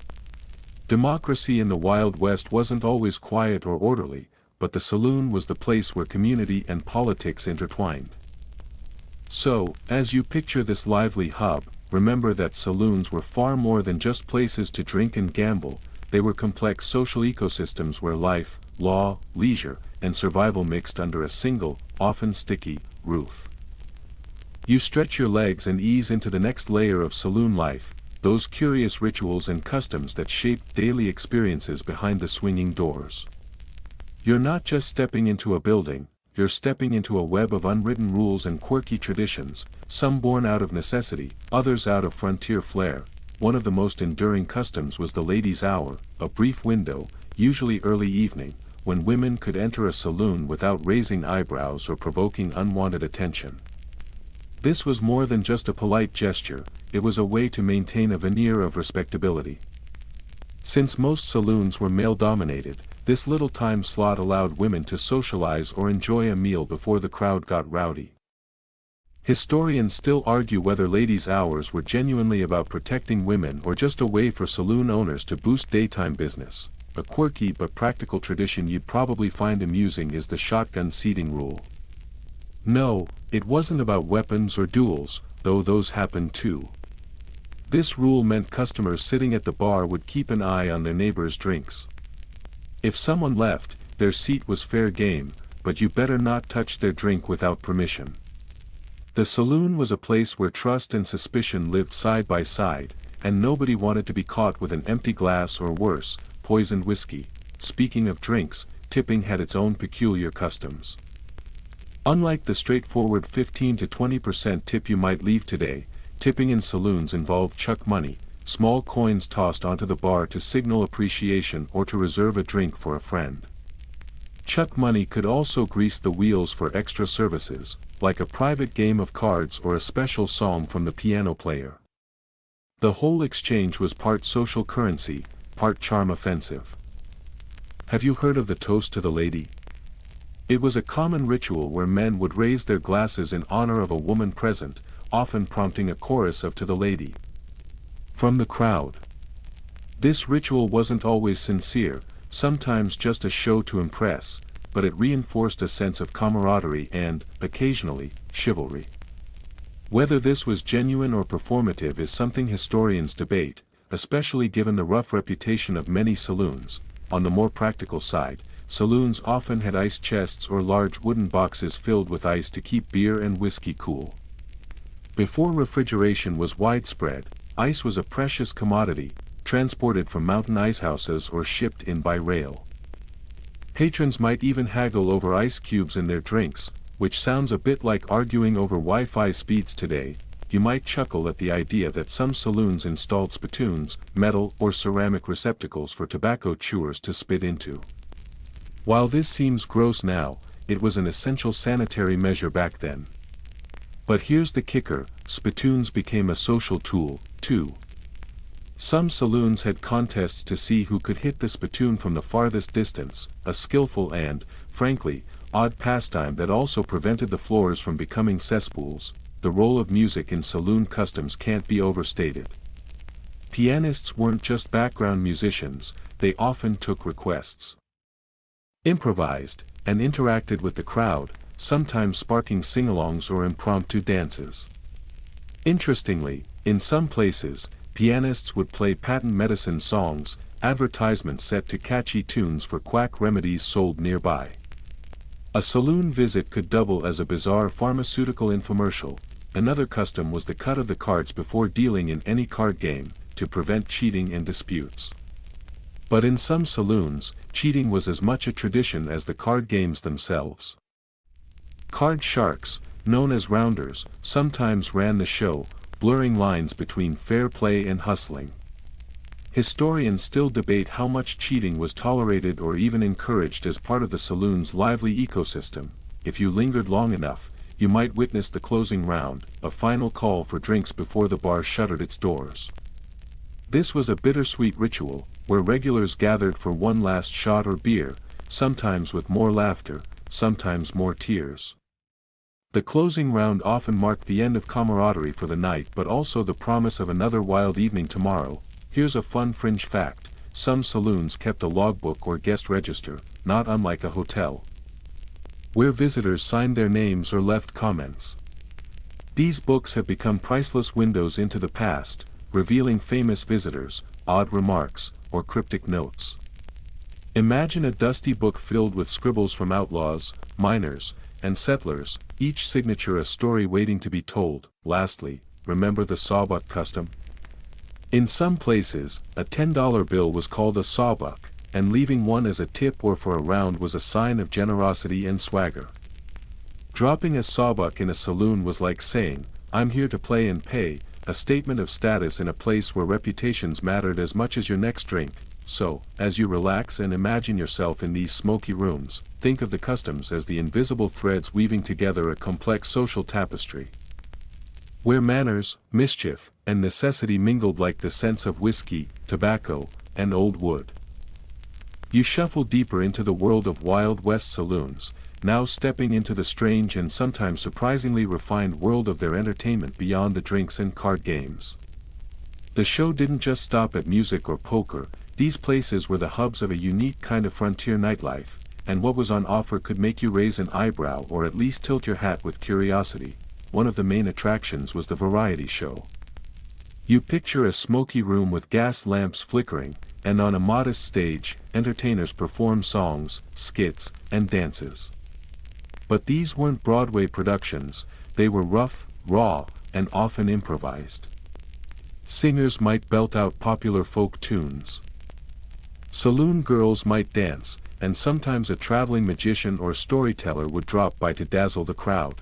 Democracy in the Wild West wasn't always quiet or orderly, but the saloon was the place where community and politics intertwined. So, as you picture this lively hub, remember that saloons were far more than just places to drink and gamble. They were complex social ecosystems where life, law, leisure, and survival mixed under a single, often sticky, roof. You stretch your legs and ease into the next layer of saloon life, those curious rituals and customs that shaped daily experiences behind the swinging doors. You're not just stepping into a building, you're stepping into a web of unwritten rules and quirky traditions, some born out of necessity, others out of frontier flair. One of the most enduring customs was the ladies' hour, a brief window, usually early evening, when women could enter a saloon without raising eyebrows or provoking unwanted attention. This was more than just a polite gesture, it was a way to maintain a veneer of respectability. Since most saloons were male-dominated, this little time slot allowed women to socialize or enjoy a meal before the crowd got rowdy. Historians still argue whether ladies' hours were genuinely about protecting women or just a way for saloon owners to boost daytime business. A quirky but practical tradition you'd probably find amusing is the shotgun seating rule. No, it wasn't about weapons or duels, though those happened too. This rule meant customers sitting at the bar would keep an eye on their neighbors' drinks. If someone left, their seat was fair game, but you better not touch their drink without permission. The saloon was a place where trust and suspicion lived side by side, and nobody wanted to be caught with an empty glass or worse, poisoned whiskey. Speaking of drinks, tipping had its own peculiar customs. Unlike the straightforward 15 to 20% tip you might leave today, tipping in saloons involved chuck money, small coins tossed onto the bar to signal appreciation or to reserve a drink for a friend. Chuck money could also grease the wheels for extra services, like a private game of cards or a special song from the piano player. The whole exchange was part social currency, part charm offensive. Have you heard of the toast to the lady? It was a common ritual where men would raise their glasses in honor of a woman present, often prompting a chorus of "to the lady" from the crowd. This ritual wasn't always sincere, sometimes just a show to impress, but it reinforced a sense of camaraderie and, occasionally, chivalry. Whether this was genuine or performative is something historians debate, especially given the rough reputation of many saloons. On the more practical side, saloons often had ice chests or large wooden boxes filled with ice to keep beer and whiskey cool. Before refrigeration was widespread, ice was a precious commodity, transported from mountain icehouses or shipped in by rail. Patrons might even haggle over ice cubes in their drinks, which sounds a bit like arguing over Wi-Fi speeds today. You might chuckle at the idea that some saloons installed spittoons, metal or ceramic receptacles for tobacco chewers to spit into. While this seems gross now, it was an essential sanitary measure back then. But here's the kicker, spittoons became a social tool, too. Some saloons had contests to see who could hit the spittoon from the farthest distance, a skillful and, frankly, odd pastime that also prevented the floors from becoming cesspools. The role of music in saloon customs can't be overstated. Pianists weren't just background musicians, they often took requests, improvised, and interacted with the crowd, sometimes sparking sing-alongs or impromptu dances. Interestingly, in some places, pianists would play patent medicine songs, advertisements set to catchy tunes for quack remedies sold nearby. A saloon visit could double as a bizarre pharmaceutical infomercial. Another custom was the cut of the cards before dealing in any card game, to prevent cheating and disputes. But in some saloons, cheating was as much a tradition as the card games themselves. Card sharks, known as rounders, sometimes ran the show, blurring lines between fair play and hustling. Historians still debate how much cheating was tolerated or even encouraged as part of the saloon's lively ecosystem. If you lingered long enough, you might witness the closing round, a final call for drinks before the bar shuttered its doors. This was a bittersweet ritual, where regulars gathered for one last shot or beer, sometimes with more laughter, sometimes more tears. The closing round often marked the end of camaraderie for the night but also the promise of another wild evening tomorrow. Here's a fun fringe fact: some saloons kept a logbook or guest register, not unlike a hotel, where visitors signed their names or left comments. These books have become priceless windows into the past, revealing famous visitors, odd remarks, or cryptic notes. Imagine a dusty book filled with scribbles from outlaws, miners, and settlers, each signature a story waiting to be told. Lastly, remember the sawbuck custom? In some places, a $10 bill was called a sawbuck, and leaving one as a tip or for a round was a sign of generosity and swagger. Dropping a sawbuck in a saloon was like saying, "I'm here to play and pay," a statement of status in a place where reputations mattered as much as your next drink. So, as you relax and imagine yourself in these smoky rooms, think of the customs as the invisible threads weaving together a complex social tapestry, where manners, mischief, and necessity mingled like the scents of whiskey, tobacco, and old wood. You shuffle deeper into the world of Wild West saloons, now stepping into the strange and sometimes surprisingly refined world of their entertainment beyond the drinks and card games. The show didn't just stop at music or poker. These places were the hubs of a unique kind of frontier nightlife, and what was on offer could make you raise an eyebrow or at least tilt your hat with curiosity. One of the main attractions was the variety show. You picture a smoky room with gas lamps flickering, and on a modest stage, entertainers perform songs, skits, and dances. But these weren't Broadway productions, they were rough, raw, and often improvised. Singers might belt out popular folk tunes. Saloon girls might dance, and sometimes a traveling magician or storyteller would drop by to dazzle the crowd.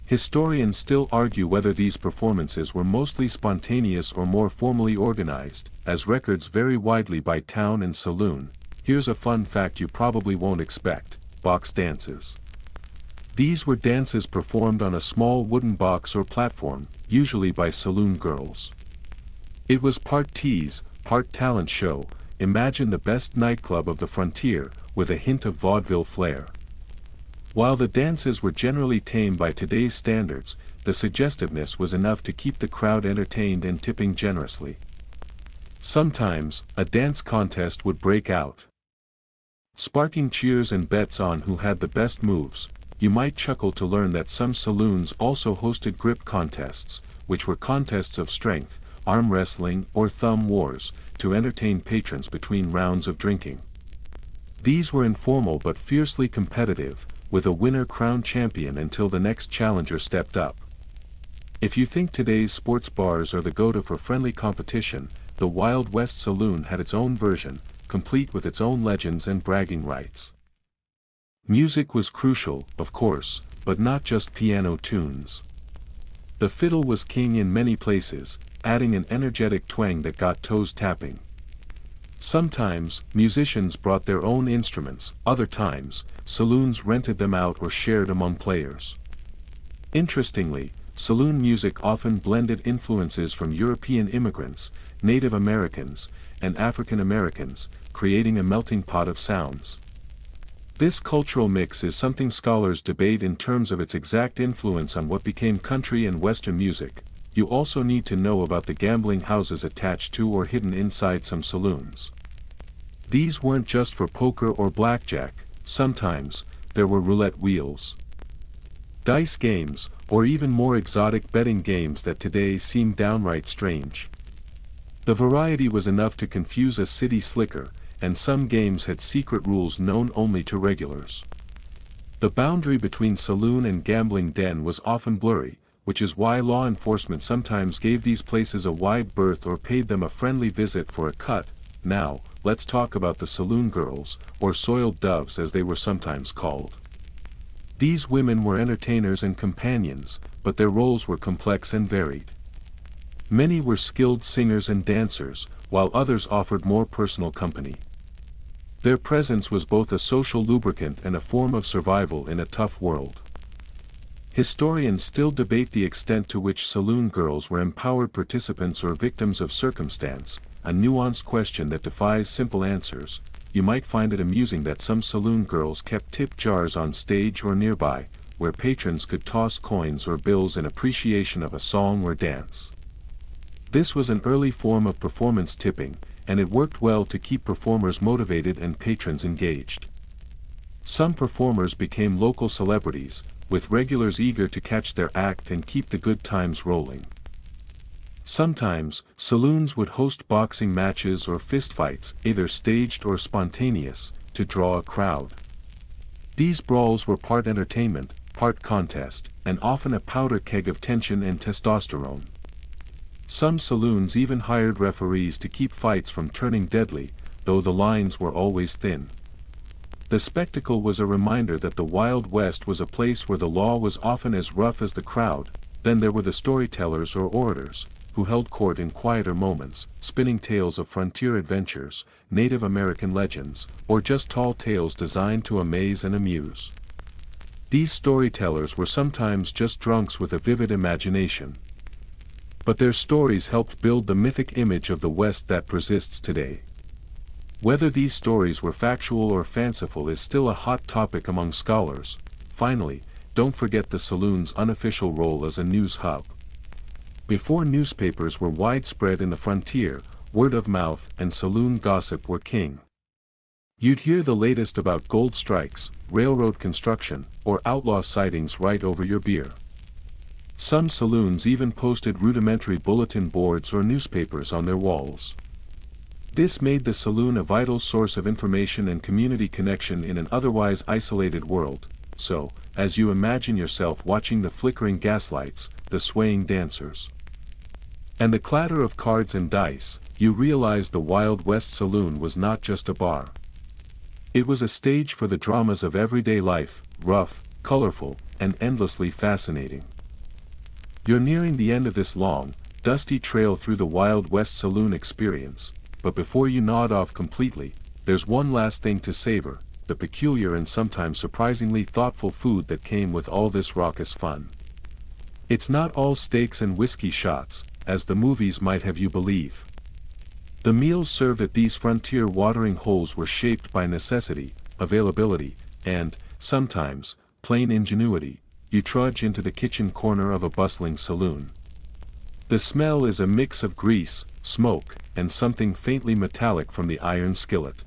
Historians still argue whether these performances were mostly spontaneous or more formally organized, as records vary widely by town and saloon. Here's a fun fact you probably won't expect: box dances. These were dances performed on a small wooden box or platform, usually by saloon girls. It was part tease, part talent show. Imagine the best nightclub of the frontier, with a hint of vaudeville flair. While the dances were generally tame by today's standards, the suggestiveness was enough to keep the crowd entertained and tipping generously. Sometimes, a dance contest would break out, sparking cheers and bets on who had the best moves. You might chuckle to learn that some saloons also hosted grip contests, which were contests of strength, arm wrestling, or thumb wars, to entertain patrons between rounds of drinking. These were informal but fiercely competitive, with a winner crowned champion until the next challenger stepped up. If you think today's sports bars are the go-to for friendly competition, the Wild West Saloon had its own version, complete with its own legends and bragging rights. Music was crucial, of course, but not just piano tunes. The fiddle was king in many places, adding an energetic twang that got toes tapping. Sometimes, musicians brought their own instruments; other times, saloons rented them out or shared among players. Interestingly, saloon music often blended influences from European immigrants, Native Americans, and African Americans, creating a melting pot of sounds. This cultural mix is something scholars debate in terms of its exact influence on what became country and Western music. You also need to know about the gambling houses attached to or hidden inside some saloons. These weren't just for poker or blackjack, sometimes, there were roulette wheels, dice games, or even more exotic betting games that today seem downright strange. The variety was enough to confuse a city slicker, and some games had secret rules known only to regulars. The boundary between saloon and gambling den was often blurry, which is why law enforcement sometimes gave these places a wide berth or paid them a friendly visit for a cut. Now, let's talk about the saloon girls, or soiled doves as they were sometimes called. These women were entertainers and companions, but their roles were complex and varied. Many were skilled singers and dancers, while others offered more personal company. Their presence was both a social lubricant and a form of survival in a tough world. Historians still debate the extent to which saloon girls were empowered participants or victims of circumstance, a nuanced question that defies simple answers. You might find it amusing that some saloon girls kept tip jars on stage or nearby, where patrons could toss coins or bills in appreciation of a song or dance. This was an early form of performance tipping, and it worked well to keep performers motivated and patrons engaged. Some performers became local celebrities, with regulars eager to catch their act and keep the good times rolling. Sometimes, saloons would host boxing matches or fistfights, either staged or spontaneous, to draw a crowd. These brawls were part entertainment, part contest, and often a powder keg of tension and testosterone. Some saloons even hired referees to keep fights from turning deadly, though the lines were always thin. The spectacle was a reminder that the Wild West was a place where the law was often as rough as the crowd. Then there were the storytellers or orators, who held court in quieter moments, spinning tales of frontier adventures, Native American legends, or just tall tales designed to amaze and amuse. These storytellers were sometimes just drunks with a vivid imagination. But their stories helped build the mythic image of the West that persists today. Whether these stories were factual or fanciful is still a hot topic among scholars. Finally, don't forget the saloon's unofficial role as a news hub. Before newspapers were widespread in the frontier, word of mouth and saloon gossip were king. You'd hear the latest about gold strikes, railroad construction, or outlaw sightings right over your beer. Some saloons even posted rudimentary bulletin boards or newspapers on their walls. This made the saloon a vital source of information and community connection in an otherwise isolated world. So, as you imagine yourself watching the flickering gaslights, the swaying dancers, and the clatter of cards and dice, you realize the Wild West Saloon was not just a bar. It was a stage for the dramas of everyday life, rough, colorful, and endlessly fascinating. You're nearing the end of this long, dusty trail through the Wild West Saloon experience, but before you nod off completely, there's one last thing to savor, the peculiar and sometimes surprisingly thoughtful food that came with all this raucous fun. It's not all steaks and whiskey shots, as the movies might have you believe. The meals served at these frontier watering holes were shaped by necessity, availability, and, sometimes, plain ingenuity. You trudge into the kitchen corner of a bustling saloon. The smell is a mix of grease, smoke, and something faintly metallic from the iron skillet.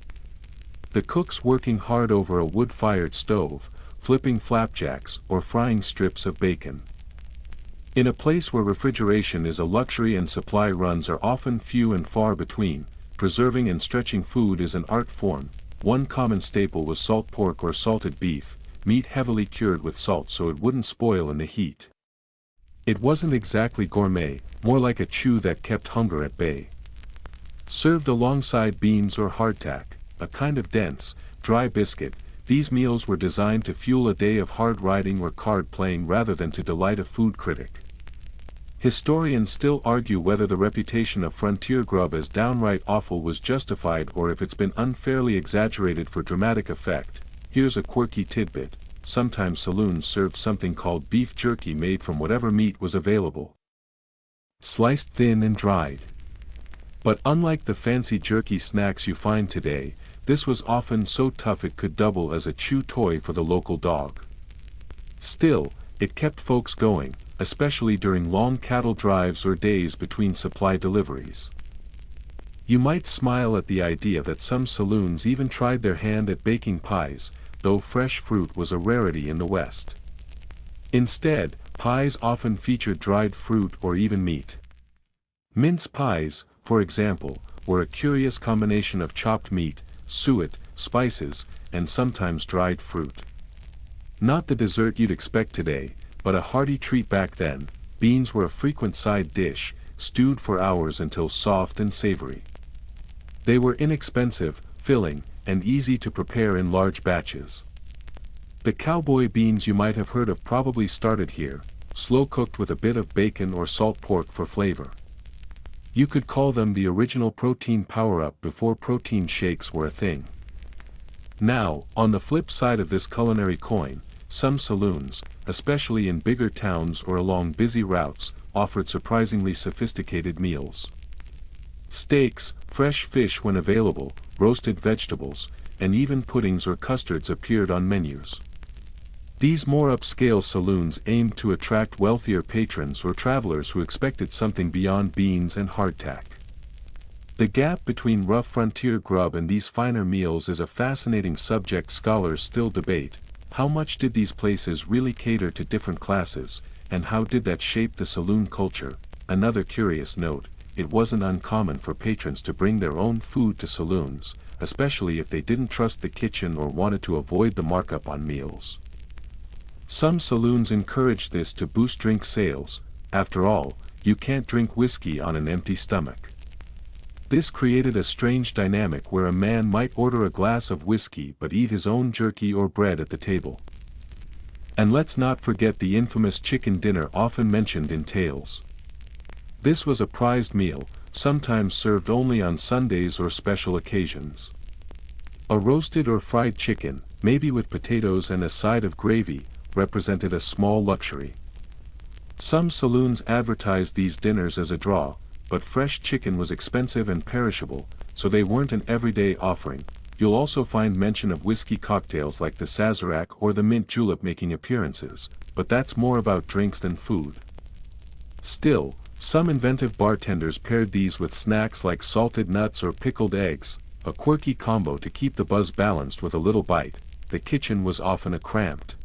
The cook's working hard over a wood-fired stove, flipping flapjacks or frying strips of bacon. In a place where refrigeration is a luxury and supply runs are often few and far between, preserving and stretching food is an art form. One common staple was salt pork or salted beef, meat heavily cured with salt so it wouldn't spoil in the heat. It wasn't exactly gourmet, more like a chew that kept hunger at bay. Served alongside beans or hardtack, a kind of dense, dry biscuit, these meals were designed to fuel a day of hard riding or card playing rather than to delight a food critic. Historians still argue whether the reputation of frontier grub as downright awful was justified or if it's been unfairly exaggerated for dramatic effect. Here's a quirky tidbit. sometimes saloons served something called beef jerky made from whatever meat was available. Sliced thin and dried. But unlike the fancy jerky snacks you find today, this was often so tough it could double as a chew toy for the local dog. Still, it kept folks going, especially during long cattle drives or days between supply deliveries. You might smile at the idea that some saloons even tried their hand at baking pies, though fresh fruit was a rarity in the West. Instead, pies often featured dried fruit or even meat. Mince pies, for example, were a curious combination of chopped meat, suet, spices, and sometimes dried fruit. Not the dessert you'd expect today, but a hearty treat back then. Beans were a frequent side dish, stewed for hours until soft and savory. They were inexpensive, filling, and easy to prepare in large batches. The cowboy beans you might have heard of probably started here, slow-cooked with a bit of bacon or salt pork for flavor. You could call them the original protein power-up before protein shakes were a thing. Now, on the flip side of this culinary coin, some saloons, especially in bigger towns or along busy routes, offered surprisingly sophisticated meals. Steaks, fresh fish when available, roasted vegetables, and even puddings or custards appeared on menus. These more upscale saloons aimed to attract wealthier patrons or travelers who expected something beyond beans and hardtack. The gap between rough frontier grub and these finer meals is a fascinating subject scholars still debate. How much did these places really cater to different classes, and how did that shape the saloon culture? Another curious note, it wasn't uncommon for patrons to bring their own food to saloons, especially if they didn't trust the kitchen or wanted to avoid the markup on meals. Some saloons encouraged this to boost drink sales. After all, you can't drink whiskey on an empty stomach. This created a strange dynamic where a man might order a glass of whiskey but eat his own jerky or bread at the table. And let's not forget the infamous chicken dinner often mentioned in tales. This was a prized meal, sometimes served only on Sundays or special occasions. A roasted or fried chicken, maybe with potatoes and a side of gravy, represented a small luxury. Some saloons advertised these dinners as a draw, but fresh chicken was expensive and perishable, so they weren't an everyday offering. You'll also find mention of whiskey cocktails like the Sazerac or the mint julep making appearances, but that's more about drinks than food. Still, some inventive bartenders paired these with snacks like salted nuts or pickled eggs, a quirky combo to keep the buzz balanced with a little bite. The kitchen was often a cramped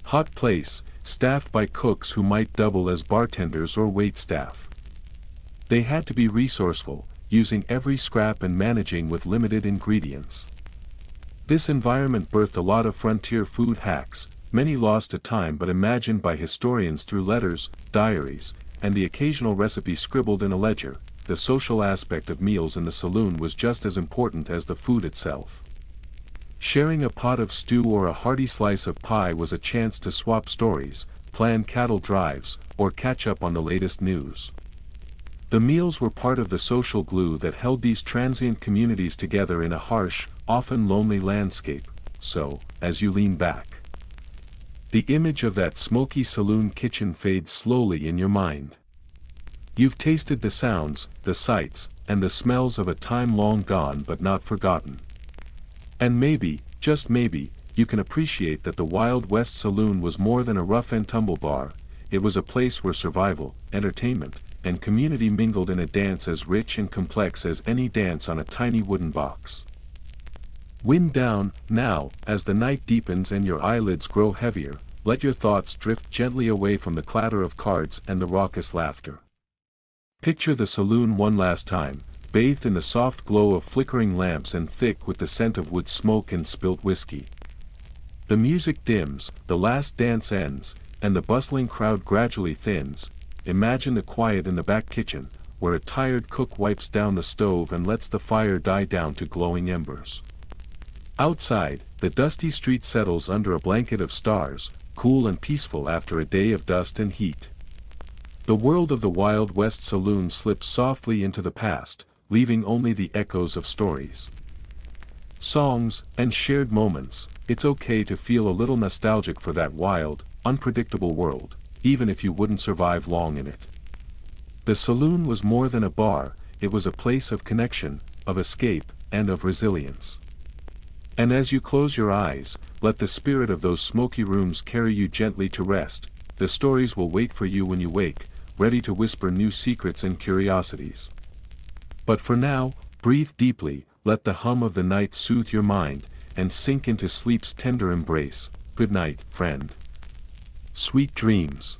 hot place, staffed by cooks who might double as bartenders or waitstaff. They had to be resourceful, using every scrap and managing with limited ingredients. This environment birthed a lot of frontier food hacks, many lost to time but imagined by historians through letters, diaries, and the occasional recipe scribbled in a ledger. The social aspect of meals in the saloon was just as important as the food itself. Sharing a pot of stew or a hearty slice of pie was a chance to swap stories, plan cattle drives, or catch up on the latest news. The meals were part of the social glue that held these transient communities together in a harsh, often lonely landscape. So, as you lean back, the image of that smoky saloon kitchen fades slowly in your mind. You've tasted the sounds, the sights, and the smells of a time long gone but not forgotten. And maybe, just maybe, you can appreciate that the Wild West Saloon was more than a rough-and-tumble bar. It was a place where survival, entertainment, and community mingled in a dance as rich and complex as any dance on a tiny wooden box. Wind down, now, as the night deepens and your eyelids grow heavier, let your thoughts drift gently away from the clatter of cards and the raucous laughter. Picture the saloon one last time, bathed in the soft glow of flickering lamps and thick with the scent of wood smoke and spilt whiskey. The music dims, the last dance ends, and the bustling crowd gradually thins. Imagine the quiet in the back kitchen, where a tired cook wipes down the stove and lets the fire die down to glowing embers. Outside, the dusty street settles under a blanket of stars, cool and peaceful after a day of dust and heat. The world of the Wild West Saloon slips softly into the past, leaving only the echoes of stories. songs, and shared moments. It's okay to feel a little nostalgic for that wild, unpredictable world, even if you wouldn't survive long in it. The saloon was more than a bar, it was a place of connection, of escape, and of resilience. And as you close your eyes, let the spirit of those smoky rooms carry you gently to rest. The stories will wait for you when you wake, ready to whisper new secrets and curiosities. But for now, breathe deeply, let the hum of the night soothe your mind, and sink into sleep's tender embrace. Good night, friend. Sweet dreams.